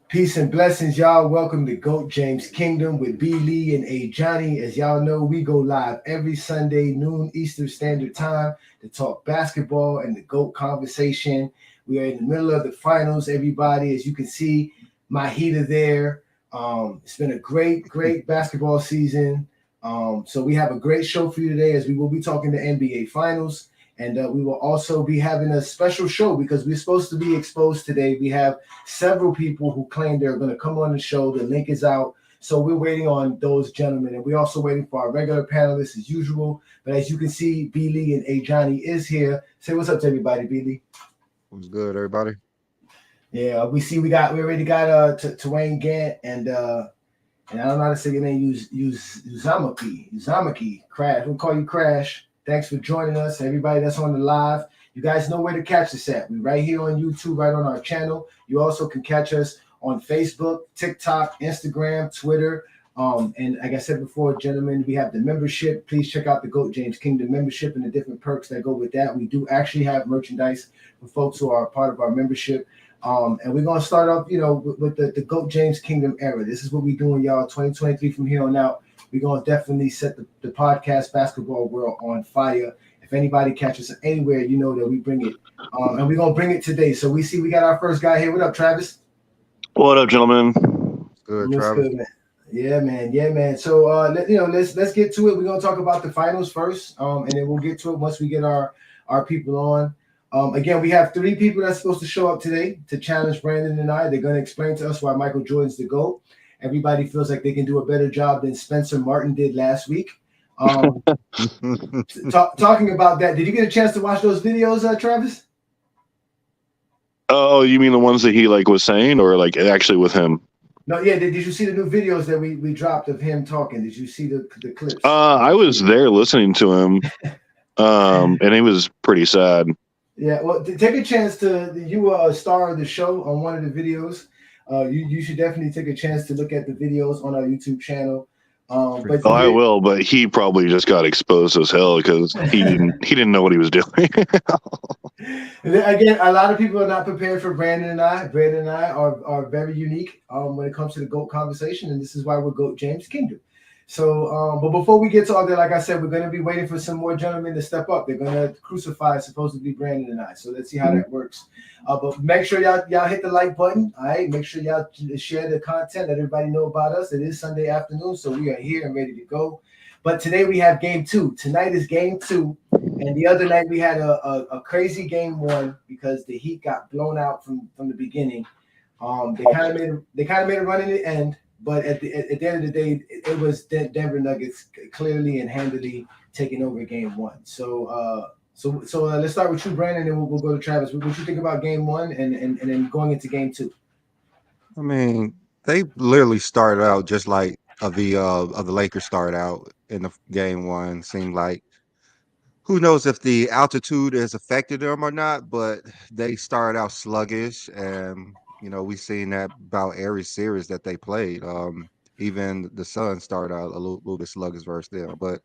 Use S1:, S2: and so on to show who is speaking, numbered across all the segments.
S1: Peace and blessings, y'all. Welcome to GOAT James Kingdom with B. Lee and Ajani. As y'all know, we go live every Sunday, noon Eastern Standard Time, to talk basketball and the GOAT conversation. We are in the middle of the finals, everybody. As you can see, my Heat are there. It's been a great basketball season. So we have a great show for you today as we will be talking the NBA Finals. And we will also be having a special show because we're supposed to be exposed today. We have several people who claim they're going to come on the show. The link is out. So we're waiting on those gentlemen. And we're also waiting for our regular panelists as usual. But as you can see, B. Lee and A. Johnny is here. Say what's up to everybody, B. Lee.
S2: What's good, everybody?
S1: Yeah, we already got Twain Gant and I don't know how to say your name. Use Uzamaki Crash. We'll call you Crash. Thanks for joining us, everybody that's on the live. You guys know where to catch us at. We're right here on YouTube, right on our channel. You also can catch us on Facebook, TikTok, Instagram, Twitter. And like I said before, gentlemen, we have the membership. Please check out the GOAT James Kingdom membership and the different perks that go with that. We do actually have merchandise for folks who are a part of our membership. And we're gonna start off, with the GOAT James Kingdom era. This is what we're doing, y'all. 2023 from here on out. We're gonna definitely set the podcast basketball world on fire. If anybody catches us anywhere, you know that we bring it. And we're gonna bring it today. So we got our first guy here. What up, Travis?
S3: What up, gentlemen?
S2: What's good,
S1: What's
S2: Travis?
S1: good, man? Yeah, man. So let's get to it. We're gonna talk about the finals first, and then we'll get to it once we get our people on. Again, we have three people that's supposed to show up today to challenge Brandon and I. They're gonna explain to us why Michael Jordan's the GOAT. Everybody feels like they can do a better job than Spencer Martin did last week. Um, talking about that, did you get a chance to watch those videos, Travis?
S3: Oh, you mean the ones that he like was saying, or like actually with him?
S1: No, yeah. Did you see the new videos that we dropped of him talking? Did you see the clips?
S3: I was there listening to him, and he was pretty sad.
S1: Yeah, well, take a chance to you were a star of the show on one of the videos. You should definitely take a chance to look at the videos on our YouTube channel. But
S3: Oh, I
S1: here,
S3: will, but he probably just got exposed as hell because he didn't know what he was doing.
S1: again, a lot of people are not prepared for Brandon and I. Brandon and I are very unique when it comes to the GOAT conversation, and this is why we're GOAT James Kingdom. So, but before we get to all that, like I said, we're going to be waiting for some more gentlemen to step up. They're going to crucify supposedly Brandon and I. So let's see how that works. But make sure y'all hit the like button. All right. Make sure y'all share the content. Let everybody know about us. It is Sunday afternoon, so we are here and ready to go. But today we have game two. Tonight is game two. And the other night we had a crazy game one because the Heat got blown out from the beginning. They kind of made a run in the end, but at the end of the day, it was Denver Nuggets clearly and handily taking over game one. So let's start with you, Brandon, and then we'll go to Travis. What you think about game one and then going into game two?
S2: I mean, they literally started out just like of the Lakers started out in the game one. Seemed like who knows if the altitude has affected them or not, but they started out sluggish, and we've seen that about every series that they played. Even the Suns started out a little bit sluggish versus them, but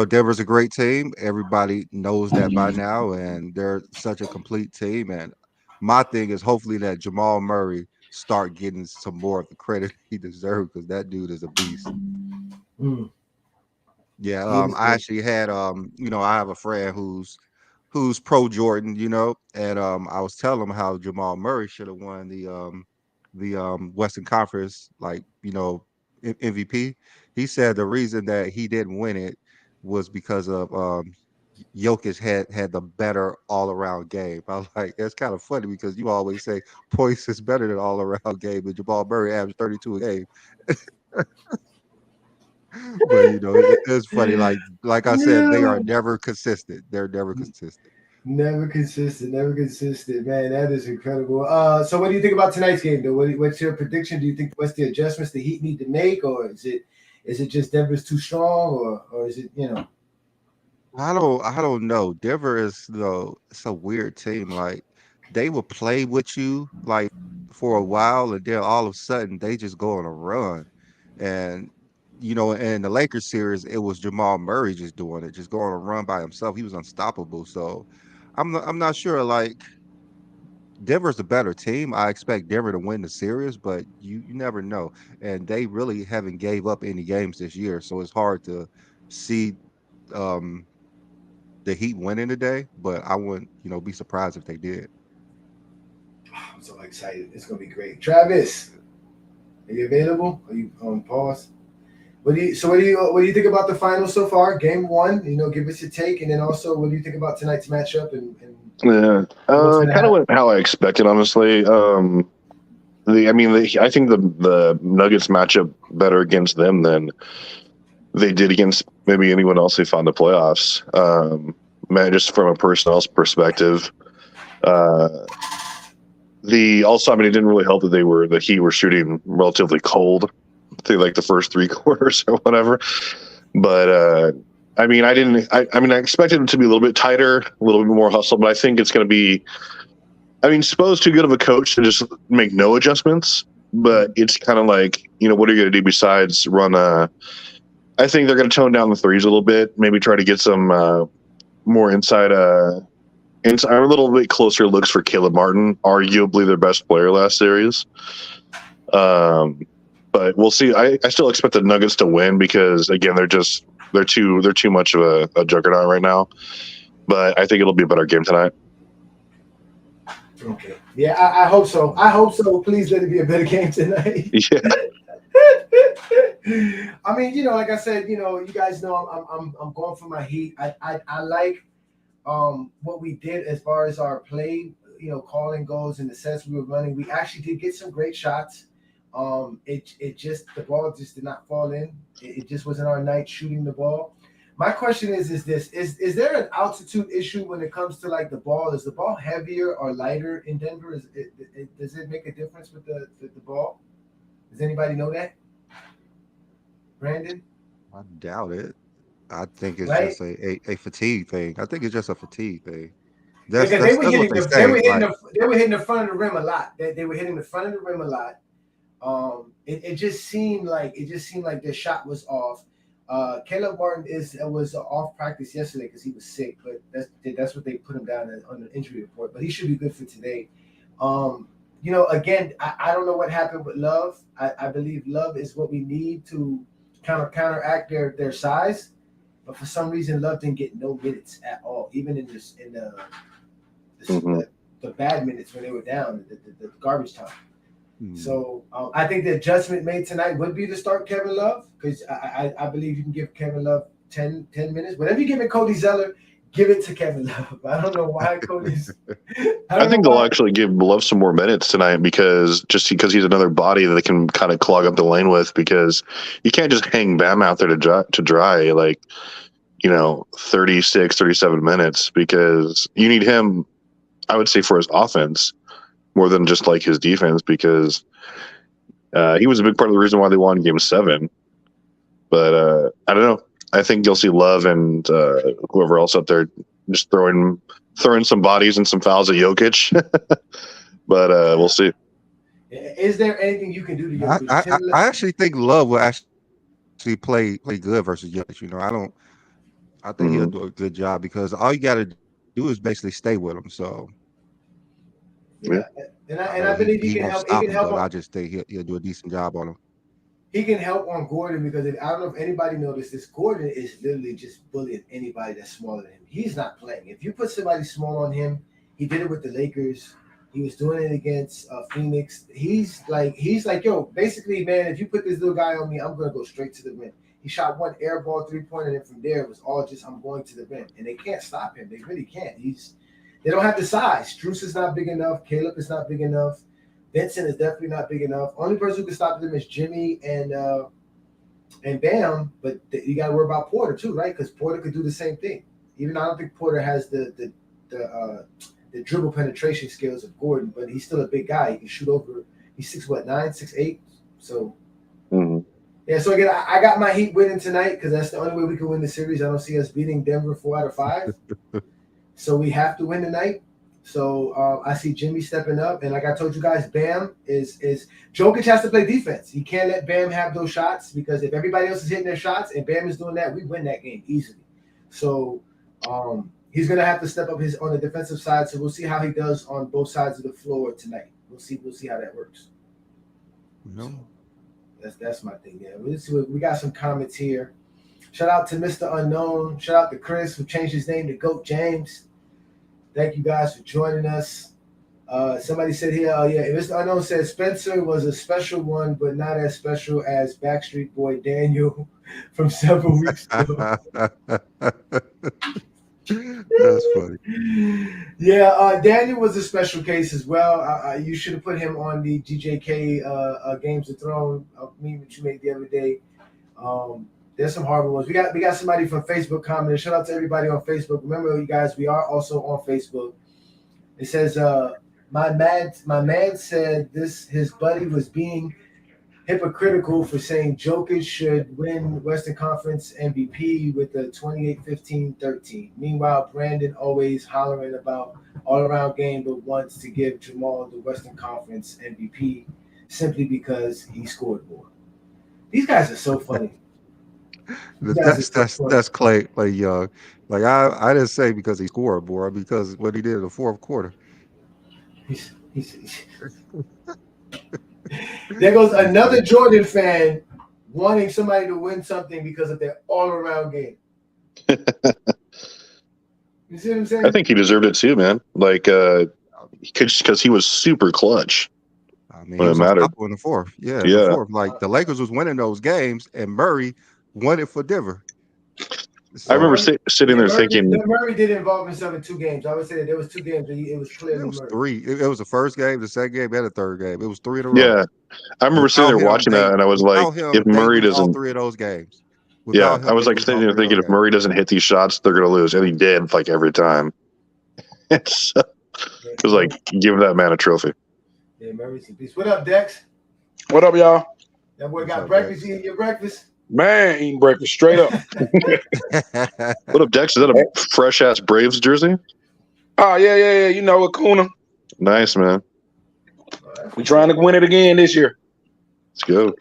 S2: Denver's a great team. Everybody knows that by now, and they're such a complete team. And my thing is hopefully that Jamal Murray start getting some more of the credit he deserves because that dude is a beast.
S1: Mm,
S2: Yeah,
S1: he is
S2: I
S1: good.
S2: actually had I have a friend who's pro Jordan, and I was telling him how Jamal Murray should have won the Western Conference MVP. He said the reason that he didn't win it was because of Jokic had the better all around game. I was like, that's kind of funny because you always say points is better than all around game, but Jamal Murray averaged 32 a game. But it's funny. Like I said, they are
S1: No.
S2: never consistent. They're never consistent.
S1: Never consistent, man. That is incredible. So what do you think about tonight's game, though? What's your prediction? Do you think what's the adjustments the Heat need to make, or is it just Denver's too strong, or is it
S2: I don't know. Denver is it's a weird team. Like they will play with you like for a while, and then all of a sudden they just go on a run. And in the Lakers series, it was Jamal Murray just doing it, just going on a run by himself. He was unstoppable. So I'm not sure. Like Denver's a better team. I expect Denver to win the series, but you never know. And they really haven't gave up any games this year, so it's hard to see um, the Heat winning today. But I wouldn't, be surprised if they did.
S1: I'm so excited. It's gonna be great. Travis, are you available? Are you on pause? What do you think about the finals so far? Game one, give us your take, and then also what do you think about tonight's matchup
S3: Yeah,
S1: and what's gonna
S3: kind of
S1: happen?
S3: went how I expected, honestly. I think the Nuggets match up better against them than they did against maybe anyone else they found in the playoffs. Man, just from a personnel perspective, uh, it didn't really help that the Heat were shooting relatively cold through like the first three quarters or whatever. But I mean, I expected it to be a little bit tighter, a little bit more hustle, but I think it's going to be. I mean, Spo's too good of a coach to just make no adjustments. But it's kind of like, what are you going to do besides run a? I think they're going to tone down the threes a little bit, maybe try to get some more inside a little bit closer looks for Caleb Martin, arguably their best player last series. Um, but we'll see. I still expect the Nuggets to win because again, they're too much of a juggernaut right now. But I think it'll be a better game tonight.
S1: Okay. Yeah, I hope so. I hope so. Please let it be a better game tonight.
S3: Yeah.
S1: I mean, like I said, you guys know I'm going for my Heat. I like what we did as far as our play, calling goes in the sense we were running. We actually did get some great shots. It just the ball just did not fall in. It just wasn't our night shooting the ball. My question is this: is there an altitude issue when it comes to like the ball? Is the ball heavier or lighter in Denver? Does it make a difference with the ball? Does anybody know that? Brandon,
S2: I doubt it. I think it's
S1: right?
S2: just a fatigue thing. I think it's just a fatigue thing.
S1: Yeah,
S2: That's
S1: because they
S2: that's
S1: were
S2: that's what
S1: hitting
S2: they
S1: they
S2: say.
S1: were hitting
S2: Like,
S1: the front of the rim a lot. They were hitting the front of the rim a lot. It just seemed like their shot was off. Caleb Martin was off practice yesterday because he was sick, but that's what they put him down on the injury report. But he should be good for today. Again, I don't know what happened with Love. I believe Love is what we need to kind of counteract their size. But for some reason, Love didn't get no minutes at all, even in
S3: Mm-hmm.
S1: the bad minutes when they were down, the garbage time.
S2: hmm,
S1: So I think the adjustment made tonight would be to start Kevin Love because I believe you can give Kevin Love 10 minutes. Whatever you give it Cody Zeller, give it to Kevin Love. I don't know why Cody's. I
S3: I
S1: don't know
S3: think they'll
S1: why.
S3: actually give Love some more minutes tonight because he's another body that they can kind of clog up the lane with because you can't just hang Bam out there to dry like 36, 37 minutes because you need him. I would say for his offense more than just like his defense because he was a big part of the reason why they won Game 7. But I don't know. I think you'll see Love and whoever else up there just throwing some bodies and some fouls at Jokic. But we'll see.
S1: Is there anything you can do to
S2: I,
S1: Jokic?
S2: I I I actually think Love will actually play good versus Jokic. I don't. I think he'll
S3: Hmm.
S2: do a good job because all you got to do is basically stay with him. So
S3: Yeah.
S1: Yeah, and I
S2: I
S1: and
S2: know
S1: I believe
S2: he won't
S1: He
S2: stop
S1: can
S2: him,
S1: help.
S2: but I just think he'll do a decent job on him.
S1: He can help on Gordon because I don't know if anybody noticed this. Gordon is literally just bullying anybody that's smaller than him. He's not playing. If you put somebody small on him, he did it with the Lakers. He was doing it against Phoenix. He's like, yo, basically, man, if you put this little guy on me, I'm gonna go straight to the rim. He shot one air ball 3-pointer, and then from there it was all just I'm going to the rim, and they can't stop him. They really can't. They don't have the size. Struce is not big enough. Caleb is not big enough. Vincent is definitely not big enough. Only person who can stop them is Jimmy and Bam. But you got to worry about Porter too, right? Because Porter could do the same thing. Even I don't think Porter has the dribble penetration skills of Gordon, but he's still a big guy. He can shoot over. He's 6'9", 6'8". So
S3: Hmm.
S1: yeah. So again, I got my Heat winning tonight because that's the only way we can win the series. I don't see us beating Denver 4 out of 5. So we have to win tonight. So I see Jimmy stepping up, and like I told you guys, Bam is Jokic has to play defense. He can't let Bam have those shots because if everybody else is hitting their shots and Bam is doing that, we win that game easily. So he's gonna have to step up his on the defensive side. So we'll see how he does on both sides of the floor tonight. We'll see how that works.
S2: No.
S1: So that's my thing. Yeah, we got some comments here. Shout out to Mr. Unknown. Shout out to Chris, who changed his name to Goat James. Thank you guys for joining us. Somebody said here, Mr. Unknown said Spencer was a special one, but not as special as Backstreet Boy Daniel from several weeks ago.
S2: That's funny.
S1: Yeah, Daniel was a special case as well. You should have put him on the GJK Games of Thrones meme that you made the other day. There's some horrible ones. We got somebody from Facebook commenting. Shout out to everybody on Facebook. Remember, you guys, we are also on Facebook. It says, my man said his buddy was being hypocritical for saying Jokic should win Western Conference MVP with the 28-15-13. Meanwhile, Brandon always hollering about all-around game, but wants to give Jamal the Western Conference MVP simply because he scored more. These guys are so funny.
S2: That's Clay Young. Like I didn't say because he scored more, because what he did in the fourth quarter.
S1: There goes another Jordan fan wanting somebody to win something because of their all-around game. You see what I'm saying?
S3: I think he deserved it too, man. Like, because he was super clutch.
S2: I mean,
S3: when
S2: he
S3: it
S2: was
S3: mattered.
S2: unstoppable in the fourth. Yeah, in the fourth. Like the Lakers was winning those games, and Murray won it for Denver.
S3: So, I remember sitting there thinking
S1: Murray did involve himself in 2 games. I would say that there was 2 games. It was clearly
S2: it was
S1: Murray.
S2: 3. It was the first game, the second game, and the third game. It was 3 in a row.
S3: Yeah, I remember sitting there watching that, and I was like, if Murray doesn't,
S2: all 3 of those games.
S3: Yeah, I was like sitting there thinking, if Murray doesn't hit these shots, they're gonna lose, and he did, like every time. So, it was like, give that man a trophy.
S1: Yeah, Murray's a beast. What up, Dex?
S4: What up, y'all?
S1: That boy got breakfast. Eating your breakfast?
S4: Man, eating breakfast straight up.
S3: What up, Dex? Is that a fresh ass Braves jersey?
S4: Oh yeah. You know, Acuna.
S3: Nice, man.
S4: We trying to win it again this year.
S3: Let's go.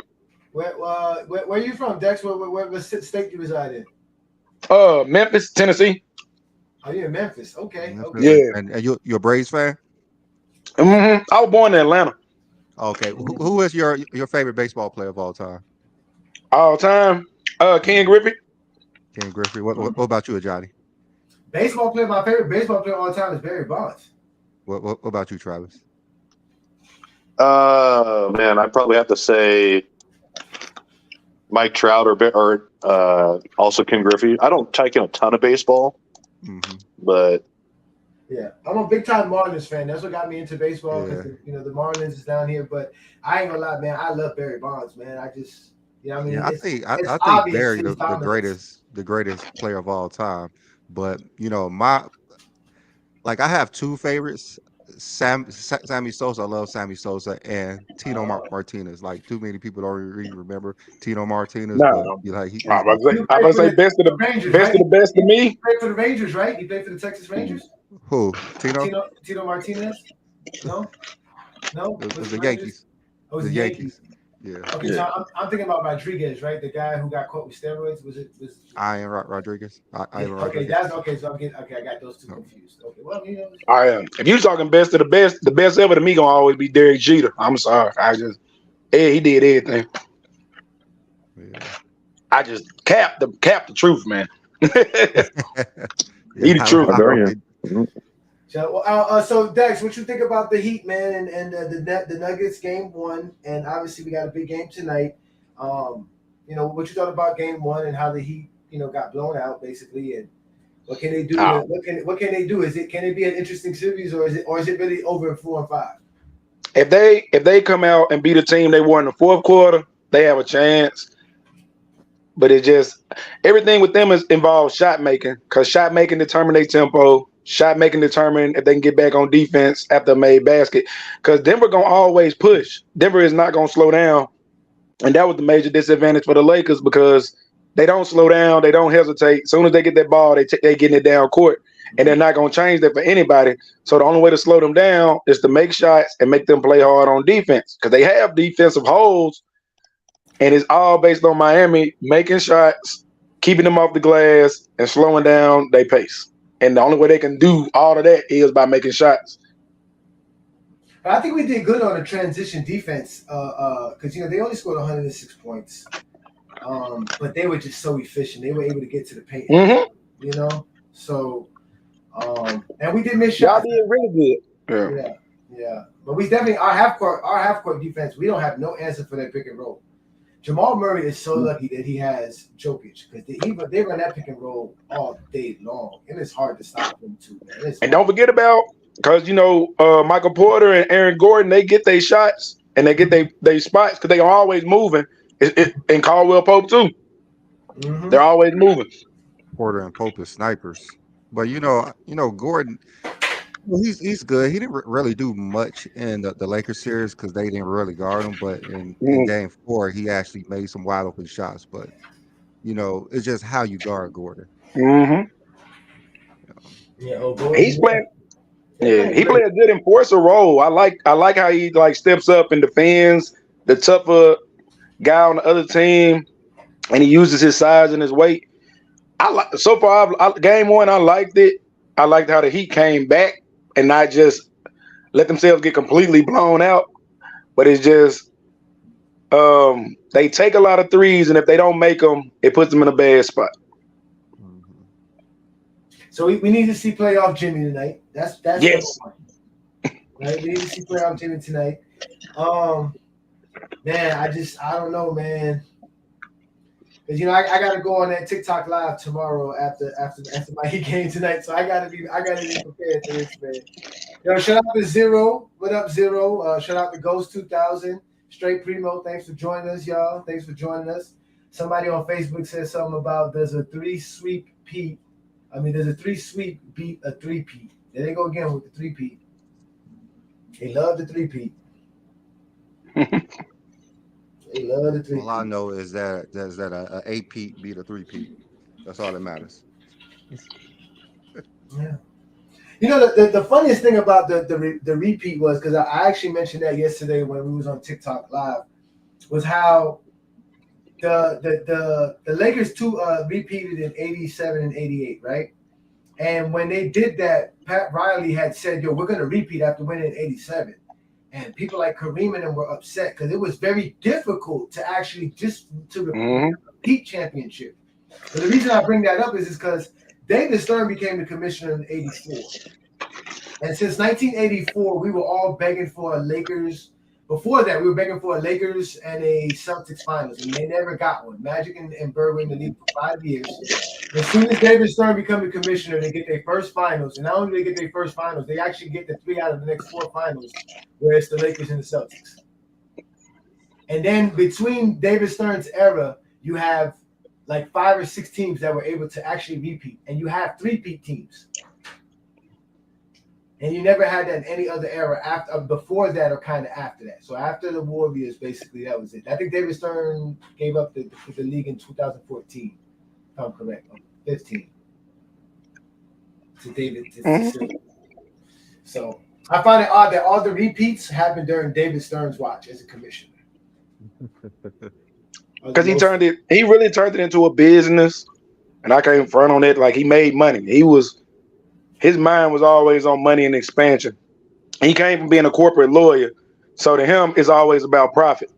S1: Where are you from, Dex? What state do you reside in?
S4: Memphis, Tennessee.
S1: Oh, you're in Memphis. Okay.
S4: Yeah.
S2: And you're a Braves fan?
S4: Mm-hmm. I was born in Atlanta.
S2: Okay. Who is your favorite baseball player of all time?
S4: All time? Ken Griffey.
S2: Ken Griffey. What about you, Ajani?
S1: Baseball player. My favorite baseball player of all time is Barry Bonds.
S2: What about you, Travis?
S3: Man, I'd probably have to say Mike Trout or also Ken Griffey. I don't take in a ton of baseball, but
S1: yeah, I'm a big time Marlins fan. That's what got me into baseball because the Marlins is down here. But I ain't gonna lie, man. I love Barry Bonds, man. I just I mean,
S2: I think Barry the greatest player of all time. But I have 2 favorites. Sammy Sosa. I love Sammy Sosa and Tino Martinez. Like, too many people don't really remember Tino Martinez.
S4: No,
S2: but
S4: I'm about to say best of the Rangers, best of the best to me.
S1: He played for the Rangers, right? He played for the Texas Rangers.
S2: Who?
S1: Tino Martinez? No.
S2: It was the Yankees.
S1: Oh, it was the Yankees.
S2: Yeah.
S1: Okay, so I'm thinking about Rodriguez, right? The guy who got caught with steroids. Was
S2: Ian Rodriguez?
S1: Okay, that's okay. So I got those 2 confused. Okay, well,
S4: if you're talking best of the best ever to me gonna always be Derek Jeter. I'm sorry, he did everything. Yeah. I just capped the truth, man. He the truth.
S1: So Dex, what you think about the Heat, man, and the Nuggets game 1, and obviously we got a big game tonight. What you thought about game 1 and how the Heat, got blown out basically, and what can they do? What can they do? Can it be an interesting series, or is it really over in 4 and 5?
S4: If they come out and beat a team they were in the fourth quarter, they have a chance. But it just everything with them involves shot making, because shot making determine their tempo. Shot making determine if they can get back on defense after a made basket. Because Denver gonna always push. Denver is not gonna slow down, and that was the major disadvantage for the Lakers because they don't slow down, they don't hesitate. As soon as they get that ball, they getting it down court, and they're not gonna change that for anybody. So the only way to slow them down is to make shots and make them play hard on defense, because they have defensive holes, and it's all based on Miami making shots, keeping them off the glass, and slowing down their pace. and the only way they can do all of that is by making shots.
S1: I think we did good on the transition defense, because they only scored 106 points, but they were just so efficient. They were able to get to the paint, So, and we did miss
S4: Y'all
S1: shots.
S4: did really good.
S1: Yeah. But we definitely our half court defense. We don't have no answer for that pick and roll. Jamal Murray is so lucky that he has Jokic, because they run that pick and roll all day long, and it's hard to stop them too, man.
S4: And don't forget about, because Michael Porter and Aaron Gordon, they get their shots and they get their spots because they are always moving. And Caldwell Pope too.
S1: Mm-hmm.
S4: They're always moving.
S2: Porter and Pope is snipers, but Gordon, he's good. He didn't really do much in the Lakers series because they didn't really guard him. But in Game 4, he actually made some wide open shots. But it's just how you guard Gordon.
S4: Mm-hmm.
S1: Gordon,
S4: he's playing. Yeah, he played a good enforcer role. I like how he steps up and defends the tougher guy on the other team, and he uses his size and his weight. So far, Game 1, I liked it. I liked how the Heat came back and not just let themselves get completely blown out, but it's just they take a lot of threes, and if they don't make them, it puts them in a bad spot.
S1: So we need to see playoff Jimmy tonight. That's
S4: yes.
S1: Right? We need to see playoff Jimmy tonight. Man, I don't know, man. Because I gotta go on that TikTok live tomorrow after my Heat game tonight. So I gotta be prepared for this, man. Shout out to Zero. What up, Zero? Shout out to Ghost 2000. Straight Primo. Thanks for joining us, y'all. Thanks for joining us. Somebody on Facebook said something about there's a 3-sweep beat a 3-peat. There they go again with the 3-peat. They love the 3-peat. They love the 3-peat.
S2: All I know is that a 8-peat beat a 3-peat. That's all that matters.
S1: Yeah. The funniest thing about the repeat was, because I actually mentioned that yesterday when we was on TikTok Live, was how the Lakers repeated in 87 and 88, right? And when they did that, Pat Riley had said, we're going to repeat after winning in 87. And people like Kareem and them were upset because it was very difficult to actually just to repeat championship. But the reason I bring that up is because David Stern became the commissioner in 84. And since 1984, we were all begging for a Lakers. Before that, we were begging for a Lakers and a Celtics finals, and they never got one. Magic and Bird were in the league for 5 years. As soon as David Stern became the commissioner, they get their first finals. And not only do they get their first finals, they actually get the 3 out of the next 4 finals, where it's the Lakers and the Celtics. And then between David Stern's era, you have like 5 or 6 teams that were able to actually repeat, and you have 3-peat teams. And you never had that in any other era before that or kind of after that. So after the Warriors, basically, that was it. I think David Stern gave up the league in 2014, if I'm correct, 15. To David. So I find it odd that all the repeats happened during David Stern's watch as a commissioner.
S4: Because he really turned it into a business, and I can't front on it. Like, he made money. His mind was always on money and expansion. He came from being a corporate lawyer, so to him, it's always about profit.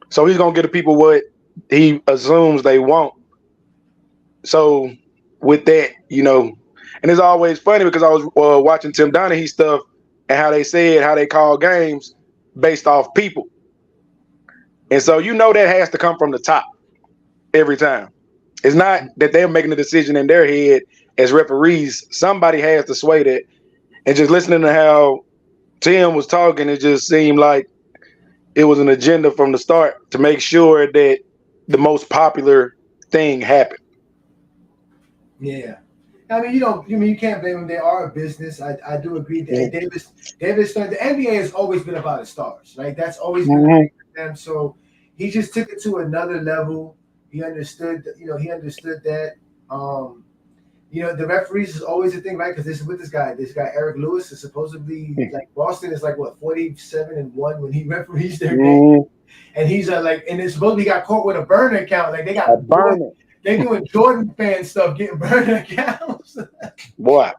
S4: So he's gonna get the people what he assumes they want. So with that, and it's always funny because I was watching Tim Donaghy stuff and how they call games based off people. And so that has to come from the top every time. It's not that they're making a decision in their head as referees. Somebody has to sway that. And just listening to how Tim was talking, it just seemed like it was an agenda from the start to make sure that the most popular thing happened.
S1: Yeah. I mean, you can't blame them. They are a business. I do agree that David Stern, the NBA has always been about the stars, right? That's always been them. So he just took it to another level. He understood, that. The referees is always a thing, right? Because this is with this guy Eric Lewis is supposedly like Boston is like what 47-1 when he referees their game, and he's and it's supposed to be got caught with a burner account. Like they got They doing Jordan fan stuff, getting burned accounts.
S4: Boy.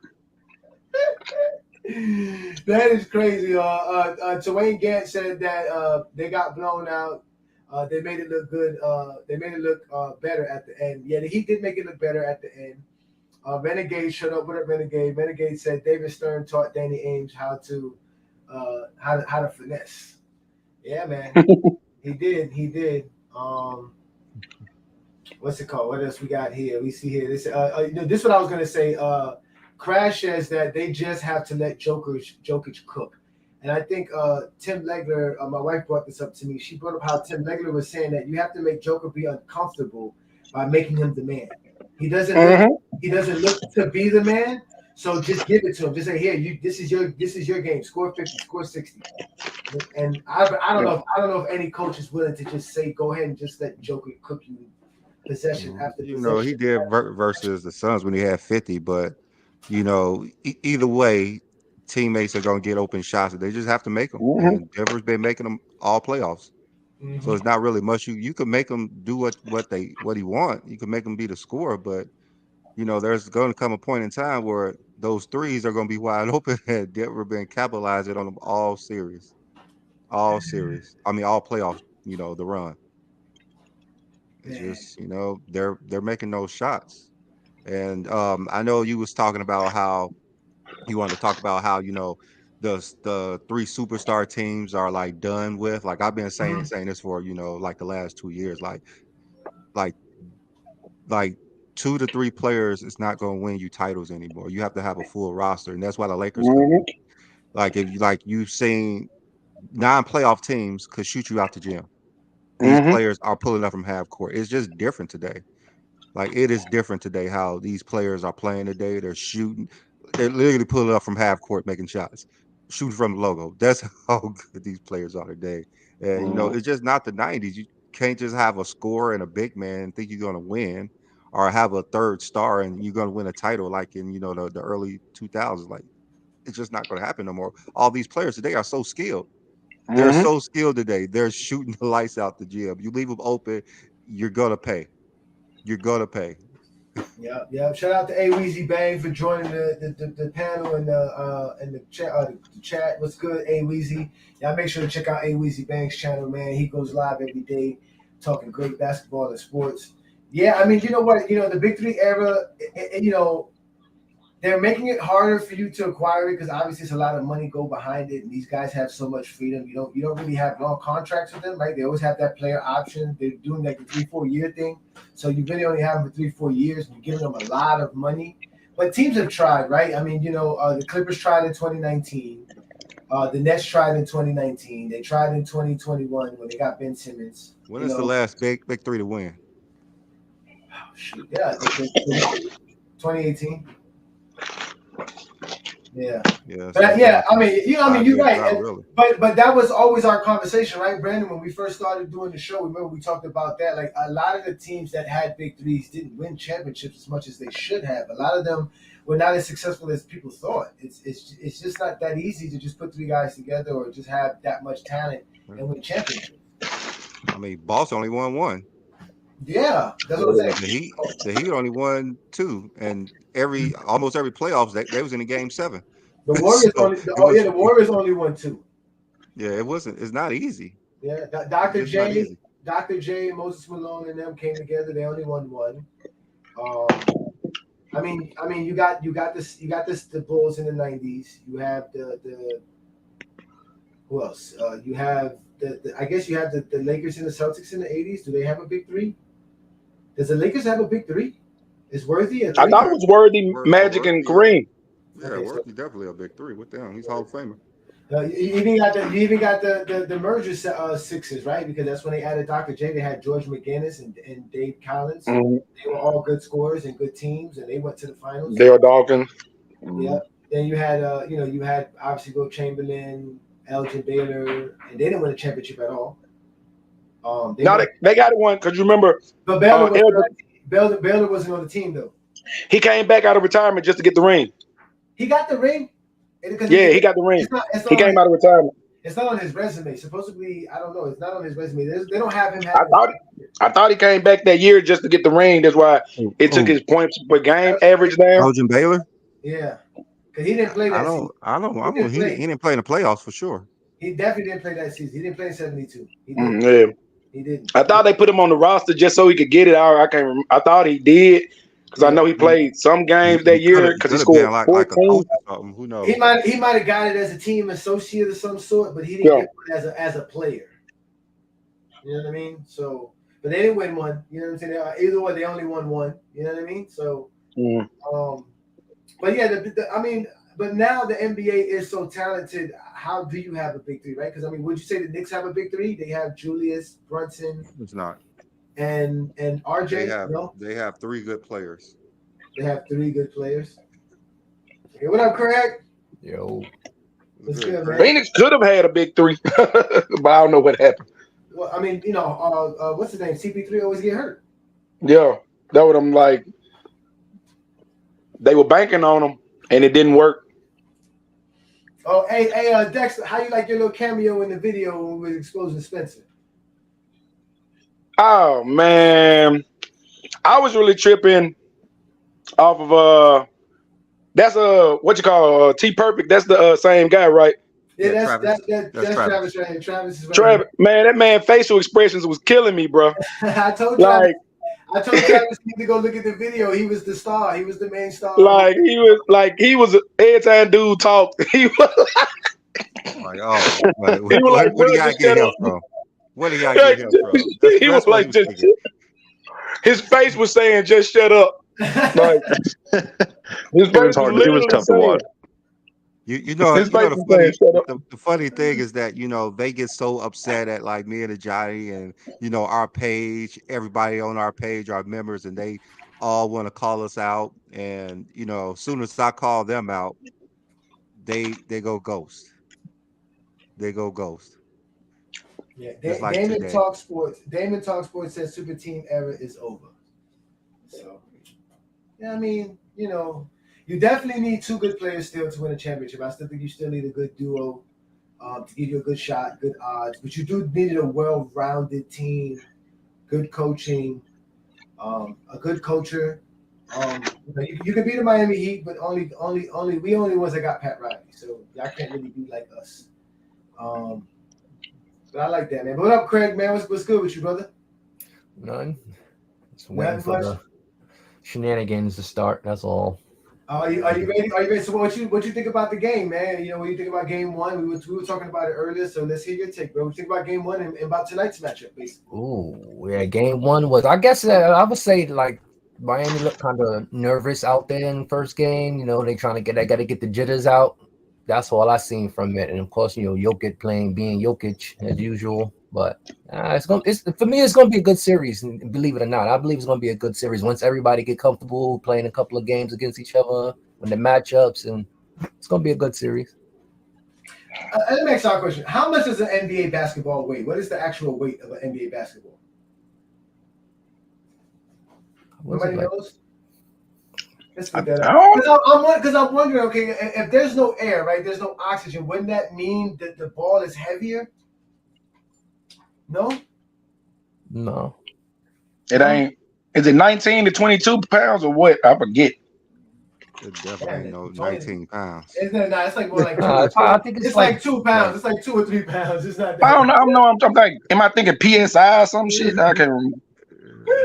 S1: That is crazy. Twain Gant said that they got blown out. They made it look good. They made it look better at the end. Yeah, he did make it look better at the end. Renegade shut up. What up, Renegade? Renegade said David Stern taught Danny Ainge how to finesse. Yeah, man. He did. He did. What's it called? What else we got here? We see here. This this is what I was gonna say. Crash says that they just have to let Jokic cook. And I think Tim Legler, my wife brought this up to me. She brought up how Tim Legler was saying that you have to make Joker be uncomfortable by making him the man. He doesn't look to be the man. So just give it to him. Just say, here, this is your game. Score 50, score 60. And I don't know if any coach is willing to just say, go ahead and just let Joker cook you possession after possession.
S2: You know, he did versus the Suns when he had 50, but you know, either way, teammates are going to get open shots. They just have to make them. And Denver's been making them all playoffs. So it's not really much. You can make them do what he want. You can make them be the scorer, but you know, there's going to come a point in time where those threes are going to be wide open, and Denver been capitalizing on them all series. I mean, all playoffs. You know, the run. It's just, you know, they're making those shots. And I know you was talking about how you wanted to talk about how, you know, the three superstar teams are like done with. Like I've been saying this for, you know, like the last 2 years. Like 2 to 3 players is not going to win you titles anymore. You have to have a full roster, and that's why the Lakers could. Like if you've seen non-playoff teams could shoot you out the gym. These players are pulling up from half court. It's just different today. Like it is different today how these players are playing today. They're shooting. They're literally pulling up from half court, making shots, shooting from the logo. That's how good these players are today. And you know, it's just not the '90s. You can't just have a scorer and a big man and think you're going to win, or have a third star and you're going to win a title like in, you know, the early 2000s. Like it's just not going to happen no more. All these players today are so skilled. They're so skilled today. They're shooting the lights out the gym. You leave them open, you're gonna pay. You're gonna pay.
S1: Yeah. Shout out to A Weezy Bang for joining the panel and the chat. What's good, A Weezy? Y'all make sure to check out A Weezy Bang's channel, man. He goes live every day, talking great basketball and sports. Yeah, I mean, you know what? You know, the Big Three era. You know, they're making it harder for you to acquire it because obviously it's a lot of money go behind it, and these guys have so much freedom. You don't really have long contracts with them, right? They always have that player option. They're doing like the 3-4 year thing, so you really only have them for 3-4 years, and you're giving them a lot of money. But teams have tried, right? I mean, you know, the Clippers tried in 2019. The Nets tried in 2019. They tried in 2021 when they got Ben Simmons.
S2: When is the last big three to win?
S1: Oh, shoot, yeah, 2018. Yeah. But yeah, I mean, you're right. Really. But that was always our conversation, right, Brandon? When we first started doing the show, remember we talked about that. Like a lot of the teams that had big threes didn't win championships as much as they should have. A lot of them were not as successful as people thought. It's just not that easy to just put 3 guys together or just have that much talent and win championships.
S2: I mean, Boston only won 1.
S1: Yeah, that's what I'm saying.
S2: The Heat only won 2, and almost every playoffs they was in the game 7.
S1: The Warriors the Warriors only won 2.
S2: Yeah, it's not easy.
S1: Yeah, Dr. J, Moses Malone, and them came together. They only won 1. I mean, you got the Bulls in the '90s. You have the who else? You have I guess you have the Lakers and the Celtics in the '80s. Do they have a big 3? Does the Lakers have a big 3? Is Worthy a 3?
S4: I thought it was Worthy, Magic, and Kareem.
S2: Yeah, Worthy's definitely a big 3. What the hell? He's Hall of Famer.
S1: You even got the merger Sixers, right? Because that's when they added Dr. J. They had George McGinnis and Dave Collins. They were all good scorers and good teams, and they went to the finals.
S4: Dale Dawkins.
S1: Yeah. Then you had you had obviously Will Chamberlain, Elgin Baylor, and they didn't win a championship at all.
S4: They got one because you remember.
S1: But Baylor wasn't on the team though.
S4: He came back out of retirement just to get the ring.
S1: He got the ring.
S4: He got the ring. He came out of retirement.
S1: It's not on his resume. Supposedly, I don't know. It's not on his resume. They don't have him
S4: I
S1: having.
S4: thought he came back that year just to get the ring. That's why it took
S2: Oh,
S4: his points per game average down.
S2: Elgin Baylor.
S1: Yeah, because he didn't play
S2: I
S1: that season.
S2: don't.
S1: He didn't
S2: He
S1: play.
S2: didn't play in the playoffs for sure.
S1: He definitely didn't play that season. He didn't play in 72. He didn't.
S4: Yeah.
S1: He didn't.
S4: I thought they put him on the roster just so he could get it. I can't remember. I thought he did because I
S1: Yeah.
S4: know he played some games that
S2: He
S4: year because he
S2: could have been
S4: scored
S2: like a
S4: 14.
S2: coach or something. Who knows?
S1: He might have got it as a team associate of some sort, but he didn't
S4: Yeah.
S1: get one as a player. You know what I mean? So, but they didn't win one. You know what I'm saying? Either way, they only won one. You know what I mean? So, but yeah, I mean, but now the NBA is so talented. How do you have a big three, right? Because I mean, would you say the Knicks have a big three? They have Julius, Brunson,
S2: It's not.
S1: and RJ.
S2: They have 3 good players.
S1: They have 3 good players. Okay, what up, Craig?
S5: Yo.
S1: What's good, man?
S4: Phoenix could have had a big 3, but I don't know what happened.
S1: Well, I mean, what's his name? CP3 always get hurt.
S4: Yeah, that what I'm like. They were banking on him, and it didn't work.
S1: Oh, hey, Dexter, how you like your little cameo in the video when we was exposing Spencer?
S4: Oh man, I was really tripping off of that's what you call T Perfect. That's the same guy, right?
S1: Yeah,
S2: Travis.
S1: that's Travis right here. Travis is right
S4: Travis, man, that man facial expressions was killing me, bro.
S1: I told
S4: Like,
S1: Travis to go look at the video. He was the star. He was the main star.
S4: like he was every time dude talked, he was
S2: Like, oh,
S4: he was like,
S2: what do you
S4: "Bro,
S2: got to
S4: just
S2: get
S4: shut
S2: him
S4: up."
S2: from? What do you got to get him from?
S4: He was like,
S2: what
S4: just his face was saying, "Just shut up." Like his
S3: It
S4: face
S3: was hard. It was
S4: literally
S3: tough to
S4: saying,
S3: watch.
S2: You know
S4: his face was saying, "Shut up."
S2: the funny thing is that they get so upset at like me and Ajani and our page, everybody on our page, our members, and they all want to call us out. And as soon as I call them out, they go ghost. They go ghost.
S1: Yeah,
S2: Just like
S1: Damon
S2: today.
S1: Talk Sports. Damon Talk Sports says Super Team era is over. So, yeah, I mean, you definitely need 2 good players still to win a championship. I still think you still need a good duo to give you a good shot, good odds. But you do need a well-rounded team, good coaching, a good culture. You can beat the Miami Heat, but only we only ones that got Pat Riley. So y'all can't really be like us. But I like that, man. But what up, Craig, man? What's good with you, brother?
S5: None. Just waiting
S1: Nothing
S5: for
S1: much?
S5: the shenanigans to start. That's all.
S1: Are you ready? Are you ready? So what you think about the game, man? What you think about game 1? We were talking about it earlier, so let's hear your take, bro. What you think about game 1 and about tonight's matchup, basically?
S5: Ooh, yeah. Game 1 was, I guess, I would say like Miami looked kind of nervous out there in the first game. They trying to got to get the jitters out. That's all I seen from it, and of course, Jokic being Jokic as usual. But for me, it's gonna be a good series. And believe it or not, I believe it's gonna be a good series once everybody get comfortable playing a couple of games against each other, when the matchups, and it's gonna be a good series.
S1: Let me ask you a question. How much does an NBA basketball weigh? What is the actual weight of an NBA basketball? Nobody knows? Let's look that up. Because I'm wondering, okay, if there's no air, right? There's no oxygen. Wouldn't that mean that the ball is heavier? No.
S5: No.
S4: It ain't. Is it 19 to 22 pounds or what? I forget.
S2: It definitely ain't no 19 pounds.
S1: Isn't it? No, it's like more like 2.
S5: I think it's
S1: like 2 pounds. It's like 2 or 3 pounds. It's not that.
S4: I don't know. I'm like, am I thinking PSI or some shit? I can't remember.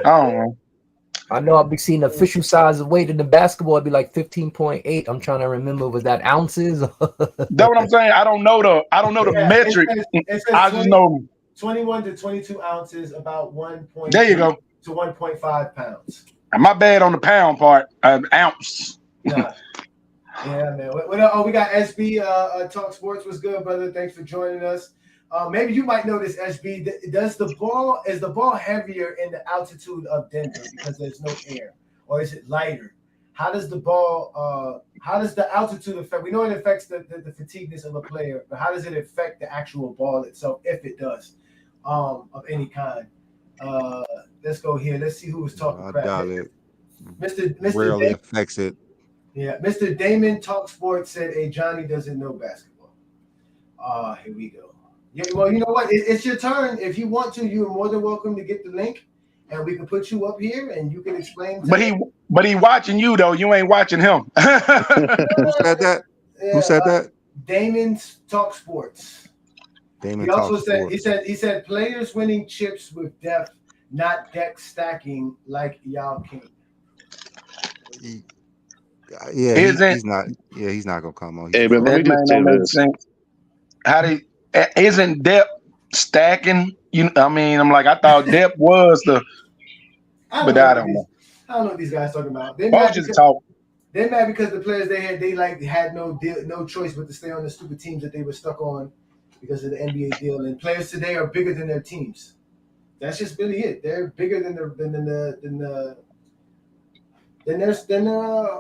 S4: I don't know.
S5: I know I'll be seeing the official size of weight in the basketball. It'd be like 15.8. I'm trying to remember. Was that ounces?
S4: That's what I'm saying. I don't know the metric.
S1: It says
S4: I just know
S1: 21 to 22 ounces, about 1.
S4: There you go.
S1: To 1.5 pounds.
S4: My bad on the pound part. Ounce.
S1: Nah. Yeah, man. We got SB Talk Sports. What's good, brother? Thanks for joining us. Maybe you might know this, SB. Is the ball heavier in the altitude of Denver because there's no air, or is it lighter? How does the altitude affect? We know it affects the fatigueness of a player, but how does it affect the actual ball itself, if it does, of any kind? Let's go here. Let's see who was talking crap.
S2: I doubt it.
S1: Mr.
S2: Rarely affects it.
S1: Yeah, Mr. Damon Talk Sports said, "Hey, Johnny doesn't know basketball." Here we go. Yeah, well, you know what? It's your turn. If you want to, you're more than welcome to get the link, and we can put you up here, and you can explain.
S4: But he watching you though. You ain't watching him.
S2: Who said that? Who said that?
S1: Damon's Talk Sports.
S2: Damon
S1: He also
S2: Talk
S1: said
S2: Sports.
S1: he said players winning chips with depth, not deck stacking like Yao King.
S2: Yeah,
S4: Isn't
S2: he's not. Yeah, he's not gonna come on.
S3: Hey,
S2: He's
S3: but let
S4: that
S3: me just
S4: man
S3: say
S4: don't make
S3: this.
S4: sense? Isn't depth stacking? I mean, I'm like, I thought depth was the, but I don't know.
S1: I don't know what these guys talking about. They're
S4: Both
S1: mad
S4: just
S1: because,
S4: talk.
S1: they're mad because the players had no choice but to stay on the stupid teams that they were stuck on because of the NBA deal. And players today are bigger than their teams. That's just really it. They're bigger than the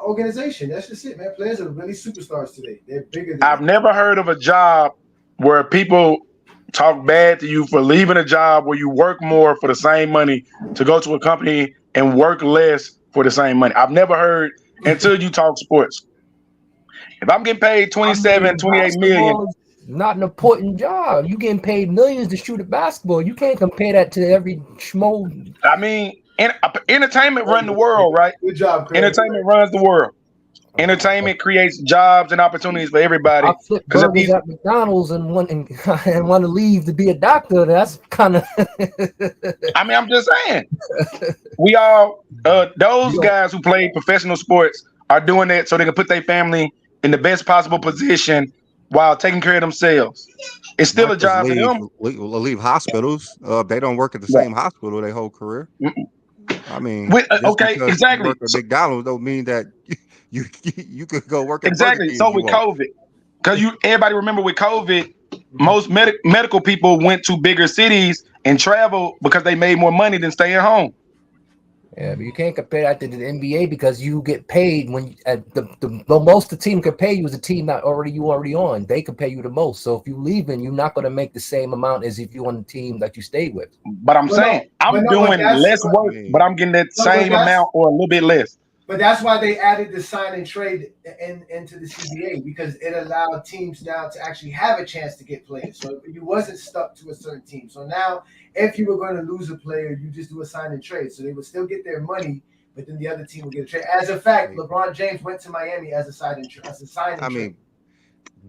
S1: organization. That's just it, man. Players are really superstars today. They're bigger than
S4: I've never heard of a job where people talk bad to you for leaving a job where you work more for the same money to go to a company and work less for the same money. I've never heard until you talk sports. If I'm getting paid 27, 28 million,
S5: basketball is not an important job. You getting paid millions to shoot a basketball. You can't compare that to every schmo.
S4: I mean, entertainment run the world, right?
S1: Good job, Craig.
S4: Entertainment runs the world. Entertainment creates jobs and opportunities for everybody.
S5: I flip burgers at McDonald's and want to leave to be a doctor. That's kind of.
S4: I mean, I'm just saying. We all those guys who play professional sports are doing that so they can put their family in the best possible position while taking care of themselves. It's still a job for them.
S2: Leave hospitals. They don't work at the same hospital their whole career. I mean,
S4: okay, exactly.
S2: Work at McDonald's don't mean that you could go work at
S4: exactly.
S2: Burger King
S4: So with COVID, because everybody remember with COVID, most medical people went to bigger cities and traveled because they made more money than staying home.
S5: Yeah, but you can't compare that to the NBA because you get paid when the most the team can pay you is the team that you already on. They can pay you the most. So if you leaving, you're not going to make the same amount as if you on the team that you stayed with.
S4: But I'm saying I'm doing less work, but I'm getting that same amount or a little bit less.
S1: But that's why they added the sign and trade into the CBA, because it allowed teams now to actually have a chance to get players. So you wasn't stuck to a certain team. So now, if you were going to lose a player, you just do a sign and trade. So they would still get their money, but then the other team would get a trade. As a fact, LeBron James went to Miami as a sign and trade.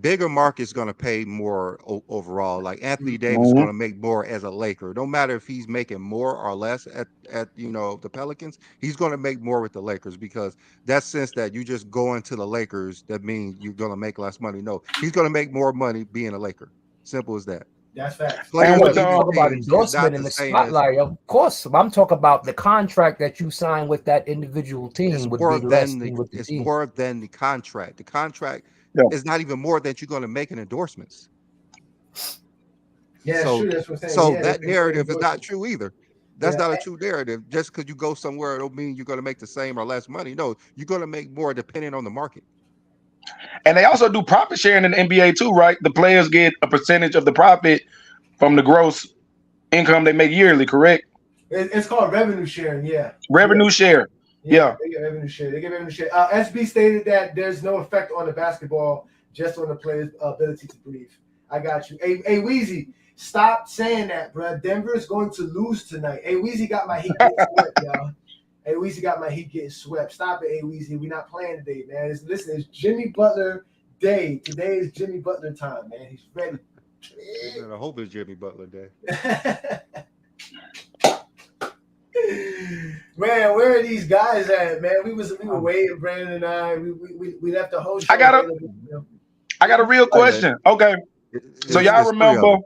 S2: Bigger market's going to pay more overall. Like Anthony Davis is going to make more as a Laker. No matter if he's making more or less at the Pelicans, he's going to make more with the Lakers, because that sense that you just go into the Lakers, that means you're going to make less money. No, he's going to make more money being a Laker. Simple as that.
S1: That's facts.
S5: And what talk about endorsement in the spotlight, of course. I'm talking about the contract that you sign with that individual team.
S2: It's more than the contract. The contract is not even more that you're going to make in endorsements.
S1: Yeah,
S2: so,
S1: true. That's what I'm saying.
S2: So that narrative is not true either. That's not a true narrative. Just because you go somewhere, it don't mean you're going to make the same or less money. No, you're going to make more depending on the market.
S4: And they also do profit sharing in the NBA too, right? The players get a percentage of the profit from the gross income they make yearly, correct?
S1: It's called revenue sharing, yeah.
S4: Revenue share. Yeah.
S1: They get revenue share. SB stated that there's no effect on the basketball, just on the player's ability to breathe. I got you. Hey, Weezy, stop saying that, bro. Denver's going to lose tonight. Hey, Weezy got my heat getting swept, y'all. Hey, Weezy got my heat getting swept. Stop it, hey, Weezy. We're not playing today, man. It's Jimmy Butler day. Today is Jimmy Butler time, man. He's ready.
S2: I hope it's Jimmy Butler day.
S1: Man, where are these guys at, man? We were waiting, Brandon and I. We left the whole show.
S4: I got a real question. Okay. So y'all remember?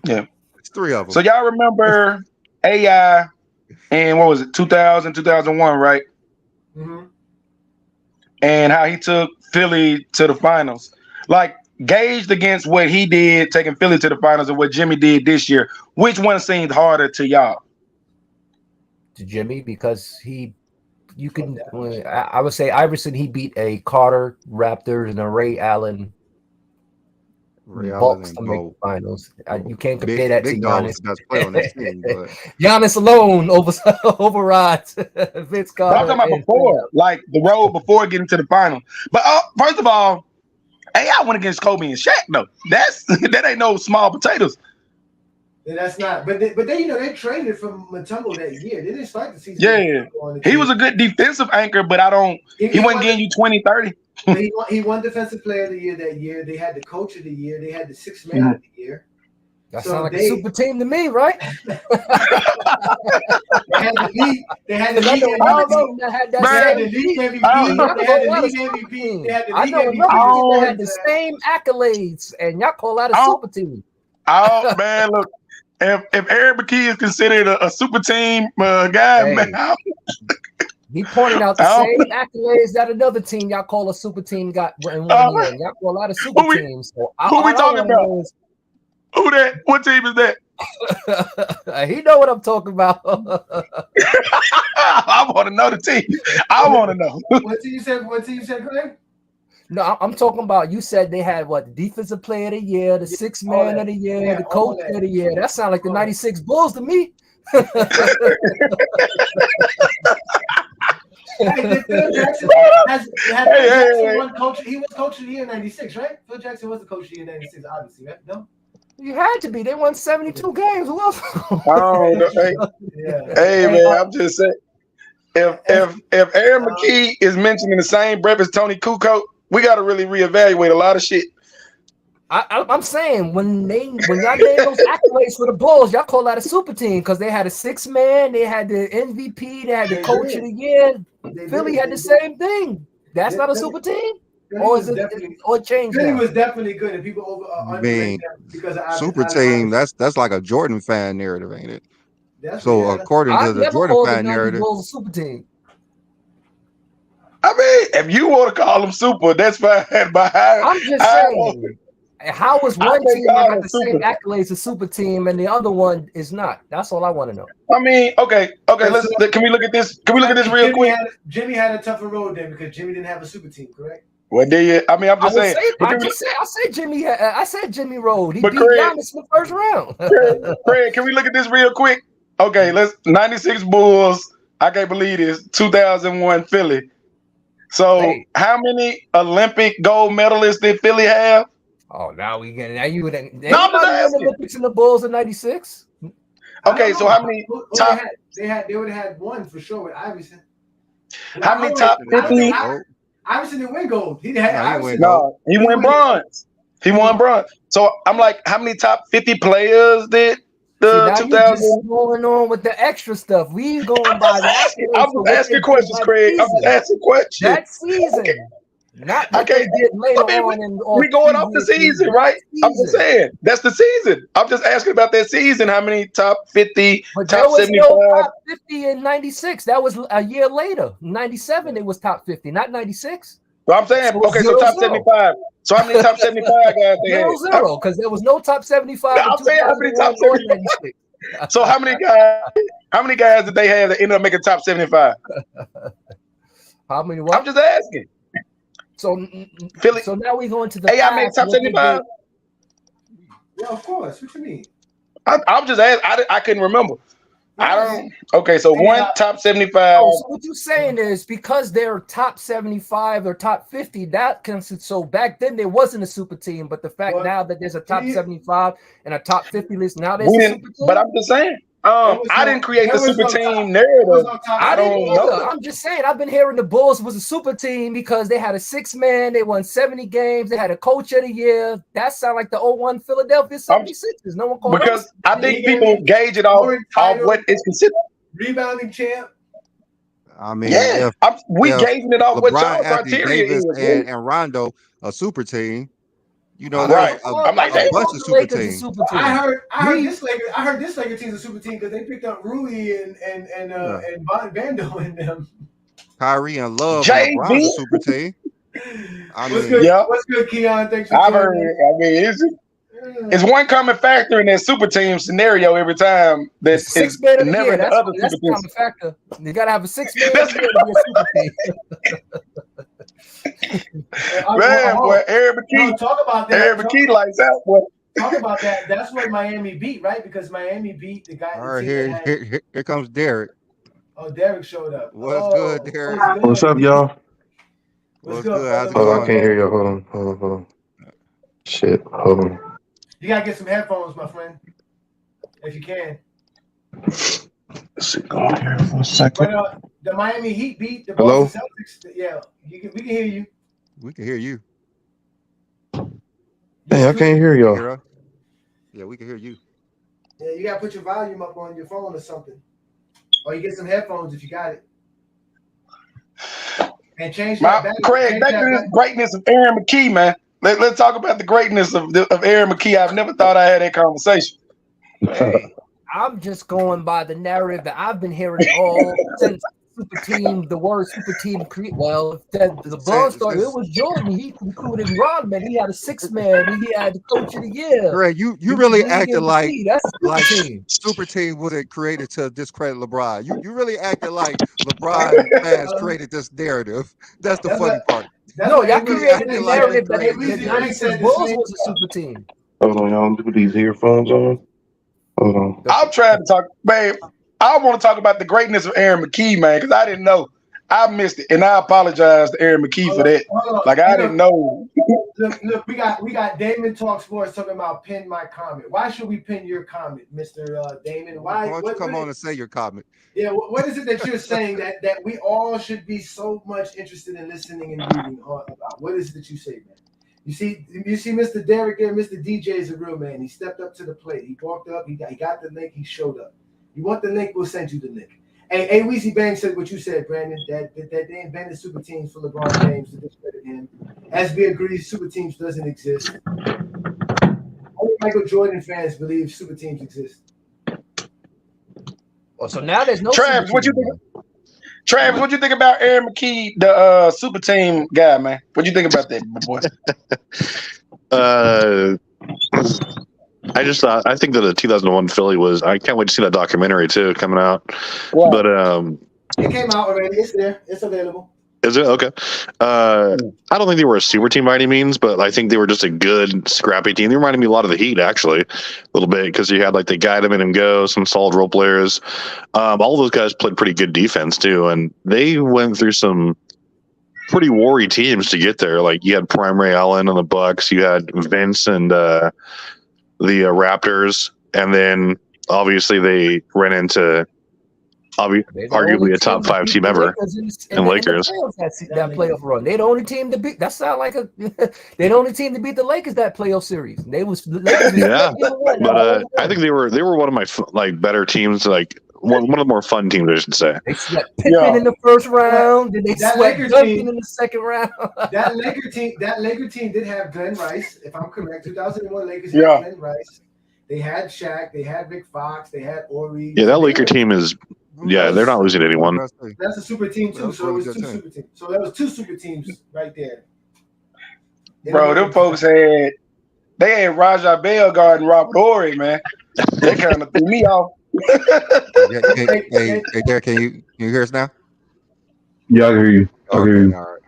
S4: Yeah.
S2: It's three of them.
S4: So y'all remember AI and what was it, 2000, 2001, right?
S1: Mm-hmm.
S4: And how he took Philly to the finals. Like, gauged against what he did, taking Philly to the finals, and what Jimmy did this year, which one seemed harder to y'all?
S5: To Jimmy, because I would say Iverson, he beat a Carter Raptors and a Ray Allen Bucks to make the finals. You can't compare that to Giannis.
S2: Play on that team, but
S5: Giannis alone overrides Vince Carter.
S4: I'm talking about before, like the road before getting to the final. But first of all, AI went against Kobe and Shaq though. That ain't no small potatoes.
S1: And that's not. But they they traded from Matumbo that year. They didn't start the season.
S4: Yeah, he was a good defensive anchor, but he wasn't getting you 20, 30.
S1: But he won Defensive Player of the Year that year. They had the Coach of the Year. They had the Sixth Man of the Year.
S5: That sounds like a super team to me, right?
S1: They had the league. They had the league
S5: MVP.
S1: They had the league MVP. They had the league MVP.
S5: They had the same accolades, and y'all call that a super team.
S4: Oh man, look. If Eric McKee is considered a super team guy, man,
S5: he pointed out the same accolades that another team y'all call a super team got in 1 year. Y'all call a lot of super teams. So
S4: who we talking about? Who that? What team is that?
S5: He know what I'm talking about.
S4: I want to know the team. I want to know.
S1: What team you said, Craig?
S5: No, I'm talking about. You said they had what? Defensive Player of the Year, the Sixth Man of the Year, the Coach of the Year. That sounds like the '96 Bulls to me.
S1: Hey, Phil Jackson one coach. He was Coach of the Year in '96, right? Phil Jackson was the Coach of the Year in '96, obviously, right? No.
S5: You had to be. They won 72 games. Who else?
S4: Hey, man, I'm just saying. If Aaron McKee is mentioned in the same breath as Tony Kukoc, we got to really reevaluate a lot of shit.
S5: I'm saying when y'all named those accolades for the Bulls, y'all call that a super team because they had a 6-man, they had the MVP, they had the Coach of the Year. Philly had the same thing. That's not a super team. Or is it or change?
S1: Philly was definitely good, and people underrate them because of
S2: super team. That's like a Jordan fan narrative, ain't it? So according to the Jordan fan narrative,
S5: Bulls a super team.
S4: I mean, if you want to call them super, that's fine. But
S5: I'm just saying, how was one team that got the same accolades a super team and the other one is not? That's all I want to know.
S4: I mean, okay. Can we look at this? Can we look at this real quick?
S1: Jimmy had a tougher road then because Jimmy didn't have a super team, correct?
S4: Well, did you? I mean, I'm just saying.
S5: I said Jimmy. I said Jimmy rode. He beat Giannis in the first round.
S4: Craig, can we look at this real quick? Okay, let's 96 Bulls. I can't believe this. 2001 Philly. So, how many Olympic gold medalists did Philly have?
S5: Oh, now we get it. Now you would. Anybody
S4: I'm just
S5: win the
S4: asking.
S5: Olympics in the Bulls in '96?
S4: Okay, so how many top?
S1: They would have had one for sure with Iverson.
S4: How many top 50?
S1: Iverson didn't win gold. He won
S4: bronze. He won bronze. So I'm like, how many top 50 players did the 2000?
S5: Just going on with the extra stuff. We going by that.
S4: I'm just asking questions, Craig. I'm just asking questions.
S5: That season.
S4: Okay.
S5: Not what they did later on.
S4: We going off the season, right? I'm just saying that's the season. I'm just asking about that season. How many top 50,
S5: but
S4: top 75?
S5: No top 50 in '96. That was a year later. '97 it was top 50, not '96.
S4: Well, I'm saying so top 75. So how many top 75 guys they had?
S5: Zero, because there was no top 75.
S4: I'm saying how many top 75. So how many guys did they have that ended up making top 75?
S5: How many? What?
S4: I'm just asking.
S5: So
S4: Philly.
S5: So now we go into the.
S4: AI made top 75.
S1: Yeah, of course. What you mean?
S4: I'm just asking. I couldn't remember. I don't. Okay, so one top 75.
S5: Oh, so what you're saying is because they're top 75 or top 50, that consists. So back then there wasn't a super team, but the fact now that there's a top 75 and a top 50 list, now there's a super team.
S4: But I'm just saying. I didn't create the super team narrative.
S5: I didn't either. I'm just saying. I've been hearing the Bulls was a super team because they had a 6-man. They won 70 games. They had a Coach of the Year. That sound like the 01 Philadelphia 76ers. No one called
S4: because I think people gauge it off what is considered
S1: rebounding champ.
S2: I mean,
S4: we gauging it off what y'all
S2: criteria is. And Rondo a super team. You know,
S4: right?
S2: I'm like a bunch of super teams.
S1: I heard this Laker team's a super team because they picked up Rui and Bando in them.
S2: Kyrie and Love and LeBron's a super team.
S1: What's good, Keon? Thanks for
S4: I've heard it. I mean, it's one common factor in that super team scenario every time. That's never the other super team.
S5: That's a common factor. You gotta have a 6-man to be a super team.
S4: Man, boy, Eric McKee.
S1: Talk about that.
S4: Eric McKee lights out, boy.
S1: Talk about that. That's what Miami beat, right? Because Miami beat the guy.
S2: All right, here comes Derek.
S1: Oh, Derek showed up.
S2: What's good, Derek?
S6: What's up, y'all?
S1: What's
S2: good? How's it
S6: Oh,
S2: going?
S6: I can't hear you. Hold on. Shit. Hold on.
S1: You gotta get some headphones, my friend, if you can.
S6: Let's see. Go on here for a second.
S1: But the Miami Heat beat the
S6: Hello?
S1: Boston Celtics. Yeah, we can hear you.
S2: We can hear you.
S6: Hey, I can't hear
S2: You
S6: y'all.
S2: hear us? Yeah, we can hear you.
S1: Yeah, you gotta put your volume up on your phone or something, or you get some headphones if you got it. And change that battery.
S4: Craig, back to this greatness of Aaron McKee, man. Let's talk about the greatness of Aaron McKee. I've never thought I had that conversation.
S5: Hey, I'm just going by the narrative that I've been hearing all since super team, the word super team. Well, the blog started, it was Jordan. He recruited Rodman. He had a 6-man. He had the coach of the year.
S2: Greg, you really acted like
S5: that's team.
S2: super team wasn't created to discredit LeBron. You really acted like LeBron fans created this narrative. That's the funny part.
S5: No, y'all created the narrative that the
S1: Weezy
S5: 96
S1: said
S5: Bulls was a super team.
S6: Hold on, y'all. Put these earphones on. Hold on.
S4: I'm trying to talk, babe. I want to talk about the greatness of Aaron McKee, man, because I didn't know. I missed it, and I apologize to Aaron McKee for that. Like I didn't know.
S1: Look, we got Damon Talk Sports talking about pin my comment. Why should we pin your comment, Mr. Damon?
S2: Why don't you come on and say your comment?
S1: Yeah, what is it that you're saying that we all should be so much interested in listening and reading about? What is it that you say, man? You see Mr. Derek there, Mr. DJ is a real man. He stepped up to the plate. He walked up. He got the link. He showed up. You want the link? We'll send you the link. Hey, Weezy Bang said what you said, Brandon, that they invented super teams for LeBron James to discredit him. As we agree, super teams doesn't exist. Only Michael Jordan fans believe super teams exist.
S5: Well, so now there's no
S4: Travis, what you think? Travis, what you think about Aaron McKee, the super team guy, man? What you think about that, my boy?
S3: I think that the 2001 Philly was. I can't wait to see that documentary too coming out.
S4: Wow.
S3: But
S1: it came out already. It's there. It's available.
S3: Is it okay? I don't think they were a super team by any means, but I think they were just a good, scrappy team. They reminded me a lot of the Heat, actually, a little bit, because you had like the guy to and go, some solid role players. All those guys played pretty good defense too, and they went through some pretty worry teams to get there. Like you had Prime Ray Allen on the Bucks, you had Vince and the Raptors, and then obviously they ran into arguably a top 5 team ever in Lakers.
S5: That playoff run. They're the only team to beat. That's not like a. They're the only team to beat the Lakers that playoff series. They was
S3: yeah, but I think they were one of my better teams. Like one of the more fun teams, I should say.
S5: They swept Pippen in the first round, and they swept Duncan in the second round.
S1: that Laker team did have Glenn Rice, if I'm correct. 2001 Lakers had Glenn Rice. They had Shaq. They had Rick Fox. They had Horry.
S3: Yeah, that Laker team is. Yeah, they're not losing anyone.
S1: That's a super team too. So it was 2 super teams. So that was 2 super teams right there.
S4: Bro, them folks had Raja Bell guarding Robert Horry, man. They kind of threw me off.
S2: Hey, Derek, can you hear us now?
S6: Yeah, I hear you. I hear you.
S1: All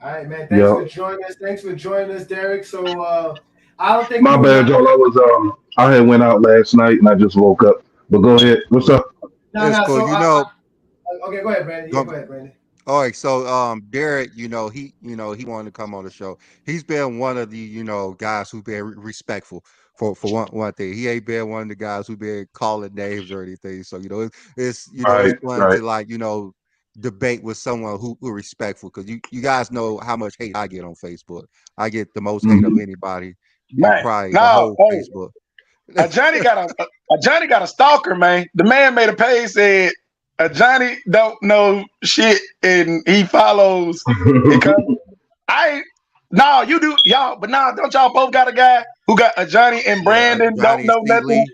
S1: right, man. Thanks for joining us. Thanks for joining us, Derek. So I don't think
S6: my bad, Joel. I had went out last night and I just woke up. But go ahead. What's up?
S1: No,
S2: cool.
S1: so okay, go ahead, Brandon. Yeah, go ahead, Brandon.
S2: All right, so Derek, he wanted to come on the show. He's been one of the guys who's been respectful for one thing. He ain't been one of the guys who've been calling names or anything. So it's fun to debate with someone who respectful, because you guys know how much hate I get on Facebook. I get the most hate of anybody. Probably the whole Facebook.
S4: Ajani got a stalker, man. The man made a page said Ajani don't know shit and he follows. You do, y'all, but don't y'all both got a guy who got Ajani and Brandon don't know nothing?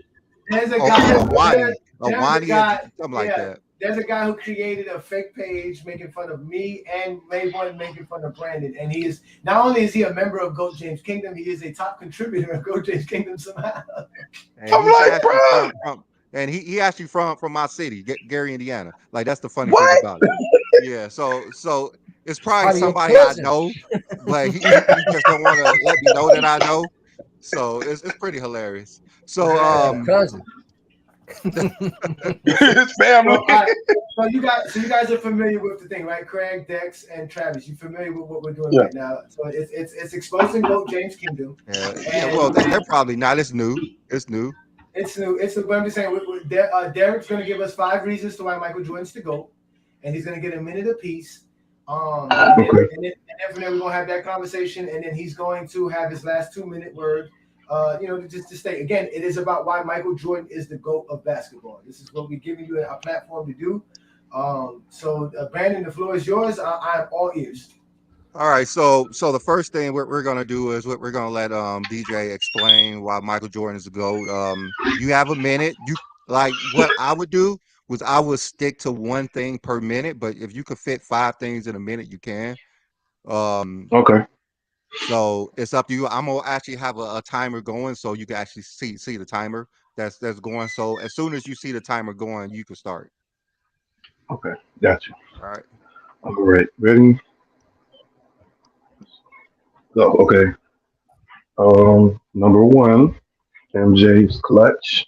S1: There's a guy,
S2: something like that.
S1: There's a guy who created a fake page making fun of me and one making fun of Brandon. And he is not only is he a member of GOAT James Kingdom, he is a top contributor of GOAT James Kingdom somehow.
S4: I'm like, bro.
S2: And he actually from my city, Gary, Indiana. Like that's the funny thing about it. Yeah, so it's probably somebody I know, but he just don't want to let me know that I know. So it's pretty hilarious. So
S5: cousin.
S4: His family.
S1: So you guys are familiar with the thing, right? Craig, Dex, and Travis. You familiar with what we're doing
S4: Yeah.
S1: right now? So it's exposing GOAT James Kingdom,
S2: Yeah. Well,
S1: and
S2: they're probably not. It's new. It's new.
S1: it's new. It's new. But I'm just saying, Derek's going to give us 5 reasons to why Michael Jordan's the GOAT, and he's going to get a minute apiece. And then,
S6: Okay.
S1: from there we're going to have that conversation, and then he's going to have his last 2-minute word. Just to state again, it is about why Michael Jordan is the GOAT of basketball. This is what we're giving you a platform to do. So Brandon, the floor is yours. I am all ears.
S2: All right. So the first thing we're gonna do is we're gonna let DJ explain why Michael Jordan is the GOAT. You have a minute. You like what I would do was I would stick to one thing per minute, but if you could fit 5 things in a minute, you can. Um,
S6: Okay.
S2: so it's up to you. I'm gonna actually have a timer going so you can actually see the timer that's going. So as soon as you see the timer going, you can start.
S6: Okay. Gotcha.
S2: All right.
S6: All right. Ready? Go. Okay. Number one, MJ's clutch.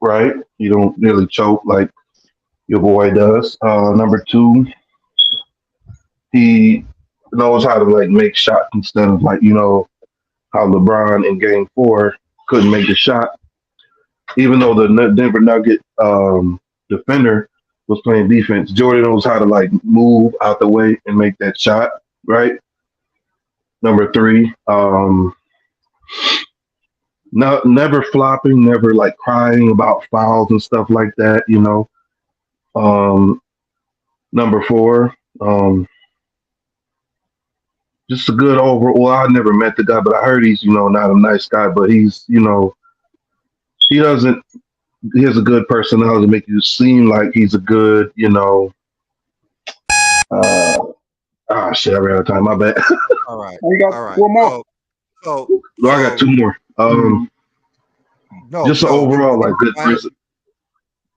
S6: Right. You don't really choke like your boy does. Number two, he knows how to like make shots instead of like how LeBron in Game 4 couldn't make the shot, even though the Denver Nugget defender was playing defense. Jordan knows how to like move out the way and make that shot. Right. Number three, no, never flopping, never like crying about fouls and stuff like that. Um, Number four, just a good overall. Well, I never met the guy, but I heard he's not a nice guy, but he's he doesn't. He has a good personality to make you seem like he's a good Uh, shit, I ran out of time. My bad.
S2: All right.
S4: We got
S2: All right.
S4: one more.
S2: So
S6: No, I got two more.
S2: no,
S6: Just an
S2: no,
S6: overall like good
S2: I-
S6: person.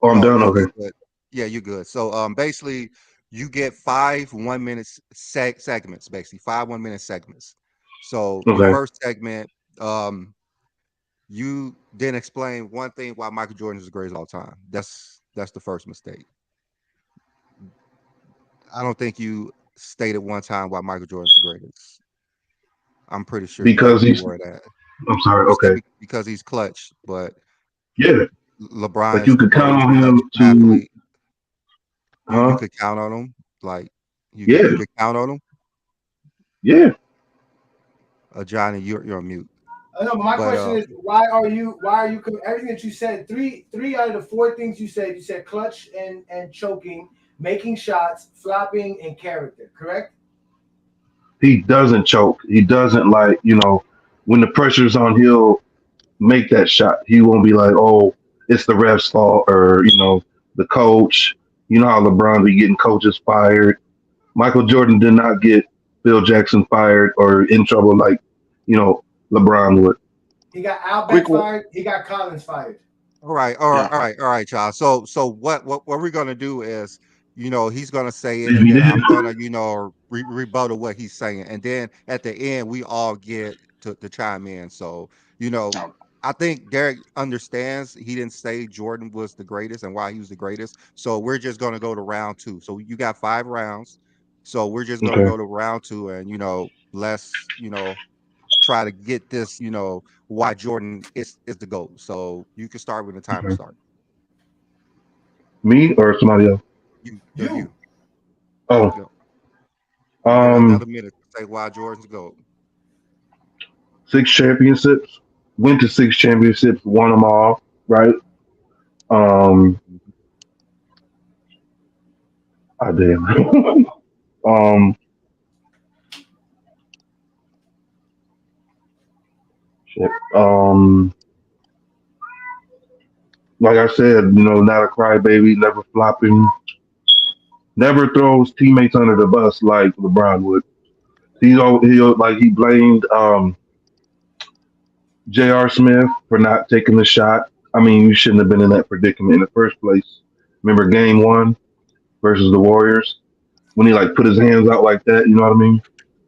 S6: Oh, I'm
S2: no,
S6: done.
S2: no,
S6: Okay.
S2: you're good. Yeah, you're good. So basically you get 5 1-minute segments, basically 5 1-minute segments. So your
S6: Okay.
S2: first segment, you then explain one thing why Michael Jordan is the greatest of all time. That's the first mistake. I don't think you stated one time why Michael Jordan's the greatest. I'm pretty sure
S6: Because
S2: you
S6: he's.
S2: were that.
S6: I'm sorry.
S2: You said
S6: Okay.
S2: because he's clutch, but
S6: Yeah.
S2: LeBron
S6: Like
S2: is
S6: you
S2: the
S6: could count
S2: most
S6: on
S2: clutch
S6: him to.
S2: athlete. You
S6: Huh?
S2: could count on him. Like you
S6: Yeah.
S2: could count on him.
S6: Yeah.
S2: Johnny, you're on mute.
S1: No, but my
S2: But
S1: question is, why are you everything that you said? Three out of the 4 things you said clutch and choking, making shots, flopping, and character. Correct?
S6: He doesn't choke. He doesn't like when the pressure's on. He'll make that shot. He won't be like, oh, it's the ref's fault or the coach. You know how LeBron be getting coaches fired. Michael Jordan did not get Phil Jackson fired or in trouble like LeBron would.
S1: He got Outback
S4: Quick one.
S1: fired. He got Collins fired.
S2: all right,
S4: Yeah.
S2: all right, y'all. So what we're gonna do is, he's gonna say it,
S6: If
S2: and
S6: he
S2: then
S6: did,
S2: I'm gonna, rebuttal what he's saying, and then at the end we all get to chime in. So I think Derek understands. He didn't say Jordan was the greatest and why he was the greatest. So we're just gonna go to round 2. So you got 5 rounds. So we're just gonna
S6: okay,
S2: go to round 2, and let's try to get this, why Jordan is the GOAT. So you can start when the timer
S6: okay.
S2: starts.
S6: Me or somebody else?
S1: You.
S2: You.
S6: Oh,
S2: Yep. You get
S6: um,
S2: another minute to say why Jordan's the GOAT.
S6: 6 championships. Went to 6 championships. Won them all. Right.
S2: Mhm.
S6: I damn. um, shit. Like I said, not a crybaby, never flopping, never throws teammates under the bus like LeBron would. He blamed J.R. Smith for not taking the shot. I mean, you shouldn't have been in that predicament in the first place. Remember Game 1 versus the Warriors when he like put his hands out like that. You know what I mean?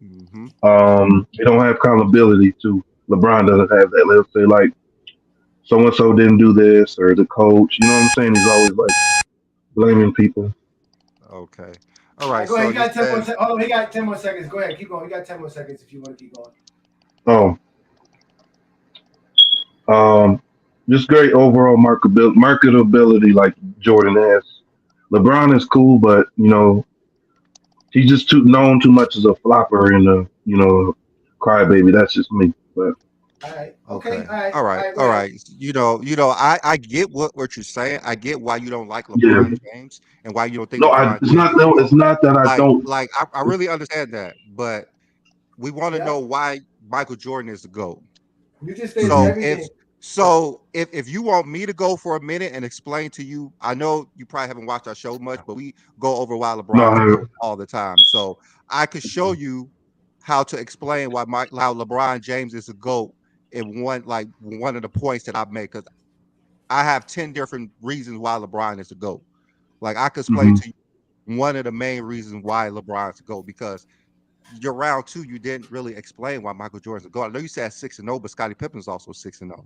S2: Mhm.
S6: They don't have accountability too. LeBron doesn't have that. Let's say like so and so didn't do this or the coach. You know what I'm saying? He's always like blaming people.
S2: Okay. All
S1: All right,
S2: right.
S1: go ahead.
S2: So
S1: He
S2: you
S1: got 10 more
S2: said
S1: seconds. Oh, he got 10 more seconds. Go ahead. Keep going. He got 10 more seconds if you want to keep going.
S6: Oh, um, just great overall marketability like Jordan has. LeBron is cool, but he's just too known too much as a flopper and a crybaby. That's just me. But
S1: All right. Okay.
S2: okay.
S1: All right.
S2: All
S1: All
S2: right.
S1: right. Go
S2: All
S1: ahead.
S2: right. I get what you're saying. I get why you don't like
S6: yeah,
S2: LeBron James and why you don't think
S6: no,
S2: LeBron
S6: it's
S2: James
S6: not.
S2: is the
S6: No, it's
S2: GOAT.
S6: not that I don't.
S2: I really understand that, but we want to
S1: Yeah.
S2: know why Michael Jordan is the GOAT.
S1: You just stated
S6: hmm
S2: So
S1: everything.
S2: if you want me to go for a minute and explain to you, I know you probably haven't watched our show much, but we go over why
S6: No,
S2: LeBron's the GOAT all the time. So I could show you how to explain how LeBron James is a GOAT in one of the points that I make, because I have 10 different reasons why LeBron is a GOAT. Like I could explain
S6: hmm
S2: to you one of the main reasons why LeBron's a GOAT, because your round two, you didn't really explain why Michael Jordan's a GOAT. I know you said 6-0, but Scottie Pippen's also 6-0.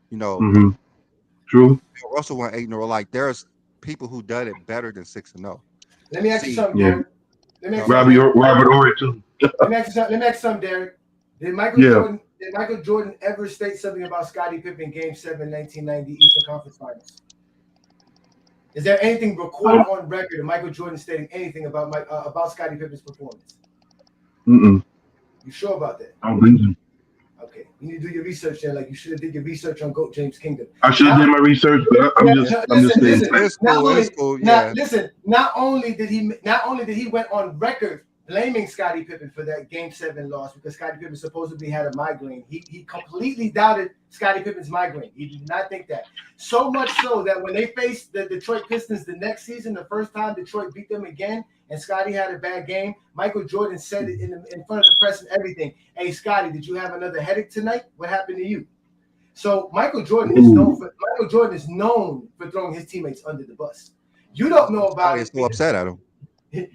S2: You know,
S6: hmm True.
S2: Bill Russell went 8-0. Like there's people who done it better than 6-0.
S1: Let me ask you
S2: See,
S1: something,
S6: Yeah.
S1: Derek. Let me ask you
S2: okay.
S1: something, Derek.
S6: Robert Ory too.
S1: Let me ask you something. Let me ask you something, Derek.
S6: Yeah.
S1: Did Michael Jordan ever state something about Scottie Pippen Game 7, 1990 Eastern Conference Finals? Is there anything recorded on record of Michael Jordan stating anything about Scottie Pippen's performance?
S6: Mm-mm.
S1: You sure about that?
S6: I don't think so.
S1: Okay, you need to do your research then, like you should have did your research on Goat James Kingdom.
S6: I should have did my research, but
S1: Yeah,
S6: I'm just saying.
S2: It's cool. It's cool. Yeah.
S1: Not only did he went on record blaming Scottie Pippen for that Game 7 loss because Scottie Pippen supposedly had a migraine. He completely doubted Scottie Pippen's migraine. He did not think that. So much so that when they faced the Detroit Pistons the next season, the first time Detroit beat them again, and Scottie had a bad game, Michael Jordan said it in front of the press and everything. Hey, Scottie, did you have another headache tonight? What happened to you? So Michael Jordan is known for throwing his teammates under the bus. You don't know about
S2: Scotty is
S1: it
S2: so
S1: because
S2: upset at him.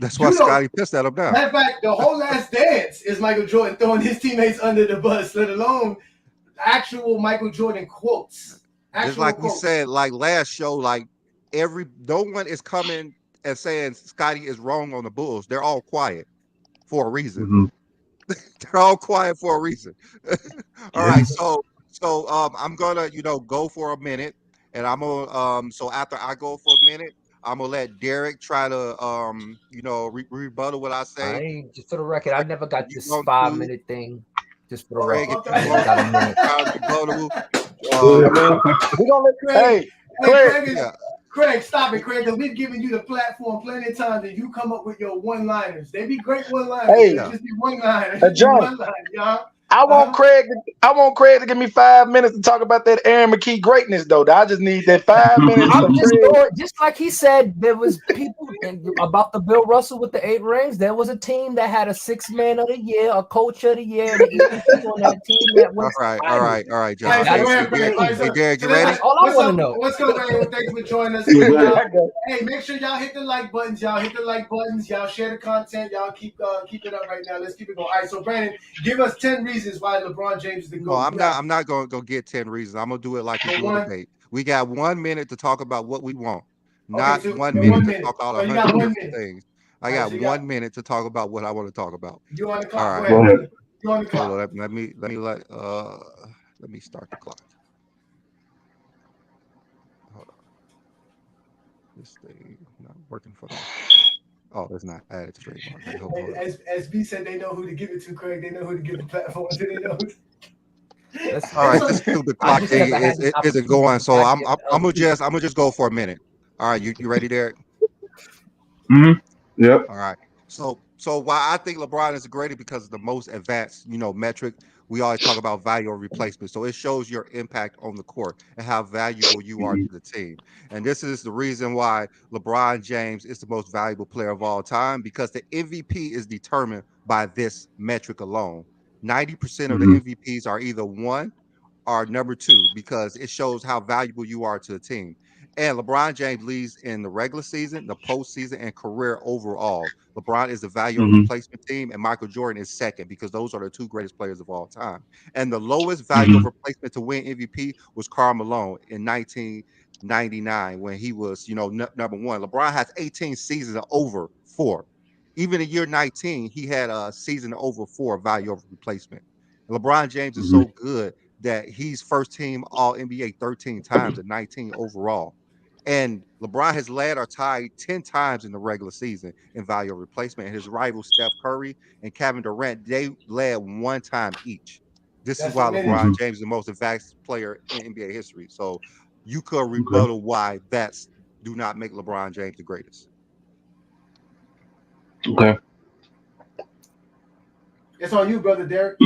S2: That's why
S1: you don't.
S2: Scotty pissed at him now.
S1: Matter of fact, the whole Last Dance is Michael Jordan throwing his teammates under the bus, let alone actual Michael Jordan quotes.
S2: Just like we said, like last show, like no one is coming and saying Scotty is wrong on the Bulls. They're all quiet for a reason.
S6: hmm
S2: They're all quiet for a reason. All
S6: Yeah.
S2: right, so I'm gonna go for a minute, and I'm gonna so after I go for a minute, I'm gonna let Derek try to rebuttal what I say.
S5: Just for the record, I
S2: Craig,
S5: never got this
S2: going to
S5: 5 minute thing. Just for the
S2: Craig, if
S5: record,
S2: you
S5: I just
S2: want
S5: got a minute.
S2: to rebuttal,
S4: I mean, we're gonna let
S1: Craig,
S4: Craig,
S2: yeah.
S1: Craig, stop it, Craig, because we've given you the platform plenty of times that you come up with your one-liners. They be great one-liners.
S4: Hey,
S1: They just be one-liners.
S4: Johnny,
S1: One-line, y'all.
S4: I want Craig to give me 5 minutes to talk about that Aaron McKee greatness, though. I just need that 5 minutes
S5: I'm
S4: of
S5: just
S4: Craig.
S5: going, just like he said, there was people about the Bill Russell with the 8 rings. There was a team that had a 6-man of the year, a coach of the year, and an MVP on that team that was
S2: All right, John.
S1: All right, so
S2: Okay,
S1: go ahead, Craig.
S2: hey, Derek, you
S1: that's
S2: ready?
S5: That's all I want to know.
S1: What's up, man? Thanks for joining us.
S6: Yeah,
S1: Y'all,
S6: right.
S1: hey, make sure y'all hit the like buttons. Y'all hit the like buttons. Y'all share the content. Y'all keep it up right now. Let's keep it going. All right, so Brandon, give us 10 reasons why LeBron James is the
S2: No,
S1: GOAT.
S2: I'm not going to go get 10 reasons. I'm going to do it like we do a debate. We got 1 minute to talk about what we want,
S1: Okay,
S2: not
S1: so
S2: 1
S1: 1
S2: minute to
S1: minute.
S2: talk about
S1: So you
S2: 100
S1: got 1
S2: different
S1: minute.
S2: things. I
S1: All right,
S2: got
S1: so
S2: 1 minute to talk about what I want to talk about.
S1: You on the clock.
S2: All right.
S1: Go ahead.
S6: Go ahead.
S1: You on the clock.
S2: Hold on, let me start the clock. Hold on. This thing not working for me. Oh, it's not added to trademark. Hold on.
S1: As B said, they know who to give it to, Craig. They know who to give the platform to. They know.
S2: All right, this stupid
S5: I
S2: clock
S5: just
S2: thing
S5: never had this
S2: isn't going. So
S5: opportunity
S2: I'm
S5: to back
S2: gonna just go for a minute. All right, you ready, Derek?
S6: hmm Yep.
S2: All right. So why I think LeBron is great because of the most advanced, metric. We always talk about value or replacement. So it shows your impact on the court and how valuable you are
S6: hmm
S2: to the team. And this is the reason why LeBron James is the most valuable player of all time, because the MVP is determined by this metric alone. 90% of the
S6: hmm
S2: MVPs are either one are number two, because it shows how valuable you are to the team. And LeBron James leads in the regular season, the postseason, and career overall. LeBron is the value of
S6: hmm
S2: replacement team, and Michael Jordan is second, because those are the two greatest players of all time. And the lowest value
S6: hmm
S2: of replacement to win MVP was Karl Malone in '99 when he was, number one. LeBron has 18 seasons of over 4. Even in year 19, he had a season of over 4 value over replacement. LeBron James is so good that he's first team All NBA 13 times and 19 overall. And LeBron has led or tied 10 times in the regular season in value of replacement. And his rivals, Steph Curry and Kevin Durant, they led 1 time each. This is
S1: That's a
S2: why
S1: minute.
S2: LeBron James is the most advanced player in NBA history. So you could
S6: Okay.
S2: rebuttal why vets do not make LeBron James the greatest.
S6: Okay.
S1: It's on you, brother Derek.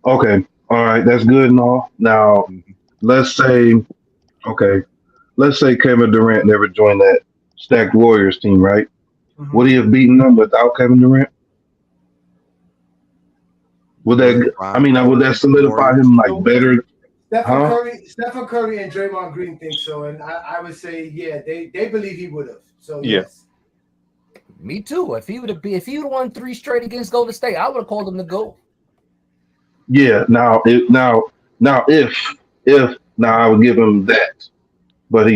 S6: Okay. All right. That's good and all. Now,
S2: Mhm.
S6: let's say, okay, let's say Kevin Durant never joined that stacked Warriors team, right?
S1: Mhm.
S6: Would he have beaten them without Kevin Durant? Would
S2: Would
S6: that? I
S2: LeBron
S6: mean, would that
S2: beat the
S6: solidify
S2: Warriors?
S6: him like better? Huh?
S1: Stephen Curry, and Draymond Green think so, and I would say, yeah, they believe he would have. So
S3: Yeah.
S1: yes,
S5: Me too. If he would have won 3 straight against Golden State, I would have called him the GOAT.
S6: Yeah. If now I would give him that, but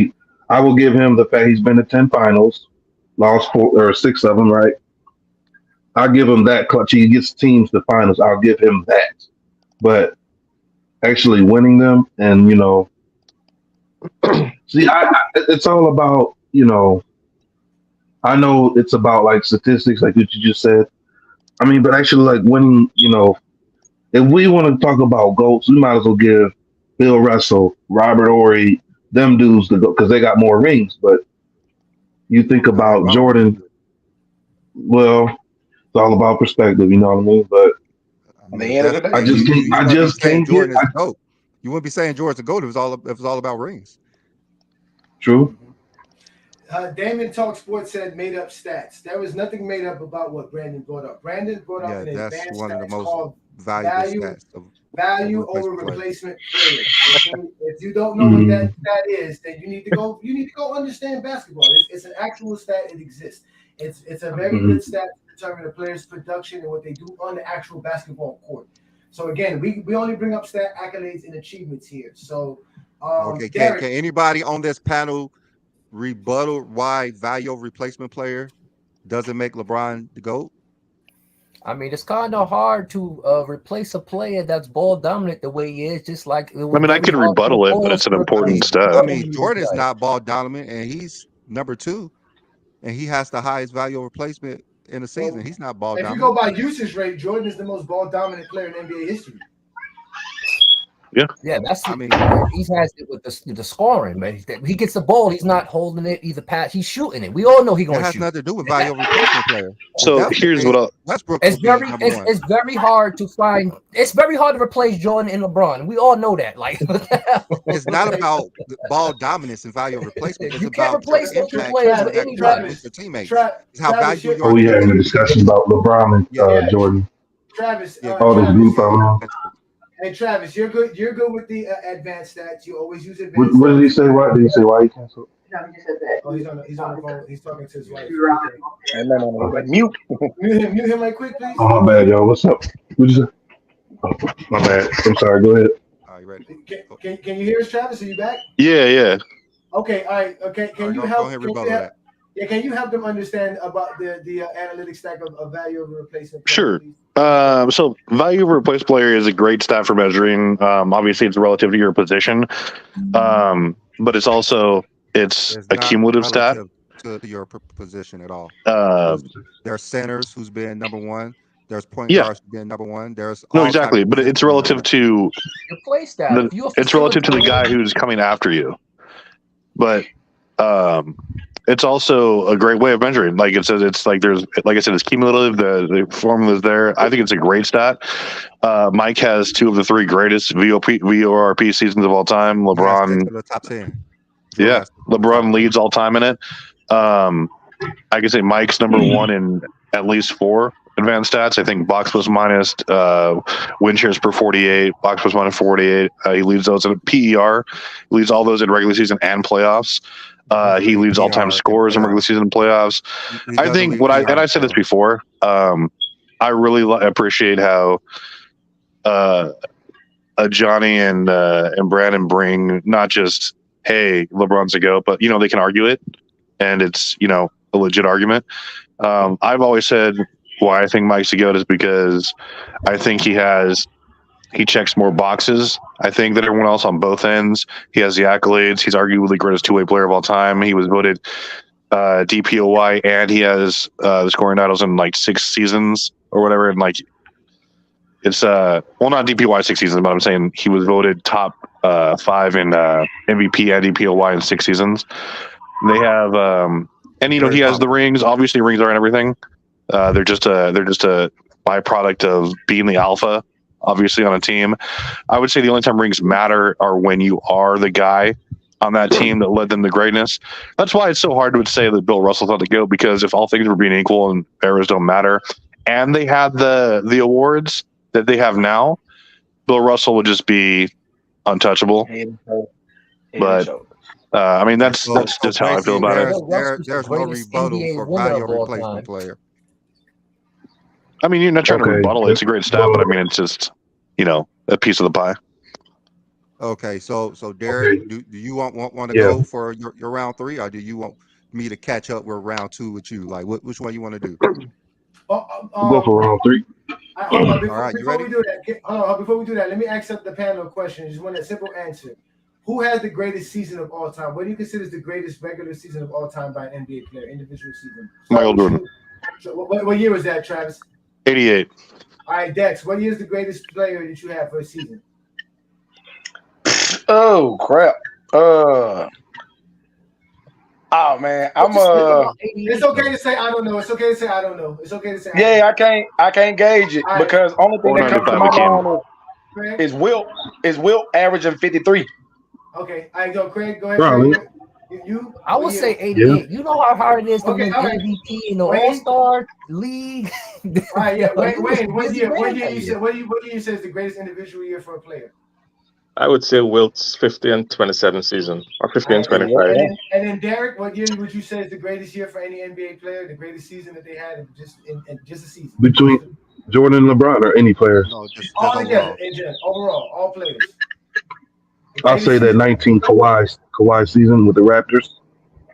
S6: I will give him the fact he's been to 10 finals, lost 4 or 6 of them, right? I'll give him that clutch. He gets teams to finals. I'll give him that. But actually winning them and, see, it's all about, I know it's about like statistics, like what you just said. I mean, but actually like winning, if we want to talk about GOATs, we might as well give Bill Russell, Robert Ory, them dudes the GOAT because they got more rings. But you think
S2: Nothing
S6: about
S2: wrong with
S6: Jordan,
S2: it.
S6: well, it's all about perspective, you know what I mean? But
S2: I
S4: At
S2: mean,
S4: the
S2: if
S4: end of
S2: that's
S4: the
S2: the
S4: day,
S6: I
S2: case,
S6: just can't,
S2: you
S6: I
S2: wouldn't be
S6: just
S2: saying
S6: can't get
S2: Jordan is the GOAT. You wouldn't be saying Jordan's the GOAT if it was all about rings.
S6: true.
S1: Damon Talk Sports said made up stats. There was nothing made up about what Brandon brought up. Brandon brought up
S2: Yeah,
S1: an
S2: that's
S1: advanced
S2: one of the
S1: stats
S2: most
S1: called
S2: valuable
S1: value
S2: stats of
S1: over
S2: replacement players.
S1: replacement player. Okay? If you don't know what that stat is, then you need to go understand basketball. It's an actual stat. It exists. It's a very good stat to determine a player's production and what they do on the actual basketball court. So again, we only bring up stat accolades and achievements here. So
S2: Okay,
S1: Derek,
S2: can anybody on this panel rebuttal why value over replacement player doesn't make LeBron the GOAT?
S5: I mean, it's kind of hard to replace a player that's ball dominant the way he is. Just like it
S3: I
S5: was
S3: mean, I
S5: very
S3: can
S5: hard for the
S3: rebuttal it, but
S5: Bulls
S3: it's an
S5: to replace
S3: important
S2: I
S3: stat.
S5: Jordan when
S2: mean,
S5: he was
S2: Jordan is
S5: like,
S2: not ball dominant, and he's number 2, and he has the highest value over replacement in the season.
S1: well,
S2: He's not ball
S1: if you go
S2: dominant.
S1: by usage rate, Jordan is the most ball dominant player in NBA history.
S5: yeah, that's
S2: I
S5: it.
S2: mean,
S5: He has it with the scoring, man. He gets the ball, he's not holding it either. Pass, he's shooting it. We all know he's
S2: that
S5: gonna
S2: has
S5: shoot.
S2: nothing to do with value over replacement player. If
S3: So
S2: that was the
S3: here's
S2: case,
S3: what I'll,
S2: Westbrook
S5: It's
S2: would be
S5: very
S2: number 1.
S5: it's very hard to find. It's very hard to replace Jordan and LeBron. We all know that. Like, what the hell?
S2: It's not about ball dominance and value of replacement. It's
S5: You can't
S2: about your
S5: replace those two
S2: impact
S5: players
S2: on
S5: with
S2: that
S5: anybody.
S2: court with your teammates.
S1: Tra-
S2: It's how
S1: Travis,
S2: valuable
S1: you're,
S2: you
S6: Oh,
S2: are
S6: we
S2: to your
S6: having a
S2: team.
S6: discussion about LeBron and
S2: Yeah,
S6: Jordan.
S1: Travis,
S2: yeah.
S6: All this
S1: Travis,
S6: group I'm on.
S1: hey Travis, you're good. You're good with the advanced stats. You always use
S6: What,
S1: advanced
S6: what did he
S1: stats.
S6: say? Why did he say why he canceled?
S1: Oh, he's on the phone. He's talking to his wife.
S4: no, mute.
S1: Mute him right quick, please.
S6: Oh, my bad, yo. What's up? What you say? Oh, my bad. I'm sorry. Go ahead.
S2: All right, you ready?
S1: Can you hear us, Travis? Are you back?
S3: yeah.
S1: Okay, all right. Okay,
S2: All right, go ahead, rebuttal that.
S1: Can you help them understand about the analytic stack of value over replacement player,
S3: Sure.
S1: please?
S3: So value of replace player is a great stat for measuring. Obviously, it's relative to your position, but it's also
S2: It's
S3: a
S2: not
S3: cumulative stat.
S2: relative to your position at all.
S3: Uh,
S2: There's centers who's been number 1. There's point
S3: Yeah.
S2: guards who's been number 1. There's
S3: no,
S2: all
S3: exactly,
S2: types of
S3: but it's
S2: positions
S3: relative to
S5: Your play style. If you're a
S3: it's relative to the guy
S5: facilitator,
S3: who's coming after you. But it's also a great way of measuring. Like it says, it's like there's, like I said, it's cumulative. The formula's there. I think it's a great stat. Mike has 2 of the 3 greatest VORP seasons of all time.
S2: He has 6
S3: LeBron,
S2: of the top 10.
S3: yeah, LeBron leads all time in it. I can say Mike's number 1 in at least 4 advanced stats. I think box plus minus, win shares per 48, box plus minus 48. He leads those in PER. He leads all those in regular season and playoffs. He leads all-time scorers in regular season and playoffs. I think I said this before. I really appreciate how Ajani and Brandon bring not just hey, LeBron's a GOAT, but they can argue it, and it's a legit argument. I've always said why I think Mike's a GOAT is because I think he checks more boxes, I think, than everyone else on both ends. He has the accolades. He's arguably the greatest two-way player of all time. He was voted DPOY, and he has the scoring titles in like 6 seasons or whatever. And like, it's not DPOY 6 seasons, but I'm saying he was voted top 5 in MVP and DPOY in 6 seasons. They have, and he has the rings. Obviously, rings aren't everything. They're just a byproduct of being the alpha, obviously, on a team. I would say the only time rings matter are when you are the guy on that team that led them to greatness. That's why it's so hard to say that Bill Russell thought to go, because if all things were being equal and eras don't matter, and they had the awards that they have now, Bill Russell would just be untouchable. But I mean, that's just how I feel about it.
S2: There's no rebuttal for value replacement player.
S3: I mean, you're not trying to rebuttal it. It's a great stat, but I mean, it's just a piece of the pie.
S2: Okay, so Derek, do you want to go for your round 3, or do you want me to catch up with round 2 with you? Like, which one you want to do?
S6: Go for round 3.
S2: All right, you ready?
S1: Before we do that, let me ask up the panel a question. Just want a simple answer. Who has the greatest season of all time? What do you consider is the greatest regular season of all time by an NBA player, individual season?
S3: Michael Jordan.
S1: So what year was that, Travis?
S3: 88.
S1: All right, Dex, what year is the greatest player that you have for a season?
S4: Oh crap! Oh man,
S1: It's okay to say I don't know. It's okay to say I don't know. It's okay to say.
S4: I can't gauge it because only thing that comes to my mind is Wilt averaging 53.
S1: Okay, I go. Craig, go ahead.
S6: Probably.
S1: Craig. You?
S5: I would say 88. Yeah. You know how hard it is to win MVP in the All-Star League.
S1: All right, yeah. Wayne, what year you say is the greatest individual year for a player?
S7: I would say Wilt's 50 and 27 season, or 50 and 25.
S1: And then Derek, what year would you say is the greatest year for any NBA player? The greatest season that they had in just a season?
S6: Between Jordan and LeBron, or any player?
S2: No, just
S1: all together, overall, all players.
S6: I'll say that 19 Kawhi season with the Raptors.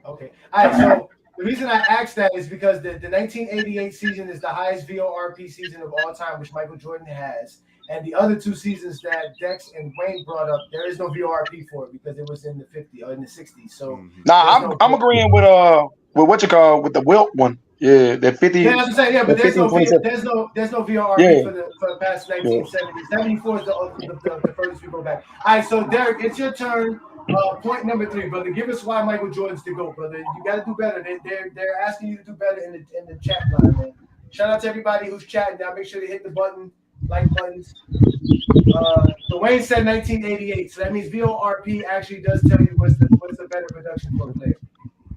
S1: Okay. All right, so the reason I asked that is because the 1988 season is the highest VORP season of all time, which Michael Jordan has. And the other 2 seasons that Dex and Wayne brought up, there is no VORP for it because it was in the 50s or in the 60s. So
S4: I'm agreeing with what you call with the Wilt one. Yeah, that 50.
S1: Yeah, I'm saying, but there's no VORP for the past 1970s. 74 is the furthest we go back. All right, so Derek, it's your turn. Point number 3, brother. Give us why Michael Jordan's the GOAT, brother. You got to do better. They're asking you to do better in the chat line, man. Shout out to everybody who's chatting now. Make sure they hit the button. Like buttons. So Wayne said 1988, so that means VORP actually does tell you what's the better production for a player.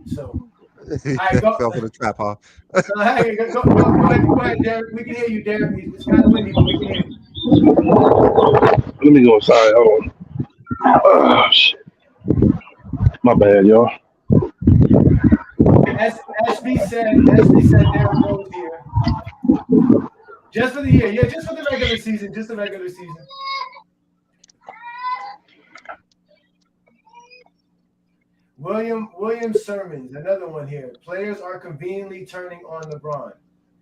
S1: So,
S2: I fell for the trap, huh?
S1: So, hey, go ahead, Derek. We can hear you, Derek. It's kind of windy, but we can hear you.
S6: Let me go inside. Hold on. Oh, shit. My bad, y'all.
S1: SB said Derek Rose here. Just for the year, just for the regular season, William Sermons, another one here. Players are conveniently turning on LeBron.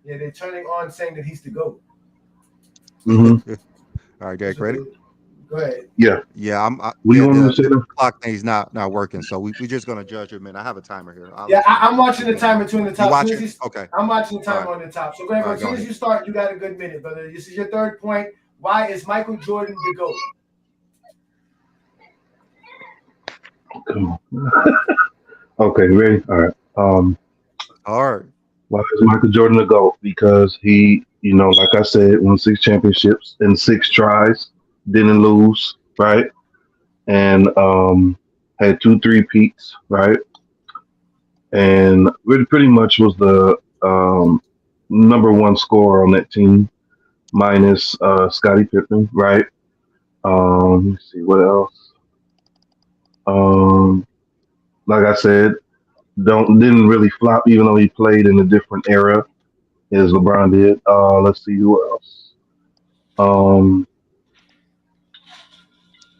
S1: Yeah, they're turning on saying that he's the GOAT.
S6: Mm-hmm.
S2: All right, Derek, ready?
S1: Go ahead.
S6: Yeah.
S2: The clock thing's not working, so we're just gonna judge it, man. I have a timer here.
S1: I'm watching the timer too in the top.
S2: Okay.
S1: I'm watching the timer on the top. So go ahead. As soon as you start, you got a good minute, brother. This is your 3rd point. Why is Michael Jordan the GOAT?
S6: Come on. Okay, ready? All right.
S2: All right.
S6: Why is Michael Jordan the GOAT? Because he, like I said, won 6 championships in 6 tries. Didn't lose, right? And had 2 3-peats, right? And really pretty much was the number 1 scorer on that team, minus Scottie Pippen, right? Let's see what else. Like I said, didn't really flop, even though he played in a different era as LeBron did. Let's see who else.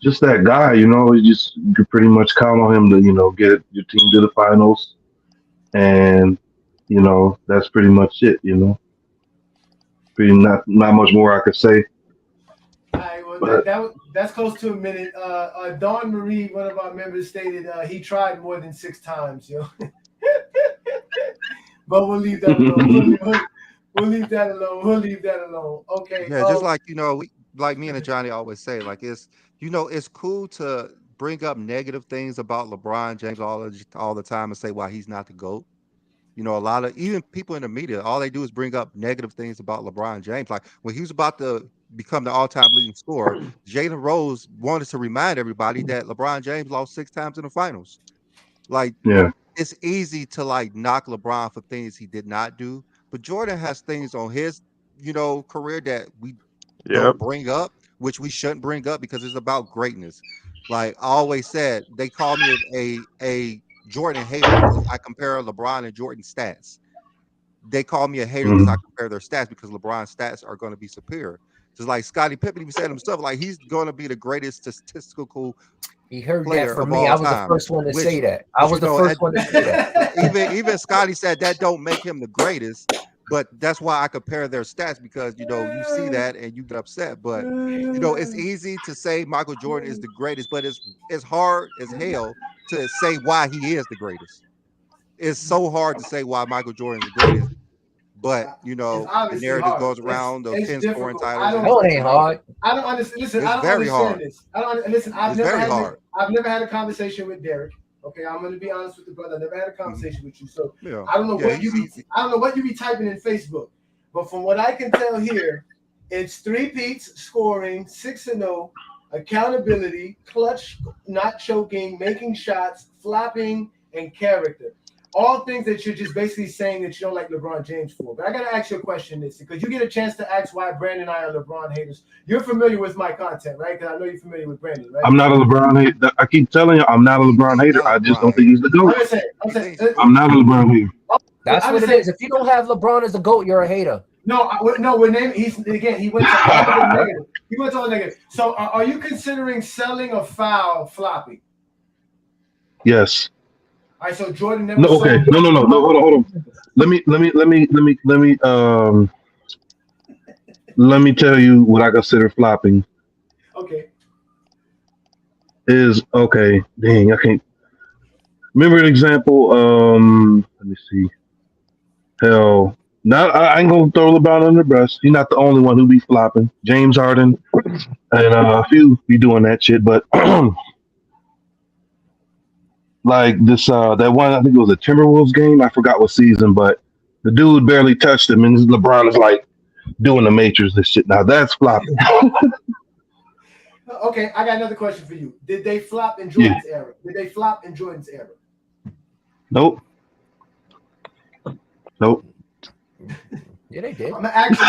S6: just that guy. You could pretty much count on him to get your team to the finals, and that's pretty much it. Pretty not much more I could say.
S1: All right, well,
S6: But
S1: that's close to a minute. Dawn Marie, one of our members, stated he tried more than 6 times, but we'll leave that alone. We'll leave that alone. We'll leave that alone. Okay.
S2: Yeah, just like like me and Ajani always say, like it's cool to bring up negative things about LeBron James all the time and say why he's not the GOAT. A lot of even people in the media, all they do is bring up negative things about LeBron James. Like when he was about to become the all-time leading scorer, Jalen Rose wanted to remind everybody that LeBron James lost 6 times in the finals. Like,
S6: yeah,
S2: it's easy to like knock LeBron for things he did not do, but Jordan has things on his, career that we don't bring up, which we shouldn't bring up because it's about greatness. Like I always said, they call me a Jordan hater because I compare LeBron and Jordan stats. They call me a hater because I compare their stats because LeBron's stats are going to be superior. Just like Scottie Pippen even said himself, like he's going to be the greatest statistical
S5: He heard
S2: player
S5: that from
S2: of
S5: me.
S2: all
S5: I was
S2: time.
S5: the first one to
S2: Which-
S5: say that. I
S2: which,
S5: was
S2: you
S5: the
S2: know,
S5: first one to say that.
S2: even Scotty said that don't make him the greatest, but that's why I compare their stats because you see that and you get upset. But it's easy to say Michael Jordan is the greatest, but it's hard as hell to say why he is the greatest. It's so hard to say why Michael Jordan is the greatest, but
S1: It's
S2: the
S1: obviously
S2: narrative
S1: hard.
S2: goes around those
S1: It's
S2: 10 scoring
S1: difficult.
S2: titles.
S5: No, it ain't hard.
S1: I don't understand. Listen,
S2: It's
S1: I don't
S2: very
S1: understand
S2: hard.
S1: this. I don't listen.
S2: It's very hard.
S1: I've never had a conversation with Derek. Okay, I'm going to be honest with the brother. I never had a conversation with you, so
S2: Yeah.
S1: I don't know
S2: Yeah,
S1: what I don't know what you be typing in Facebook, but from what I can tell here, it's 3 peats, scoring, 6-0, accountability, clutch, not choking, making shots, flopping, and character. All things that you're just basically saying that you don't like LeBron James for. But I got to ask you a question, this, because you get a chance to ask why Brandon and I are LeBron haters. You're familiar with my content, right? Because I know you're familiar with Brandon, right?
S6: I'm not a LeBron hater. I keep telling you, I'm not a LeBron hater. I just don't think he's the GOAT.
S1: I'm saying,
S6: I'm not a LeBron hater.
S5: That's what it is. If you don't have LeBron as a GOAT, you're a hater.
S1: No, we're naming. He went to all the negative. He went to all the negative. So, are you considering selling a foul floppy?
S6: Yes.
S1: All right. So Jordan never.
S6: No. Okay. No. Hold on. Let me tell you what I consider flopping.
S1: Okay.
S6: Is okay. Dang, I can't remember an example. Let me see. Hell, I ain't gonna throw LeBron under the bus. He's not the only one who be flopping. James Harden and a few be doing that shit, but like this that one, I think it was a Timberwolves game. I forgot what season, but the dude barely touched him, and LeBron is like doing the Matrix and shit. Now that's flopping.
S1: Okay, I got another question for you. Did they flop in Jordan's era? Did they flop in Jordan's era?
S6: Nope.
S5: Yeah, they did.
S1: I'm gonna ask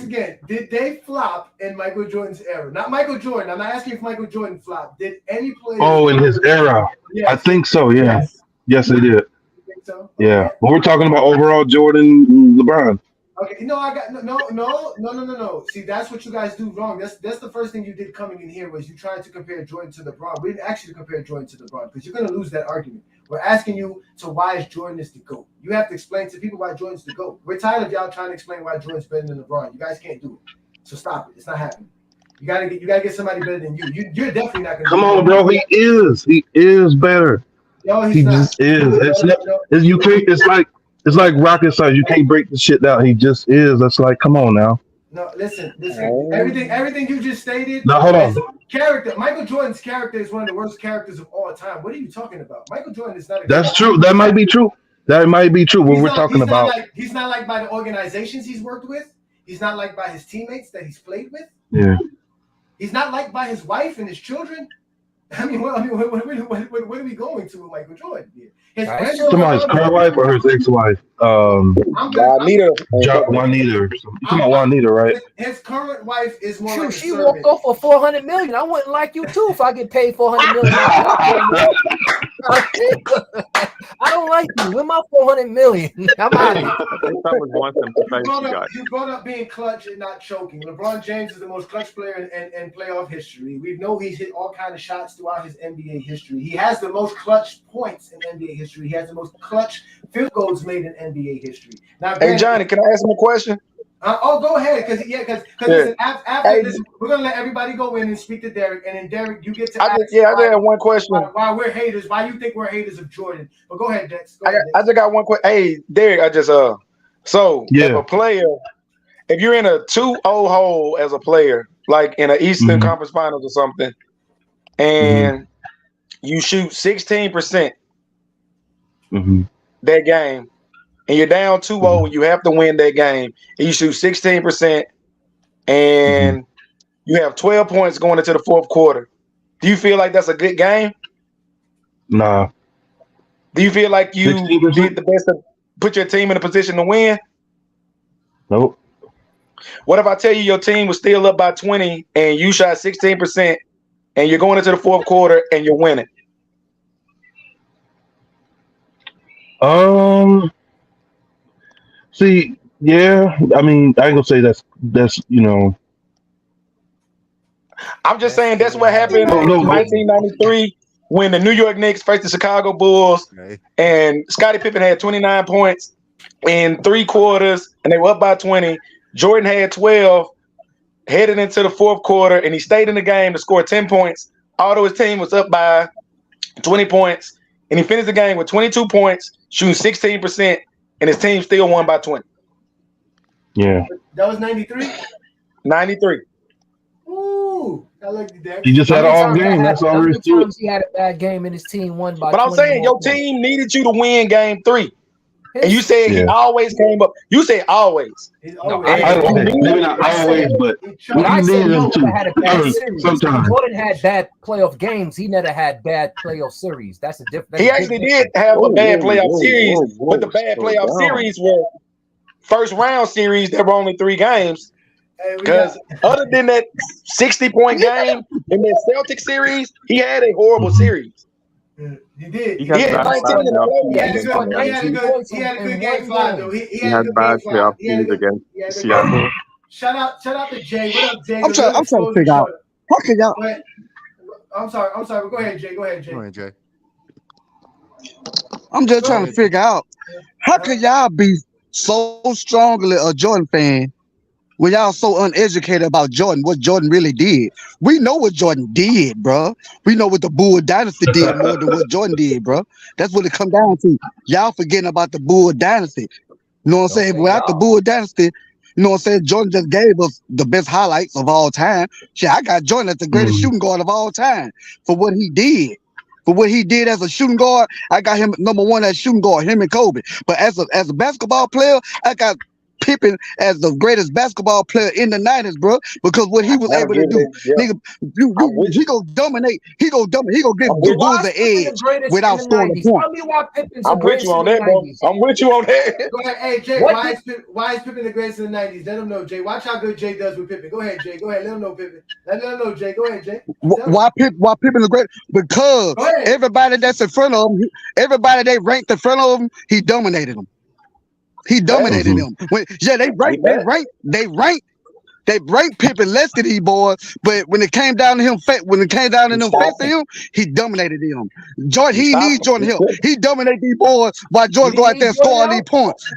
S1: again. Did they flop in Michael Jordan's era? Not Michael Jordan. I'm not asking if Michael Jordan flopped. Did any player?
S6: Oh, in his era,
S1: yes.
S6: I think so. Yeah, yes, they did.
S1: You think so? Okay.
S6: Yeah, but we're talking about overall Jordan, and LeBron.
S1: Okay, I got no. See, that's what you guys do wrong. That's the first thing you did coming in here was you tried to compare Jordan to LeBron. We didn't actually compare Jordan to LeBron because you're gonna lose that argument. We're asking you to why is Jordan is the GOAT. You have to explain to people why Jordan's the GOAT. We're tired of y'all trying to explain why Jordan's better than LeBron. You guys can't do it. So stop it. It's not happening. You gotta get somebody better than you. You're definitely not gonna.
S6: Come on, bro. He is better.
S1: No,
S6: He just is. You can't. It's like rocket science. You can't break the shit down. He just is. That's like, come on now.
S1: No, listen. Everything you just stated.
S6: Now hold on.
S1: Character. Michael Jordan's character is one of the worst characters of all time. What are you talking about? Michael Jordan is not.
S6: That's true. That might be true. What we're talking about.
S1: He's not liked by the organizations he's worked with. He's not liked by his teammates that he's played with.
S6: Yeah.
S1: He's not liked by his wife and his children. I mean, what are we going to with Michael Jordan here?
S6: Somebody's current wife or his ex-wife?
S4: Juanita.
S6: Juanita. You talking about Juanita, right?
S1: His current wife is more
S5: Shoot,
S1: like a
S5: she
S1: servant.
S5: walked off for $400 million. I wouldn't like you too if I get paid $400 million. I don't don't like you. Where my 400 million? I'm out of here.
S7: I think someone wants them to face you guys.
S1: You brought up being clutch and not choking. LeBron James is the most clutch player in playoff history. We know he's hit all kinds of shots throughout his NBA history. He has the most clutch points in NBA history. He has the most clutch field goals made in NBA history. Now,
S4: Hey, Johnny, can I ask him a question?
S1: Go ahead, because listen, after this, we're gonna let everybody go in and speak to Derek, and then Derek, you get to
S4: I just have one question.
S1: Why we're haters? Why you think we're haters of Jordan? But go ahead, Dex.
S4: I just got one question. Hey, Derek, if you're in a 2-0 hole as a player, like in an Eastern Conference Finals or something, and you shoot 16% that game, and you're down 2-0, you have to win that game, and you shoot 16%, and you have 12 points going into the fourth quarter. Do you feel like that's a good game?
S6: Nah.
S4: Do you feel like you
S6: 16%?
S4: did the best to put your team in a position to win?
S6: Nope.
S4: What if I tell you your team was still up by 20 and you shot 16% and you're going into the fourth quarter and you're winning?
S6: See, yeah, I mean, I ain't gonna say that's
S4: I'm just saying that's what happened in 1993 when the New York Knicks faced the Chicago Bulls, and Scottie Pippen had 29 points in 3 quarters, and they were up by 20. Jordan had 12 headed into the fourth quarter, and he stayed in the game to score 10 points, although his team was up by 20 points, and he finished the game with 22 points, shooting 16%, and his team still won by 20.
S6: Yeah.
S1: That was 93?
S4: 93.
S1: Ooh, I like the Dex.
S6: He just had an off game. That's all there is to it.
S5: He had a bad game and his team won by
S4: But I'm saying your team needed you to win game 3. And you said he always came up. You said always.
S5: No,
S6: maybe not always, but
S5: I said no,
S6: to
S5: had a bad series.
S6: sometimes.
S5: Jordan had bad playoff games. He never had bad playoff series. That's a different.
S4: He actually did have a bad playoff series, but the bad playoff series were first round series. There were only 3 games. Because other than that 60-point game in that Celtic series, he had a horrible series.
S1: He did.
S7: He had
S4: 19 in the
S1: He had a good game 5 though. He
S7: had bad playoff series against Seattle.
S1: Shout out to Jay. What up, Jay?
S8: I'm trying to figure out how can y'all.
S1: I'm sorry. Go ahead, Jay. Go ahead, Jay.
S8: I'm just trying to figure out how can y'all be so strongly a Jordan fan when y'all so uneducated about Jordan, what Jordan really did. We know what Jordan did, bro. We know what the Bull Dynasty did more than what Jordan did, bro. That's what it come down to. Y'all forgetting about the Bull Dynasty. You know what I'm saying? Without the Bull Dynasty, you know what I'm saying? Jordan just gave us the best highlights of all time. Shit, I got Jordan as the greatest shooting guard of all time for what he did. For what he did as a shooting guard, I got him number 1 as shooting guard, him and Kobe. But as a basketball player, I got Pippen as the greatest basketball player in the 90s, bro, because what he was able to do, nigga, he go dominate. He go give the Bulls the edge without scoring a point.
S4: I'm with you on that, bro. I'm with you on that.
S1: Go ahead, hey Jay. Why is Pippen the greatest in the 90s? Let him know, Jay. Watch how good Jay does with Pippen. Go ahead, Jay. Go ahead. Let him know, Pippen. Let him know, Jay. Go ahead, Jay.
S8: Why Pippen the great? Because everybody that's in front of him, everybody they ranked in front of him, he dominated them. He dominated them. They ranked Pippen less than these boys, but when it came down to him, facing him, he dominated them. Jordan, he needs Jordan help. He dominated these boys while Jordan go out there and score all these points.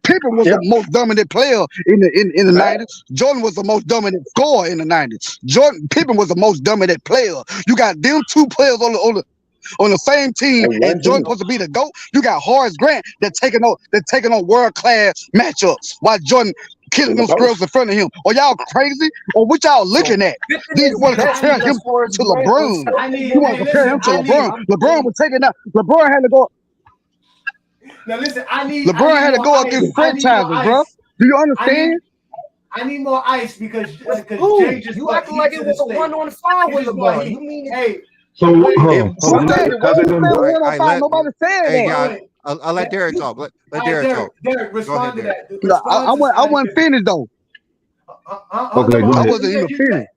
S8: Pippen was the most dominant player in the 90s. Jordan was the most dominant scorer in the 90s. Pippen was the most dominant player. You got them 2 players on the same team, and Jordan supposed to be the GOAT. You got Horace Grant that taking on world-class matchups while Jordan killing them scrubs in front of him. Are y'all crazy? Or what y'all looking at? You want to compare him to LeBron. You want to compare him to LeBron. LeBron was taking out. LeBron had to go.
S1: Now listen,
S8: LeBron had to go against franchises, bro. Do you understand?
S1: I need more ice because Jay just
S5: you acting like it was a 1-on-5 with LeBron. You mean
S1: hey.
S6: So
S8: nobody said that.
S2: I'll let Derek talk. Let Derek talk.
S1: Derek, respond to that.
S8: I wasn't finished though.
S6: Okay, go ahead.
S8: I wasn't even finished.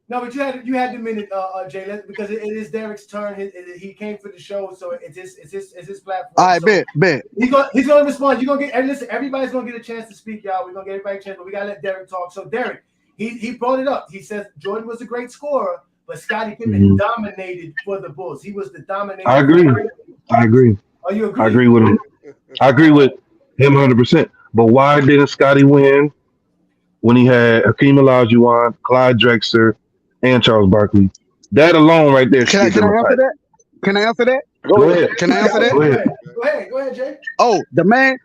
S1: No, but you had the minute, Jay, because it is Derek's turn. He came for the show, so it's his platform.
S8: All right,
S1: so
S8: bet.
S1: He's gonna respond. You're gonna get, and listen, everybody's gonna get a chance to speak, y'all. We're gonna get everybody a chance, but we gotta let Derek talk. So Derek, he brought it up. He says Jordan was a great scorer, but Scottie Pippen dominated for the Bulls. He was the dominator.
S6: I agree.
S1: Oh, you agree?
S6: I agree with him. I agree with him 100%. But why didn't Scottie win when he had Hakeem Olajuwon, Clyde Drexler, and Charles Barkley? That alone right there.
S8: Can I answer that? Can I answer that?
S6: Go ahead.
S8: Can I answer that?
S6: Go ahead.
S1: Go ahead, Jay.
S8: Oh, the man.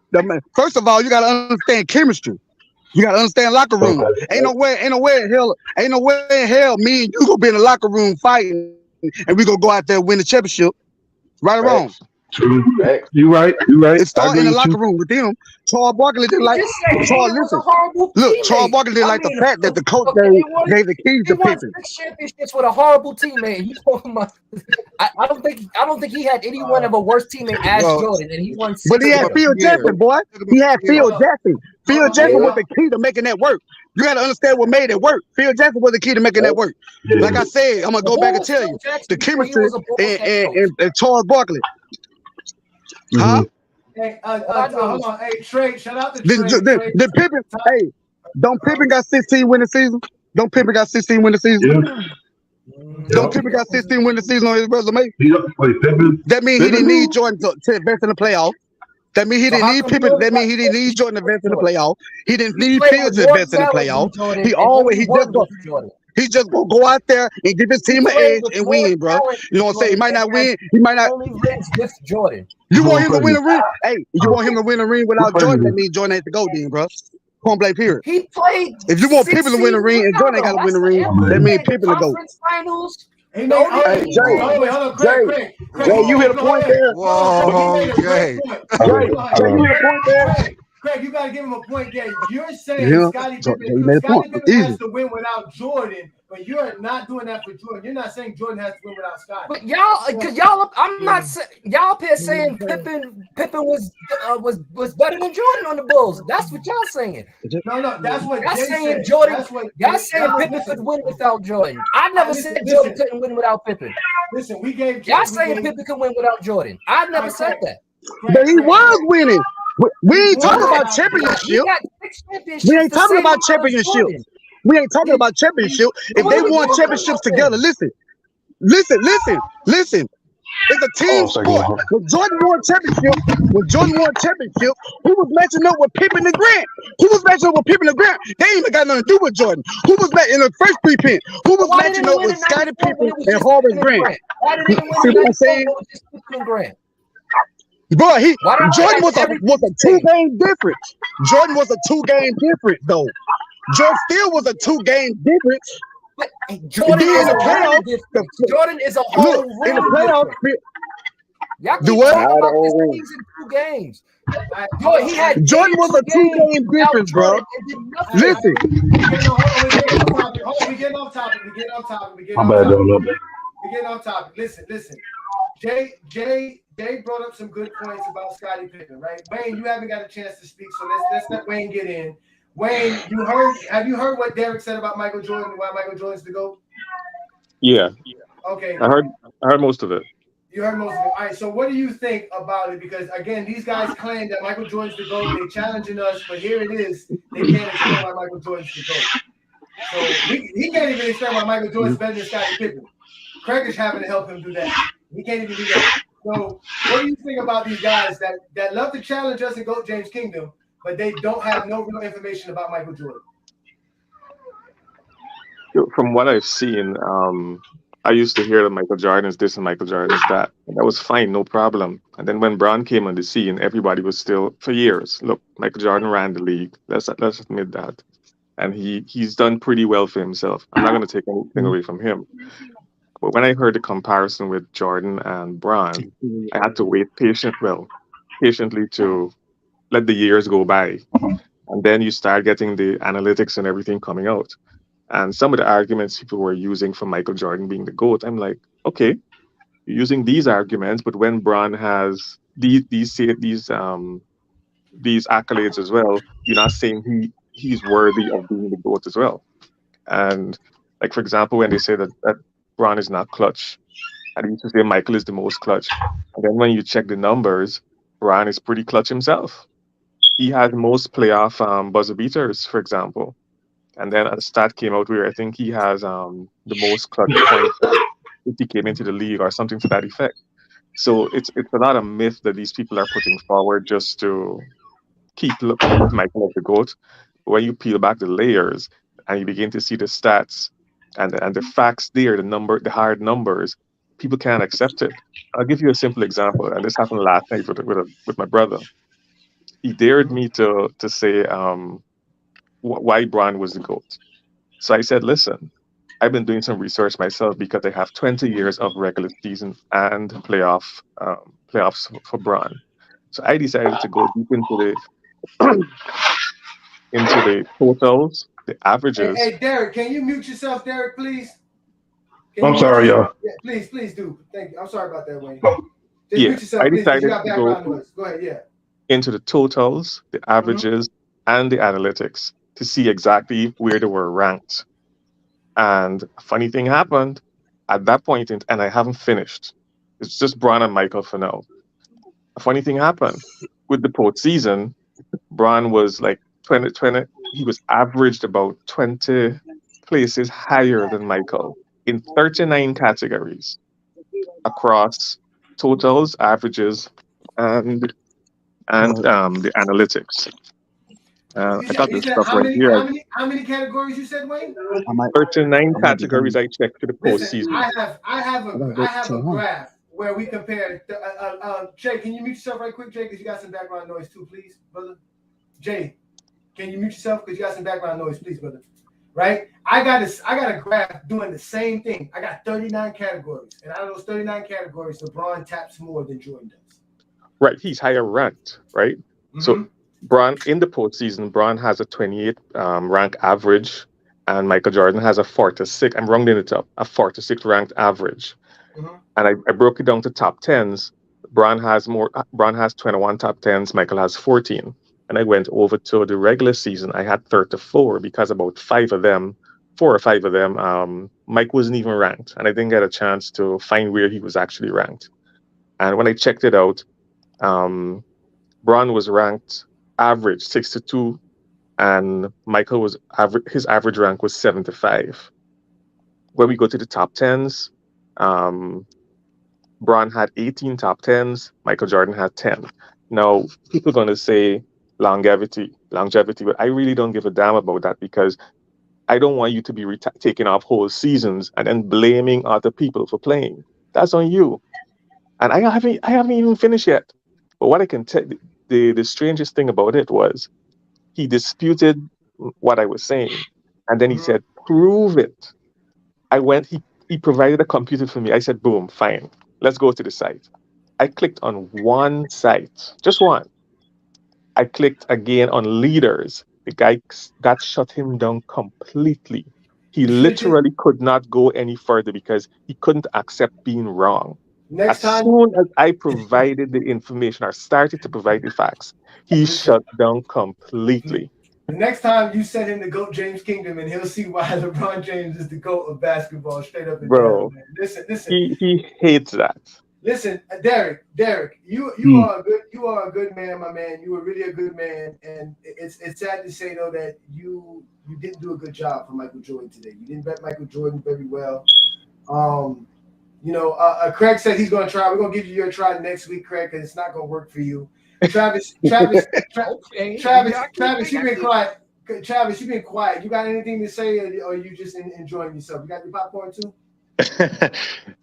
S8: First of all, you gotta understand chemistry. You gotta understand locker room.
S6: Okay.
S8: Ain't no way in hell me and you gonna be in the locker room fighting and we gonna go out there and win the championship. Right or wrong?
S6: True. You right.
S8: It started in the locker room with them. Charles Barkley didn't like Charles Barkley didn't like the fact that the coach gave the keys to Pippen.
S5: 6 championships with a horrible teammate. You talking about? I don't think he had anyone of a worse teammate as Jordan, and he won.
S8: But he had Phil Jackson, boy. He had Phil Jackson. Phil Jackson was the key to making that work. You got to understand what made it work. Phil Jackson was the key to making that work. Like I said, I'm gonna go back and tell you the chemistry and Charles Barkley. Huh?
S1: Hey, hold on. Hey, Trey, shout out to Trey.
S8: The Pippen, hey, don't Pippen got 16 winning season? Don't Pippen got 16 winning season? Don't Pippen got 16 winning season on his resume? That means he didn't need Jordan to advance in the playoff. That means he didn't need Pippen. That means he didn't need Jordan to advance in the playoff. He didn't need Phil to advance in the playoff. He just gonna go out there and give his team an edge and win, bro. You know what I'm saying? He might not win. He might not.
S5: Only rings with Jordan.
S8: You want him to win a ring? Hey, you want him to win a ring without Jordan? That means Jordan ain't to go then, bro. Point blank period.
S5: He played.
S8: If you want Pippen to win a ring and Jordan ain't got to win a ring, that means Pippen to go.
S5: Finals.
S8: Hey, Jay, you hit a point there.
S2: Whoa, Jay.
S8: Jay, you hit a point there.
S1: Craig, you gotta give him a point there. You're saying Scottie Pippen has to win without Jordan, but you're not doing that for Jordan. You're not saying Jordan has to win without Scottie.
S5: But I'm not saying y'all up here saying Pippen was better than Jordan on the Bulls. That's what y'all saying.
S1: No, that's what
S5: y'all
S1: Jay
S5: saying.
S1: said.
S5: Jordan, y'all saying Pippen could win without Jordan. I never said Jordan couldn't win without Pippen.
S1: Listen, we gave
S5: y'all saying Pippen could win without Jordan. I never said that.
S8: But he was winning. We ain't talking about championship. We ain't talking about championship. We ain't talking about championship. If they won championships together, listen. It's a team sport. When Jordan won championship, who was matching up with Pippen and Grant? They ain't even got nothing to do with Jordan. Who was matching in the first three-pin? Who was matching up with Scottie Pippen and Horace Grant? See what I'm saying? Bro, Jordan was a 2-game difference. Jordan was a 2-game difference, though. Jordan still was a 2-game difference.
S5: But Jordan is a playoff. Jordan is a whole
S8: in the playoffs.
S5: Y'all keep talking about this things in 2 games. Jordan
S8: was a 2-game difference, bro. Listen.
S1: We getting off topic. We getting off topic. Listen. Jay brought up some good points about Scottie Pippen, right? Wayne, you haven't got a chance to speak, so let's let Wayne get in. Wayne, have you heard what Derek said about Michael Jordan and why Michael Jordan's the GOAT?
S7: Yeah.
S1: Okay.
S7: I heard most of it.
S1: You heard most of it. All right. So what do you think about it? Because again, these guys claim that Michael Jordan's the GOAT. They're challenging us, but here it is. They can't explain why Michael Jordan's the GOAT. So he can't even explain why Michael Jordan's better than Scottie Pippen. Craig is having to help him do that. He can't even do that. So what do you think about these guys that love to challenge us in GOAT James Kingdom, but they don't have no real information about Michael Jordan?
S7: From what I've seen, I used to hear that Michael Jordan is this and Michael Jordan is that. And that was fine, no problem. And then when Bron came on the scene, everybody was still, for years, look, Michael Jordan ran the league. Let's admit that. And he's done pretty well for himself. I'm not going to take anything away from him. But when I heard the comparison with Jordan and Bron, I had to wait patiently to let the years go by. And then you start getting the analytics and everything coming out. And some of the arguments people were using for Michael Jordan being the GOAT, I'm like, okay, you're using these arguments, but when Bron has these accolades as well, you're not saying he's worthy of being the GOAT as well. And Like, for example, when they say that Bron is not clutch, and they used to say Michael is the most clutch. And then when you check the numbers, Bron is pretty clutch himself. He had most playoff buzzer beaters, for example. And then a stat came out where I think he has the most clutch points if he came into the league or something to that effect. So it's a lot of myth that these people are putting forward just to keep Michael as the GOAT. When you peel back the layers and you begin to see the stats and the facts there, the hard numbers, people can't accept it. I'll give you a simple example, and this happened last night with my brother. He dared me to say why Bron was the GOAT. So I said, listen, I've been doing some research myself because I have 20 years of regular season and playoffs for Bron. So I decided to go deep into the totals, the averages.
S1: Hey, Derek, can you mute yourself, Derek, please?
S6: I'm sorry, y'all.
S1: Yeah, please do. Thank you. I'm sorry about that, Wayne.
S6: Oh.
S1: Just mute yourself,
S7: I
S1: please.
S7: decided
S1: You got
S7: to
S1: background
S7: go
S1: noise. Go ahead, yeah.
S7: into the totals, the averages, and the analytics to see exactly where they were ranked. And a funny thing happened at that point, and I haven't finished. It's just Bron and Michael for now. A funny thing happened with the postseason. Bron was like 2020. He was averaged about 20 places higher than Michael in 39 categories across totals, averages, and the analytics. I got
S1: You
S7: this
S1: said
S7: stuff right here.
S1: how many categories you said, Wayne?
S7: 39 categories I checked for the
S1: Listen,
S7: postseason.
S1: I have a graph where we compare. Jay, can you mute yourself right quick, Jay? Because you got some background noise too, please, brother. Jay, can you mute yourself because you got some background noise, please, brother? Right? I got a graph doing the same thing. I got 39 categories, and out of those 39 categories, LeBron taps more than Jordan does.
S7: Right, he's higher ranked, right? Mm-hmm. So Bron in the postseason, Bron has a 28 rank average, and Michael Jordan has a 46. I'm rounding it up, a 46 ranked average. Mm-hmm. And I broke it down to top 10s. Bron has 21 top 10s. Michael has 14. And I went over to the regular season. I had 34 because about 4 or 5 of them, Mike wasn't even ranked, and I didn't get a chance to find where he was actually ranked. And when I checked it out, Bron was ranked average 62, and Michael was his average rank was 75. When we go to the top 10s, Bron had 18 top 10s, Michael Jordan had 10. Now, people are going to say longevity, but I really don't give a damn about that because I don't want you to be taking off whole seasons and then blaming other people for playing. That's on you. And I haven't even finished yet. But what I can tell, the strangest thing about it was he disputed what I was saying. And then he said, prove it. He provided a computer for me. I said, boom, fine. Let's go to the site. I clicked on one site, just one. I clicked again on leaders. The guy got shut him down completely. He literally could not go any further because he couldn't accept being wrong. As soon as I provided the information or started to provide the facts, he shut down completely.
S1: The next time you send him to GOAT James Kingdom, and he'll see why LeBron James is the GOAT of basketball, straight up and down. Man. Listen.
S7: He hates that.
S1: Listen, Derek, you are a good man, my man. You were really a good man, and it's sad to say though that you didn't do a good job for Michael Jordan today. You didn't bet Michael Jordan very well. Craig said he's going to try. We're going to give you your try next week, Craig, because it's not going to work for you. Travis, you've been quiet. Travis, you've been quiet. You got anything to say, or are you just enjoying yourself? You got your popcorn too?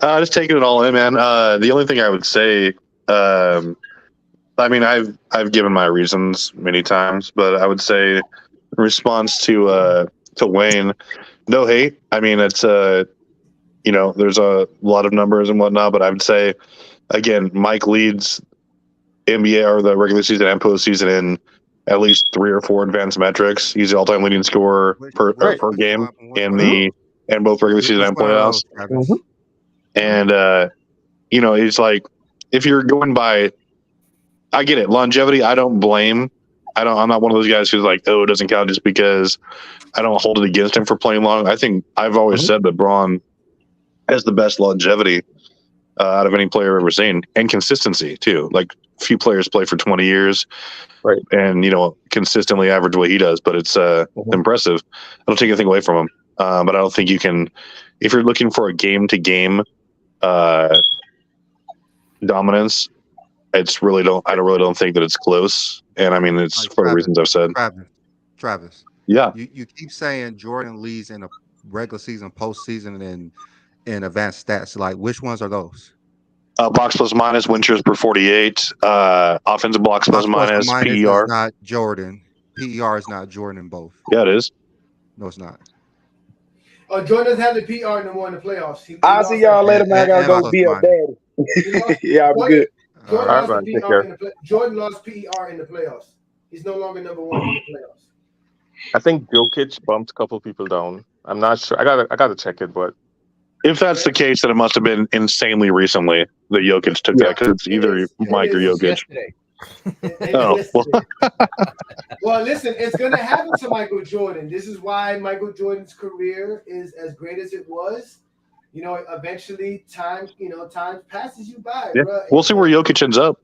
S3: Just taking it all in, man. The only thing I would say, I mean, I've given my reasons many times, but I would say in response to Wayne, no hate. I mean, it's there's a lot of numbers and whatnot, but I would say again, Mike leads NBA or the regular season and postseason in at least 3 or 4 advanced metrics. He's the all-time leading scorer per game in both regular season and playoffs. Mm-hmm. And it's like if you're going by, I get it, longevity. I don't blame I'm not one of those guys who's like, oh, it doesn't count just because I don't hold it against him for playing long. I think I've always said that Braun has the best longevity out of any player I've ever seen, and consistency too. Like few players play for 20 years,
S7: Right.
S3: and consistently average what he does. But it's impressive. I don't take anything away from him, but I don't think you can. If you're looking for a game-to-game dominance, I really don't think that it's close. And I mean, it's for the reasons I've said.
S2: Travis.
S3: Yeah.
S2: You keep saying Jordan leads in a regular season, postseason, and in advanced stats. Like, which ones are those?
S3: Box plus minus, win shares per 48, offensive blocks plus minus, PER.
S2: Is not Jordan. PER is not Jordan in both.
S3: Yeah, it is.
S2: No, it's not.
S1: Jordan doesn't have the PR no more in the playoffs.
S4: I'll see y'all later, man. I gotta go be a daddy. Yeah, I'll be good.
S1: Jordan lost PER in the playoffs. He's no longer number one in the playoffs.
S7: I think Jokic bumped a couple people down. I'm not sure. I gotta check it, but
S3: if that's the case, then it must have been insanely recently that Jokic took that, because it's either Mike or Jokic.
S1: Well, listen, it's going to happen to Michael Jordan. This is why Michael Jordan's career is as great as it was. Eventually time passes you by.
S3: Yeah.
S1: Bro.
S3: We'll see where Jokic ends up.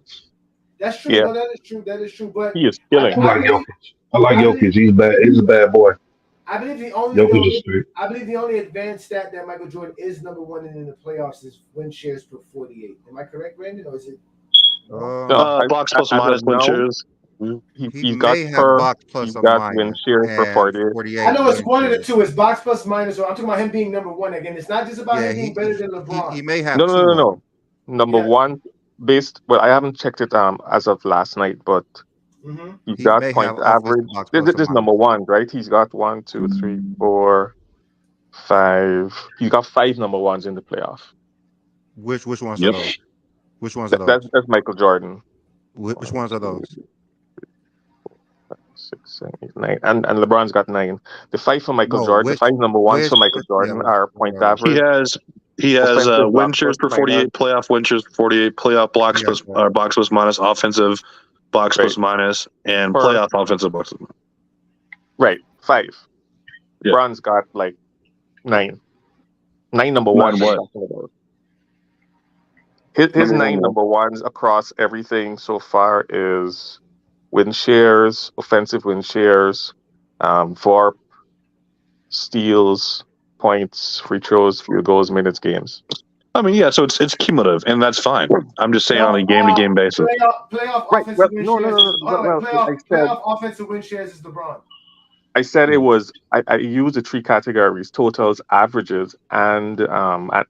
S1: That's true.
S3: Yeah.
S1: No, that is true. That is true. But
S7: he is killing.
S6: I like Jokic. He's bad. He's a bad boy.
S1: I believe the only advanced stat that Michael Jordan is number one in the playoffs is win shares per 48. Am I correct, Brandon, or is it?
S3: Box plus minus win shares.
S7: He's got per.
S2: Box plus
S7: he's got win shares per 48.
S1: I know it's one of the two. It's box plus minus. Or I'm talking about him being number one again. It's not just about him being better than LeBron.
S2: He may have
S7: no. Number one, based. Well, I haven't checked it as of last night, but. He's got point average. This is number one, right? He's got 1, 2, 3, 4, 5. He's got 5 number ones in the playoff.
S2: Which ones are those? Which ones are those?
S7: That's Michael Jordan.
S2: Which ones are those?
S7: 6, 7, 8, 9, and LeBron's got 9. The 5 for Michael Jordan, the 5 number ones for Michael Jordan are point average.
S3: He has win shares per 48, playoff win shares per 48, playoff blocks plus box plus minus, offensive box plus minus, and playoff offensive box.
S7: Right, 5. Yeah. LeBron's got like 9. 9 number ones. His 9 number ones across everything so far is win shares, offensive win shares, VARP, steals, points, free throws, field goals, minutes, games.
S3: I mean, yeah, so it's cumulative, and that's fine. I'm just saying on a game-to-game basis.
S1: Playoff offensive win shares. Playoff offensive win shares is LeBron.
S7: I said it was. I used the 3 categories: totals, averages, and the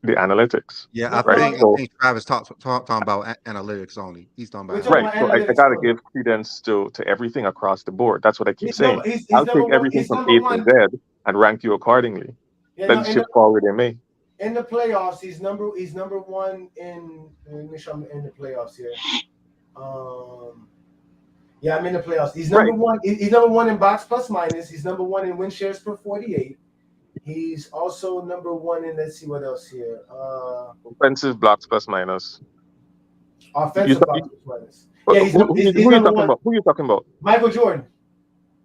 S7: analytics.
S2: Yeah, I think Travis talking about analytics only. He's talking about
S7: right. So I got to give credence to everything across the board. That's what I keep saying. I'll take everything from A to Z and rank you accordingly. Then shift forward in me.
S1: In the playoffs, he's number one in. Let me make sure I'm in the playoffs here. Yeah, I'm in the playoffs. He's number one. He's number one in box plus minus. He's number one in win shares per 48. He's also number one in. Let's see what else here.
S7: Offensive blocks plus minus.
S1: Offensive blocks plus minus. Yeah, he's
S7: number one. Who are you talking about?
S1: Michael Jordan.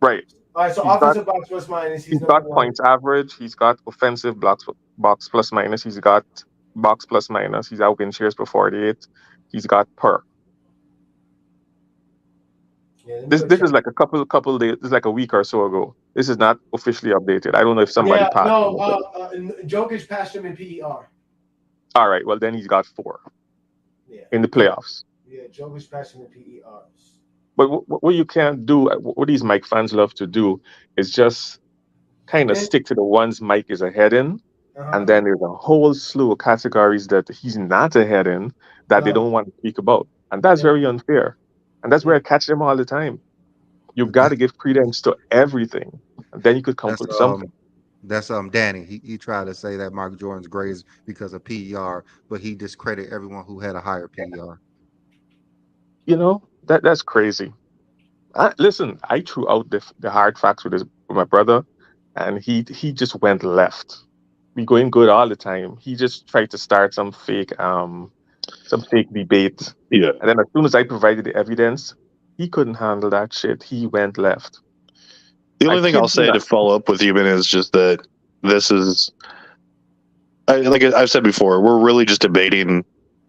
S7: Right.
S1: All right, so offensive box plus minus.
S7: He's got points average. He's got offensive box plus minus. He's got box plus minus. He's out win shares per 48. He's got per. Yeah, this is like a couple days. This is like a week or so ago. This is not officially updated. I don't know if somebody passed.
S1: No, Jokic passed him in PER.
S7: All right, well then he's got 4. Yeah. In the playoffs.
S1: Yeah, Jokic passed him in PERs.
S7: But what you can't do, what these Mike fans love to do, is just kind of stick to the ones Mike is ahead in, and then there's a whole slew of categories that he's not ahead in that they don't want to speak about, and that's very unfair. And that's where I catch them all the time. You've got to give credence to everything, and then you could come with something.
S2: That's Danny. He tried to say that Michael Jordan's grades because of PER, but he discredited everyone who had a higher PER.
S7: You know, that's crazy. Listen, I threw out the hard facts with my brother, and he just went left. We going good all the time. He just tried to start some fake debate.
S3: Yeah.
S7: And then as soon as I provided the evidence, he couldn't handle that shit. He went left.
S3: The only
S7: I
S3: thing
S7: kid
S3: I'll
S7: you
S3: say
S7: not.
S3: to follow up with you, man, is just that this is, like I've said before, we're really just debating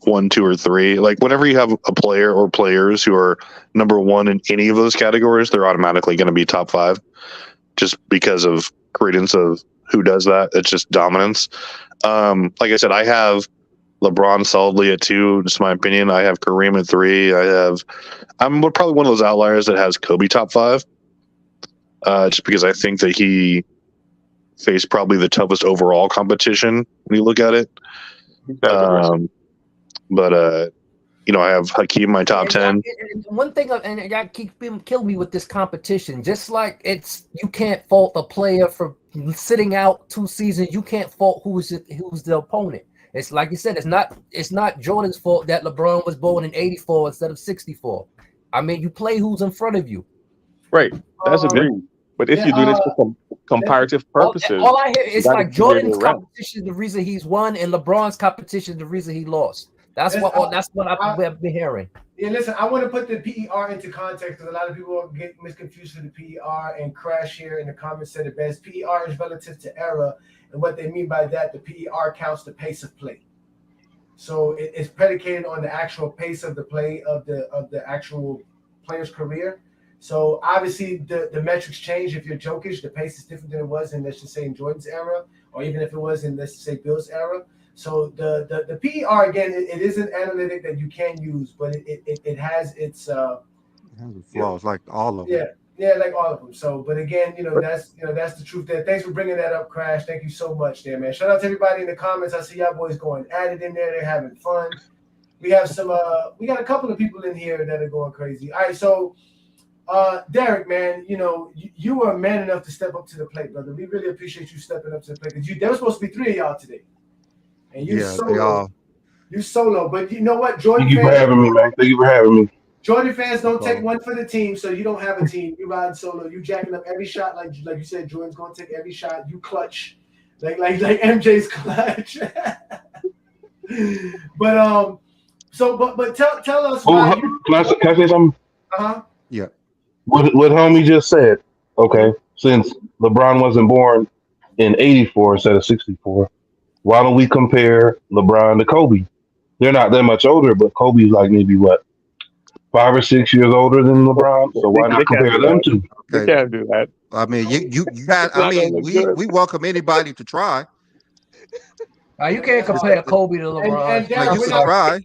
S3: 1, 2, or 3. Like whenever you have a player or players who are number 1 in any of those categories, they're automatically going to be top 5, just because of credence of who does that. It's just dominance. Like I said, I have LeBron solidly at 2, just my opinion. I have Kareem at 3. I'm probably one of those outliers that has Kobe top 5, just because I think that he faced probably the toughest overall competition when you look at it. But I have Hakeem my top 10.
S5: And one thing, and y'all keep kill me with this competition. Just like you can't fault a player for sitting out 2 seasons. You can't fault who's the opponent. It's like you said. It's not Jordan's fault that LeBron was born in '84 instead of '64. I mean, you play who's in front of you.
S7: Right. That's agreed. But if you do this for comparative purposes,
S5: all I hear is like Jordan's competition is the reason he's won, and LeBron's competition is the reason he lost. That's what I've been hearing.
S1: Yeah, listen, I want to put the PER into context because a lot of people get misconfused with the PER, and Crash here in the comments said it best. PER is relative to era, and what they mean by that, the PER counts the pace of play. So it's predicated on the actual pace of the play of the actual player's career. So obviously the metrics change. If you're Jokic, the pace is different than it was in, let's just say, in Jordan's era, or even if it was in, let's just say, Bill's era. So the PER, again, it is an analytic that you can use, but it has its
S2: flaws, like all of them.
S1: Yeah, like all of them. So, but again, that's the truth there. Thanks for bringing that up, Crash. Thank you so much, there, man. Shout out to everybody in the comments. I see y'all boys going at it in there. They're having fun. We have we got a couple of people in here that are going crazy. All right, so Derek, man, you were man enough to step up to the plate, brother. We really appreciate you stepping up to the plate because there was supposed to be 3 of y'all today. And you solo. You solo. But you know what? Jordan
S6: Thank you for having me, man. Thank you for having me.
S1: Jordan fans don't take one for the team, so you don't have a team. You ride solo. You jacking up every shot, like you said. Jordan's gonna take every shot. You clutch, like MJ's clutch. But tell us. Why
S6: can I say something?
S2: Yeah.
S6: What homie just said. Okay, since LeBron wasn't born in '84 instead of '64. Why don't we compare LeBron to Kobe? They're not that much older, but Kobe's like maybe 5 or 6 years older than LeBron. So why not compare them two?
S7: You can't do that.
S2: I mean, you got. I mean, we welcome anybody to try.
S5: You can't compare Kobe to LeBron.
S1: And Derek,
S2: you can try.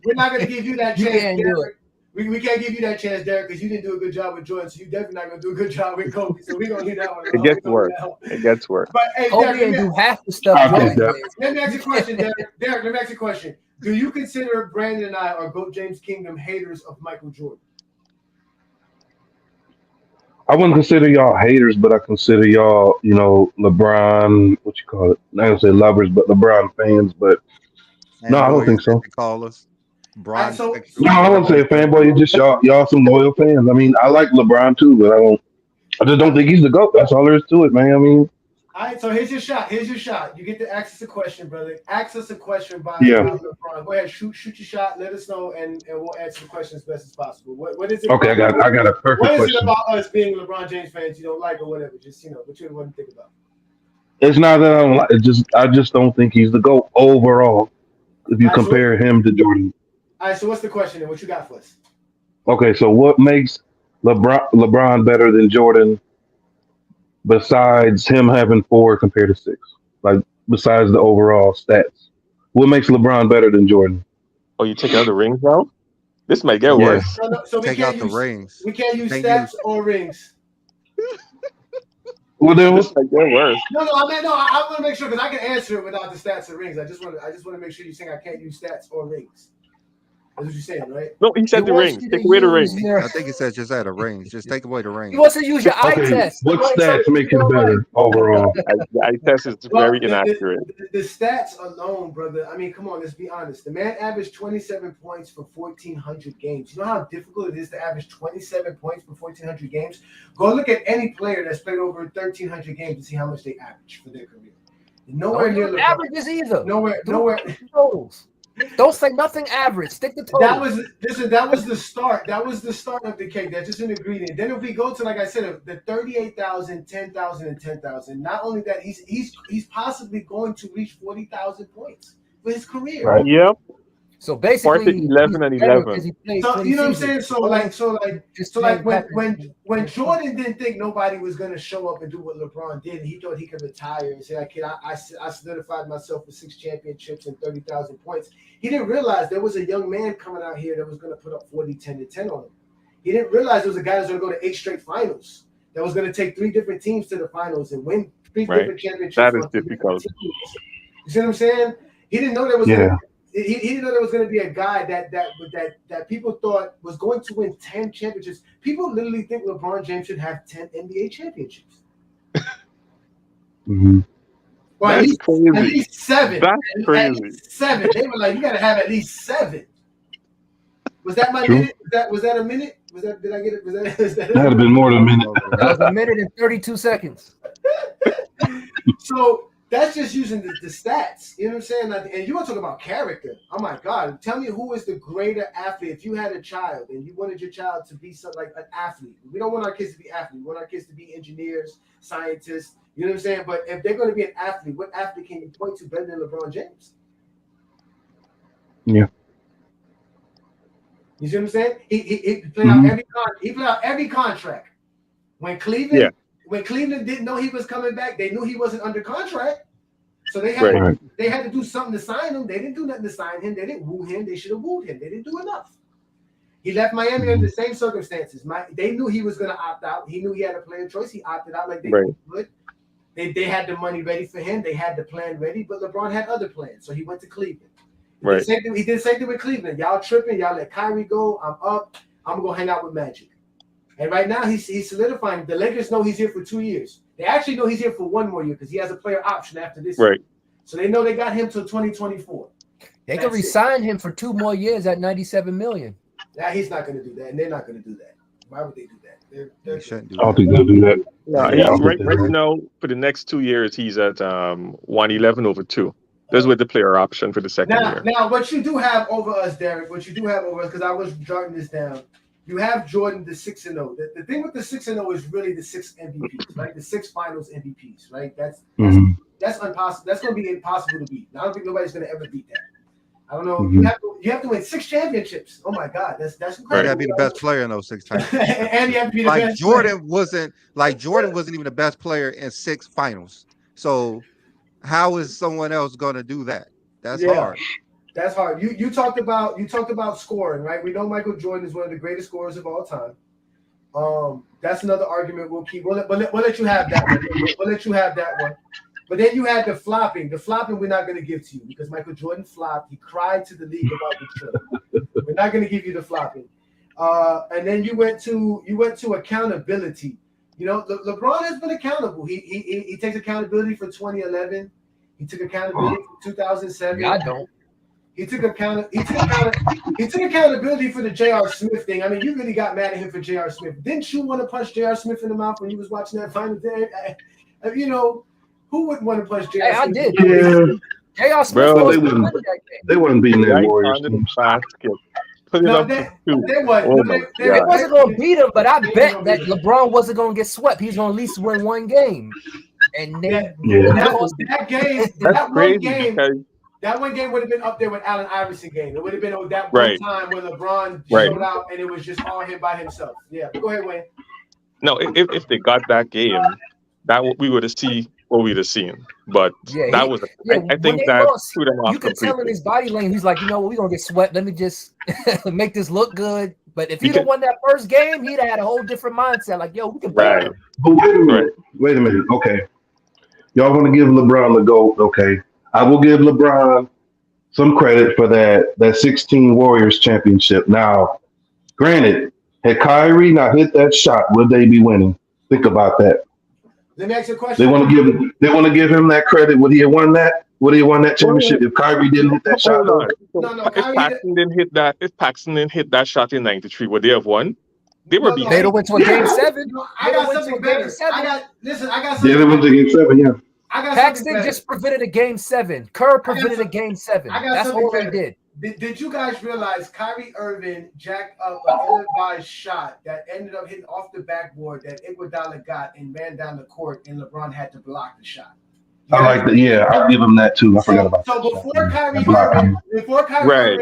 S1: We're not going to give you that chance.
S5: You can't do it.
S1: We can't give you that chance, Derek, because you didn't do a good job with Jordan, so you're definitely not going to do a good job with Kobe. So we're going to hear that one.
S7: It gets worse. It gets worse.
S1: But hey,
S5: Kobe didn't do half the stuff Jordan did.
S1: Let me ask you a question, Derek. Let me ask you a question. Do you consider Brandon and I, or GOAT James Kingdom, haters of Michael Jordan?
S6: I wouldn't consider y'all haters, but I consider y'all, LeBron, what you call it? I'm not going to say lovers, but LeBron fans. But no, I don't think so.
S2: Call us. Brian,
S6: no, I wouldn't say a fanboy. You're just y'all some loyal fans. I mean, I like LeBron too, but I just don't think he's the GOAT. That's all there is to it, man. I mean.
S1: All right, so here's your shot. You get to ask us a question, brother. Ask us a question by LeBron. Go ahead, shoot your shot. Let us know, and we'll answer the question as best as possible. What is it?
S6: Okay, I got a perfect question.
S1: What is it about us being LeBron James fans you don't like or whatever? Just what you want to think about.
S6: It's not that I don't like. I just don't think he's the GOAT overall. If you compare him to Jordan.
S1: All right, so what's the question and what you got for us?
S6: Okay, so what makes LeBron better than Jordan besides him having 4 compared to 6? Like, besides the overall stats. What makes LeBron better than Jordan?
S7: Oh, you take out the rings now? This might get worse.
S1: So
S2: take out the rings.
S1: We can't use stats or rings.
S6: Well, then
S7: this might get worse.
S1: No. I want to make sure because I can answer it without the stats and rings. I just want to make sure you're saying I can't use stats or rings. That's what you're saying, right?
S7: No, he said the rings. Take away the rings.
S2: I think he said just add a range. Just take away the rings.
S5: He wants to use your eye test.
S6: What stats make it better overall?
S7: The eye test is very inaccurate.
S1: The stats alone, brother. I mean, come on, let's be honest. The man averaged 27 points for 1,400 games. You know how difficult it is to average 27 points for 1,400 games? Go look at any player that's played over 1,300 games to see how much they average for their career. Nowhere near
S5: averages either.
S1: Nowhere.
S5: Don't say nothing average. Stick to total.
S1: That was the start. That was the start of the cake. That's just an ingredient. Then if we go to, like I said, the 38,000, 10,000, and 10,000. Not only that, he's possibly going to reach 40,000 points for his career.
S6: Right.
S7: Yep.
S5: So basically,
S7: 11 and 11.
S1: So you know what I'm saying? So like when Jordan didn't think nobody was gonna show up and do what LeBron did, he thought he could retire and say, I solidified myself with 6 championships and 30,000 points. He didn't realize there was a young man coming out here that was gonna put up 40, 10, and 10 on him. He didn't realize there was a guy that was gonna go to 8 straight finals. That was gonna take 3 different teams to the finals and win 3 different championships.
S7: That is difficult.
S1: You see what I'm saying? He didn't know there was.
S6: Yeah.
S1: He didn't know there was going to be a guy that people thought was going to win 10 championships. People literally think LeBron James should have 10 NBA championships.
S6: Mm-hmm.
S1: Well,
S7: That's crazy.
S1: At least 7.
S7: That's crazy.
S1: At least 7. They were like, you got to have at least 7. Was that my
S6: True.
S1: minute? Was that a minute? Did I get it?
S6: That'd have been more than a minute.
S5: That was a minute and 32 seconds.
S1: So that's just using the stats. You know what I'm saying? And you want to talk about character. Oh my God. Tell me who is the greater athlete. If you had a child and you wanted your child to be something like an athlete. We don't want our kids to be athletes. We want our kids to be engineers, scientists. You know what I'm saying? But if they're going to be an athlete, what athlete can you point to better than LeBron James?
S6: Yeah.
S1: You see what I'm saying? He played out every contract. When Cleveland didn't know he was coming back, they knew he wasn't under contract. So they had to do something to sign him. They didn't do nothing to sign him. They didn't woo him. They should have wooed him. They didn't do enough. He left Miami under the same circumstances. They knew he was going to opt out. He knew he had a player choice. He opted out like they would. They had the money ready for him. They had the plan ready, but LeBron had other plans. So he went to Cleveland. He did the same thing with Cleveland. Y'all tripping. Y'all let Kyrie go. I'm up. I'm going to go hang out with Magic. And right now, he's solidifying. The Lakers know he's here for 2 years. They actually know he's here for 1 more year because he has a player option after this year. So they know they got him till 2024.
S5: They can resign him for 2 more years at $97 million.
S1: Now he's not going to do that, and they're not going to do that. Why would they do that?
S6: They shouldn't do that. I don't think they'll do that.
S7: No, right now, for the next 2 years, he's at 111 over 2. That's with the player option for the second year.
S1: Now, what you do have over us, Derek, because I was jotting this down, you have Jordan, the 6-0. The thing with the 6-0 is really the 6 MVPs, right? The 6 finals MVPs, right? That's impossible. That's going to be impossible to beat. I don't think nobody's going to ever beat that. I don't know. You have to win 6 championships. Oh my God, that's incredible.
S2: You got to be the best player in those 6 championships.
S1: And you have to be the best.
S2: Jordan wasn't even the best player in 6 finals. So how is someone else going to do that? That's hard.
S1: That's hard. You talked about scoring, right? We know Michael Jordan is one of the greatest scorers of all time. That's another argument we'll keep. We'll let you have that one. We'll let you have that one. But then you had the flopping. The flopping we're not going to give to you because Michael Jordan flopped. He cried to the league about the trip. We're not going to give you the flopping. And then you went to accountability. You know, LeBron has been accountable. He takes accountability for 2011. He took accountability for 2007.
S5: I don't.
S1: He took accountability for the J.R. Smith thing. I mean, you really got mad at him for J.R. Smith. Didn't you want to punch J.R. Smith in the mouth when you was watching that final day? You know, who wouldn't want to punch J.R. Smith?
S5: I did.
S6: Yeah.
S5: J.R. Smith
S6: they wouldn't beat that Warriors team.
S1: They
S5: wasn't going to beat him, but I bet that LeBron wasn't going to get swept. He's going to at least win 1 game. And then
S1: that one game would have been up there with Allen Iverson game. It would have been that one time when LeBron showed out and it was just all him by himself. Yeah, go ahead, Wayne.
S7: No, if they got that game, we would have seen what we'd have seen. But I think that threw them off.
S5: You could tell in his body language, he's like, you know what, we're gonna get swept. Let me just make this look good. But if he'd have won that first game, he'd have had a whole different mindset. Like, yo, we can play.
S6: But wait a minute. Okay. Y'all want to give LeBron the GOAT, okay. I will give LeBron some credit for that 16 Warriors championship. Now, granted, had Kyrie not hit that shot, would they be winning? Think about that.
S1: Let me ask you a question.
S6: They want to give him that credit. Would he have won that? Would he have won that championship if Kyrie didn't hit that shot?
S1: No.
S7: If Paxson didn't hit that shot in '93, would they have won? They were beat.
S5: They'd have went to a game 7.
S1: I got something better. I got something.
S6: Yeah, they went to game 7. Yeah.
S5: Paxton just prevented a game 7. Kerr prevented a game 7. That's all they did.
S1: Did you guys realize Kyrie Irving jacked up an ill-advised shot that ended up hitting off the backboard that Iguodala got and ran down the court, and LeBron had to block the shot?
S6: I like that. Yeah, I'll give him that too. I forgot about
S1: So
S6: that.
S1: before Kyrie
S7: Right.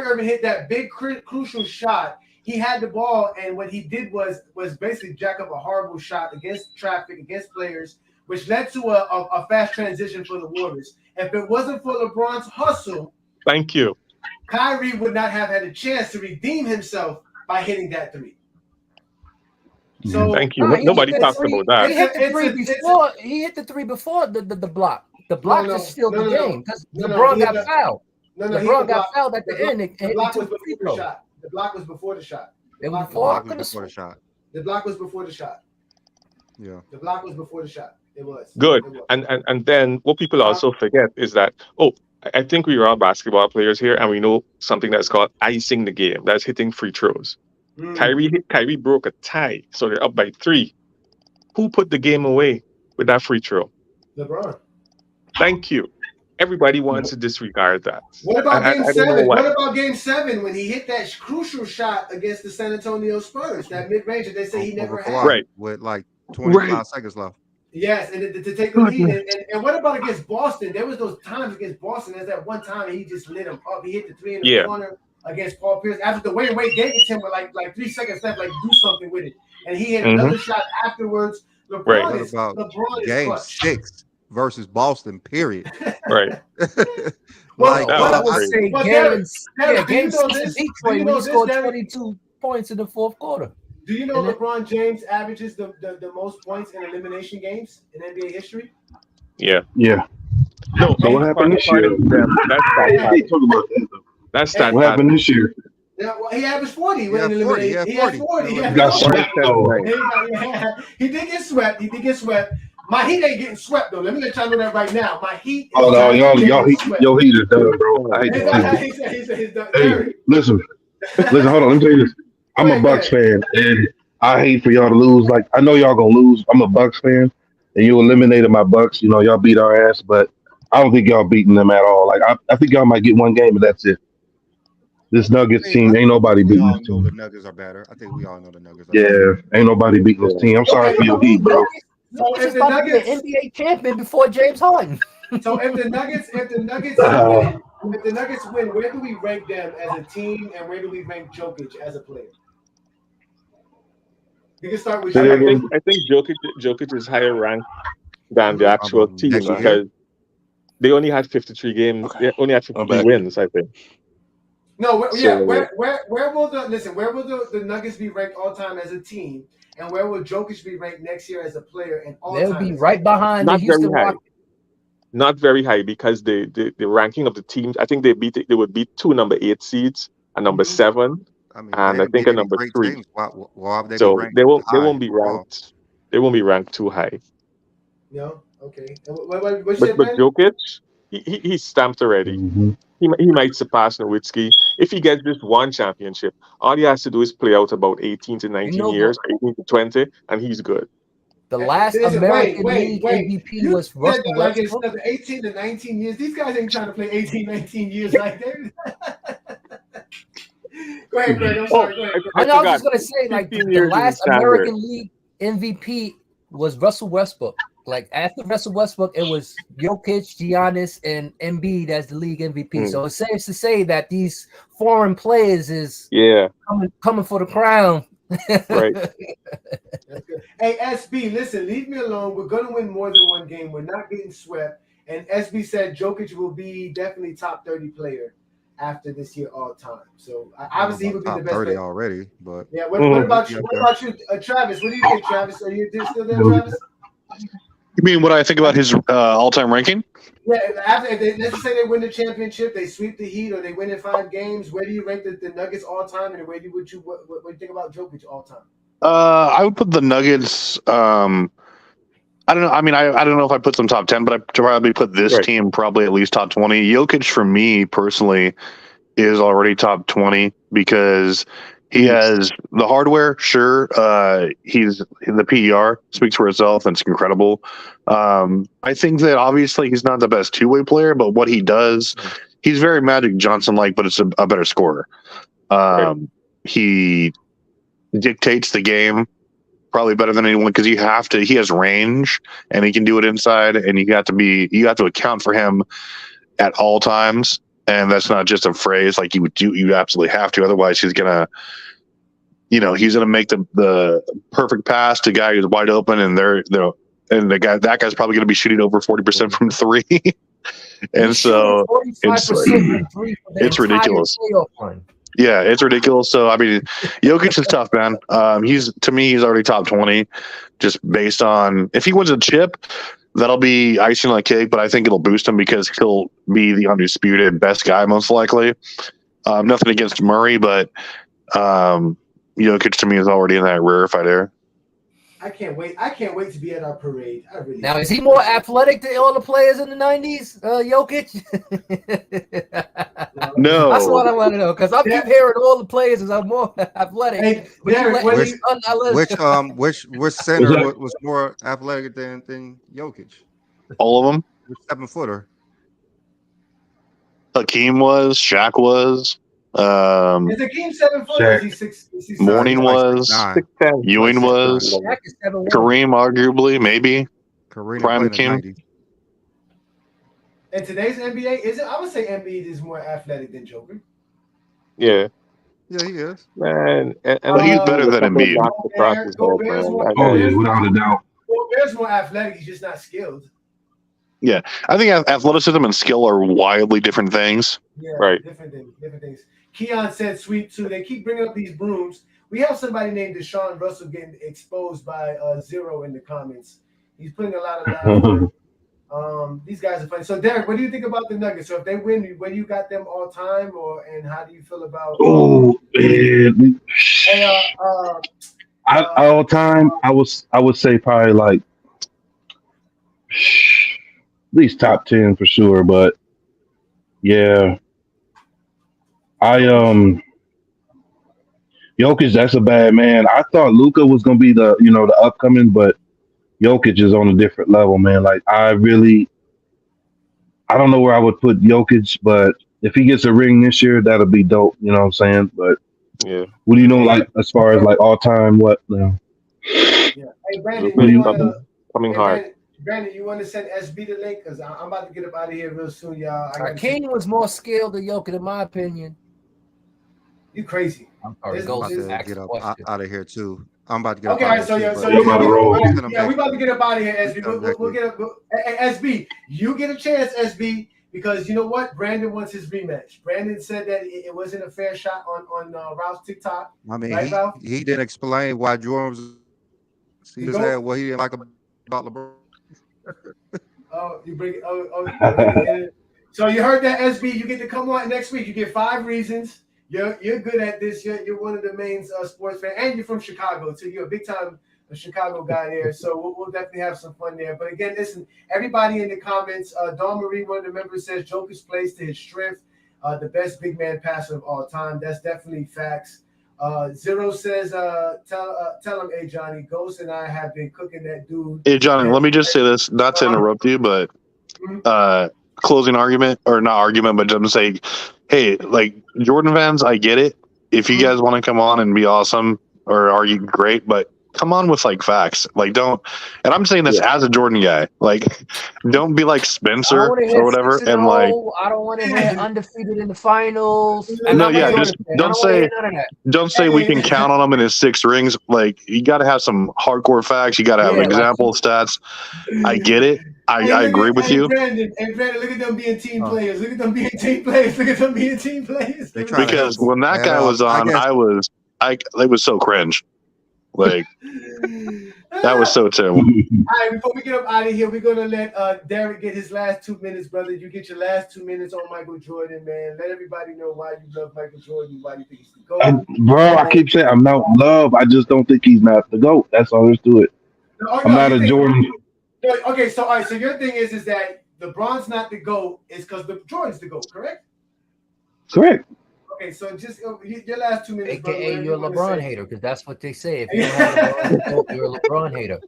S1: Irving hit that big crucial shot, he had the ball, and what he did was basically jack up a horrible shot against traffic, against players, which led to a fast transition for the Warriors. If it wasn't for LeBron's hustle,
S7: Thank you.
S1: Kyrie would not have had a chance to redeem himself by hitting that three. So
S7: Thank you.
S5: Nah, he
S7: Nobody
S5: hit the
S7: talked
S5: three-
S7: about that.
S5: He hit the
S1: It's
S5: three
S1: a-
S5: before. He hit the three before the block. The block just sealed the game because LeBron got fouled. LeBron got fouled at the end.
S1: The block was before the shot. The block was before the shot.
S5: It was
S2: Before
S5: before.
S2: the shot.
S1: The block was before the shot.
S2: Yeah.
S1: The block was before the shot. It was.
S7: Good.
S1: It was.
S7: And then what people also forget is that, I think we are all basketball players here, and we know something that's called icing the game. That's hitting free throws. Kyrie broke a tie, so they're up by 3. Who put the game away with that free throw?
S1: LeBron.
S7: Thank you. Everybody wants to disregard that.
S1: What about
S7: I
S1: Game
S7: don't know
S1: 7?
S7: why.
S1: What about Game 7 when he hit that crucial shot against the San Antonio Spurs? That mid-range that they say he never had.
S7: Right.
S2: With like 25 seconds left.
S1: Yes, and to take the lead. And what about against Boston? There was those times against Boston. There's that one time he just lit him up. He hit the 3 in the corner against Paul Pierce. After the Wade gave it to him with like 3 seconds left, like do something with it. And he hit another shot afterwards. LeBron is
S2: Game
S1: clutch.
S2: 6 versus Boston, period.
S7: Right.
S2: Like,
S5: I would say game 6 in
S1: this?
S5: Detroit when he scored 22 points in the fourth quarter.
S1: Do you know LeBron James averages the most points in elimination games in NBA history?
S7: Yeah.
S6: Yeah.
S7: No,
S6: So what happened this year?
S7: That's
S6: What happened this year?
S1: Yeah, well, he averaged 40
S2: He
S1: when
S2: had
S1: eliminated.
S2: 40,
S1: He had 40.
S6: He got swept though.
S1: He did get swept. He did get swept. My Heat ain't getting swept though. Let me let y'all know that right now. My Heat.
S6: Oh no, y'all heat is done, bro. I hate to see
S1: He's done.
S6: Hey, listen, hold on. Let me tell you this. I'm a Bucks fan, and I hate for y'all to lose. Like, I know y'all gonna lose. I'm a Bucks fan, and you eliminated my Bucks. You know, y'all beat our ass, but I don't think y'all beating them at all. Like, I think y'all might get one game, but that's it. This Nuggets team, ain't nobody beating this team.
S2: The Nuggets are better. I think we all know the Nuggets are
S6: better. Ain't nobody beating this team. I'm sorry for your Heat, bro.
S1: So if the
S5: Nuggets NBA champion before James Harden.
S1: So if the Nuggets win, where do we rank them as a team, and where do we rank Jokic as a player? You can start with.
S7: I think Jokic is higher ranked than the actual team because they only had 53 games. They only had 53 wins, I think.
S1: No, where will the Nuggets be ranked all time as a team, and where will Jokic be ranked next year as a player and all time?
S5: They'll be right behind the Houston Rockets.
S7: Not very high because the ranking of the teams, I think they would beat 2 number 8 seeds and number 7, and I think a number 3. So they won't be ranked. They won't be ranked too high.
S1: No, okay.
S7: But Jokic, he's stamped already.
S6: Mm-hmm.
S7: He might surpass Nowitzki if he gets just one championship. All he has to do is play out about 18 to 19 years, 18 to 20, and he's good.
S5: The last American League MVP was Russell Westbrook.
S1: 18 to 19 years. These guys ain't trying to play 18, 19 years like that. Go ahead, Greg. I'm sorry. Go ahead.
S5: I was just going to say, like, the last American League MVP was Russell Westbrook. Like, after Russell Westbrook, it was Jokic, Giannis, and Embiid as the league MVP. So it's safe to say that these foreign players is coming for the crown.
S7: Right.
S1: Hey, SB, listen, leave me alone. We're going to win more than one game. We're not getting swept. And SB said Jokic will be definitely top 30 player after this year all time. So obviously he would be the best
S2: 30
S1: player.
S2: already. But
S1: yeah, what about you? What about you, Travis? What do you think, Travis? Are you still there, Travis?
S3: You mean what I think about his all-time ranking?
S1: Yeah, let's say they win the championship, they sweep the Heat, or they win in 5 games. Where do you rank the Nuggets all time, and what do you think about Jokic all time?
S3: I would put the Nuggets. I don't know. I mean, I don't know if I put them top 10, but I'd probably put this team probably at least top 20. Jokic, for me personally, is already top 20 because he has the hardware. Sure, he's the PER speaks for itself, and it's incredible. I think that obviously he's not the best 2-way player, but what he does he's very Magic Johnson-like, but it's a better scorer. He dictates the game probably better than anyone because he has range and he can do it inside, and you have to account for him at all times. And that's not just a phrase like you absolutely have to, otherwise he's gonna make the perfect pass to a guy who's wide open, and that guy's probably gonna be shooting over 40% from three. And so it's ridiculous. Yeah, it's ridiculous. So I mean, Jokic is tough, man. He's already top 20, just based on if he wins a chip, that'll be icing on the cake. But I think it'll boost him because he'll be the undisputed best guy most likely. Nothing against Murray, but Jokic to me is already in that rarefied air.
S1: I can't wait to be at our parade.
S5: Now, is he more athletic than all the players in the 90s, Jokic?
S3: No.
S5: That's what I want to know, because I keep hearing all the players are more athletic.
S1: Hey,
S2: which center was more athletic than Jokic?
S3: All of them?
S2: Which 7-footer?
S3: Hakeem was, Shaq was.
S1: Is Hakeem 7 foot? Or is he 6'6"?
S3: Morning was, Ewing was, Kareem arguably, maybe.
S2: Kareem
S3: Prime Hakeem.
S1: In today's NBA, I would say Embiid is more athletic than Joker.
S7: Yeah.
S2: Yeah, he is.
S7: Man,
S3: but he's better than Embiid.
S6: Without a doubt.
S1: Gobert's more athletic. He's just not skilled.
S3: Yeah, I think athleticism and skill are wildly different things.
S1: Yeah,
S7: right.
S1: Different things. Keon said sweep too. They keep bringing up these brooms. We have somebody named Deshaun Russell getting exposed by Zero in the comments. He's putting a lot of these guys are funny. So Derek, what do you think about the Nuggets? So if they win, where do you got them all time, and how do you feel about?
S6: All time, I would say probably like at least top 10 for sure. But yeah. Jokic, that's a bad man. I thought Luka was gonna be the upcoming, but Jokic is on a different level, man. Like I don't know where I would put Jokic, but if he gets a ring this year, that'll be dope. You know what I'm saying? But
S7: yeah,
S6: what do you know, like as far as like all time, what now?
S1: Yeah. Hey Brandon,
S7: coming hard.
S1: Brandon, you want to send SB the link? Because I'm about to get up out of here real soon, y'all.
S5: King was more skilled than Jokic, in my opinion.
S1: You crazy.
S2: I'm about to get up out of here, too. I'm about to get
S1: up out of here.
S6: So
S1: we about to get up out of here, SB. We'll get up. SB, you get a chance, SB, because you know what? Brandon wants his rematch. Brandon said that it wasn't a fair shot on Ralph's TikTok.
S2: I mean,
S1: right,
S2: he didn't explain why Jordan was. He said what he didn't like about LeBron.
S1: Oh, you bring it. Oh. So you heard that, SB. You get to come on next week. You get 5 reasons. You're good at this. You're one of the main sports fans, and you're from Chicago too. You're a big time Chicago guy there. So we'll definitely have some fun there. But again, listen, everybody in the comments. Dawn Marie, one of the members, says Jokic plays to his strength. The best big man passer of all time. That's definitely facts. Zero says, tell him, hey Johnny, Ghost and I have been cooking that dude.
S3: Hey Johnny, let me just say this, not to interrupt you, but closing argument, or not argument, but just say, hey, like Jordan fans, I get it. If you guys want to come on and be awesome or argue, great, but come on with like facts. Like don't, and I'm saying this as a Jordan guy, like don't be like Spencer or whatever. And like,
S5: I don't want to hear undefeated in the finals.
S3: No, yeah, just don't say we can count on him in his 6 rings. Like you got to have some hardcore facts. You got to have example stats. I get it. I agree with you.
S1: Brandon, look at them being team players. Look at them being team players.
S3: Because when that guy was on, it was so cringe. Like that was so terrible.
S1: All right, before we get up out of here, we're gonna let Derek get his last 2 minutes, brother. You get your last 2 minutes on Michael Jordan, man. Let everybody know why you love Michael Jordan, why you think he's the GOAT.
S6: Bro, I keep saying I'm not in love. I just don't think he's not the GOAT. That's all there's to it. I'm not a Jordan.
S1: Okay, so all right, so your thing is that LeBron's not the GOAT is because the Jordan's the GOAT, correct?
S6: Correct.
S1: Okay, so just your last 2 minutes.
S5: AKA you're a LeBron hater, because that's what they say. If you don't have LeBron, you're a LeBron hater.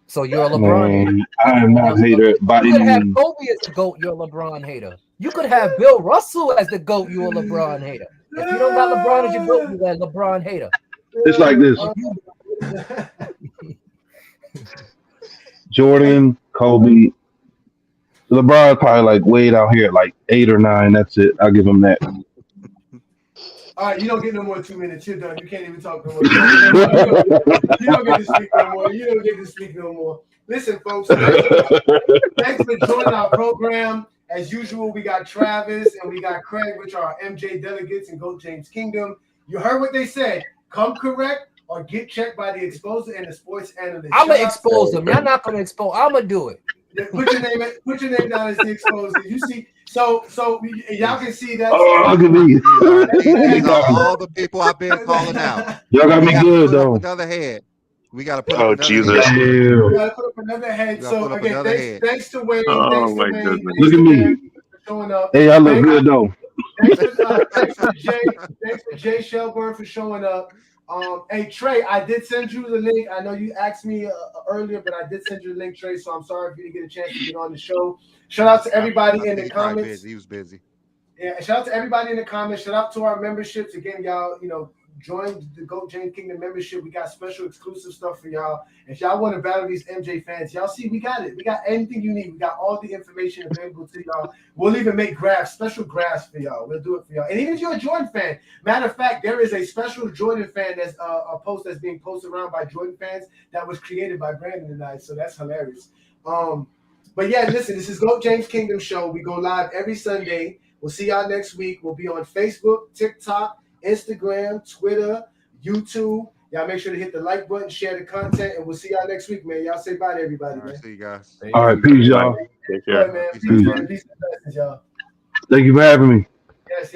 S5: So you're a LeBron hater.
S6: I am not a hater by any means.
S5: You could have Kobe as the GOAT, you're a LeBron hater. You could have Bill Russell as the GOAT. You a LeBron hater. If you don't got LeBron as your GOAT, you a LeBron hater.
S6: It's like this: Jordan, Kobe, LeBron probably like way out here at like 8 or 9. That's it. I'll give him that.
S1: All right, you don't get no more 2 minutes. You're done. You can't even talk no more. You don't get to speak no more. You don't get to speak no more. Listen, folks, thanks for joining our program. As usual, we got Travis and we got Craig, which are our MJ delegates in GOAT James Kingdom. You heard what they said. Come correct or get checked by the exposer and the sports analyst.
S5: I'm gonna expose them. Y'all not gonna expose. I'm gonna do it.
S1: Put your name down as the exposer. You see, so y'all can see that.
S6: Oh, look at me.
S2: These are all the people I've been calling out.
S6: Y'all got me good though.
S2: Another head. We got to put
S3: Oh,
S2: up another
S3: Jesus.
S2: head.
S1: We gotta put up another head.
S2: We gotta
S1: So
S2: put up
S1: again,
S2: another head.
S1: thanks to Wayne.
S3: Oh,
S1: Thanks to
S3: my
S1: Wayne.
S3: goodness.
S6: Look at me.
S1: For showing up.
S6: Hey, I look good though.
S1: Thanks for Jay Shelburne for showing up. Hey Trey, I did send you the link. I know you asked me earlier, but I did send you the link, Trey. So I'm sorry if you didn't get a chance to get on the show. Shout out to everybody in the comments.
S2: He was busy.
S1: Yeah, shout out to everybody in the comments. Shout out to our memberships. Again, y'all, join the GOAT James Kingdom membership. We got special exclusive stuff for y'all. If y'all want to battle these MJ fans, y'all see we got it. We got anything you need. We got all the information available to y'all. We'll even make graphs, special graphs for y'all. We'll do it for y'all. And even if you're a Jordan fan, matter of fact, there is a special Jordan fan that's a post that's being posted around by Jordan fans that was created by Brandon and I. So that's hilarious. But yeah, listen, this is GOAT James Kingdom Show. We go live every Sunday. We'll see y'all next week. We'll be on Facebook, TikTok, Instagram, Twitter, YouTube. Y'all make sure to hit the like button, share the content, and we'll see y'all next week, man. Y'all say bye to everybody,
S2: All right,
S1: man.
S2: see you guys.
S6: All right, peace, y'all.
S3: Take
S1: All
S3: care.
S1: right, man.
S2: Peace,
S1: Peace,
S2: man.
S1: man. Peace and blessings, y'all.
S6: Thank you for having me.
S1: Yes, yes.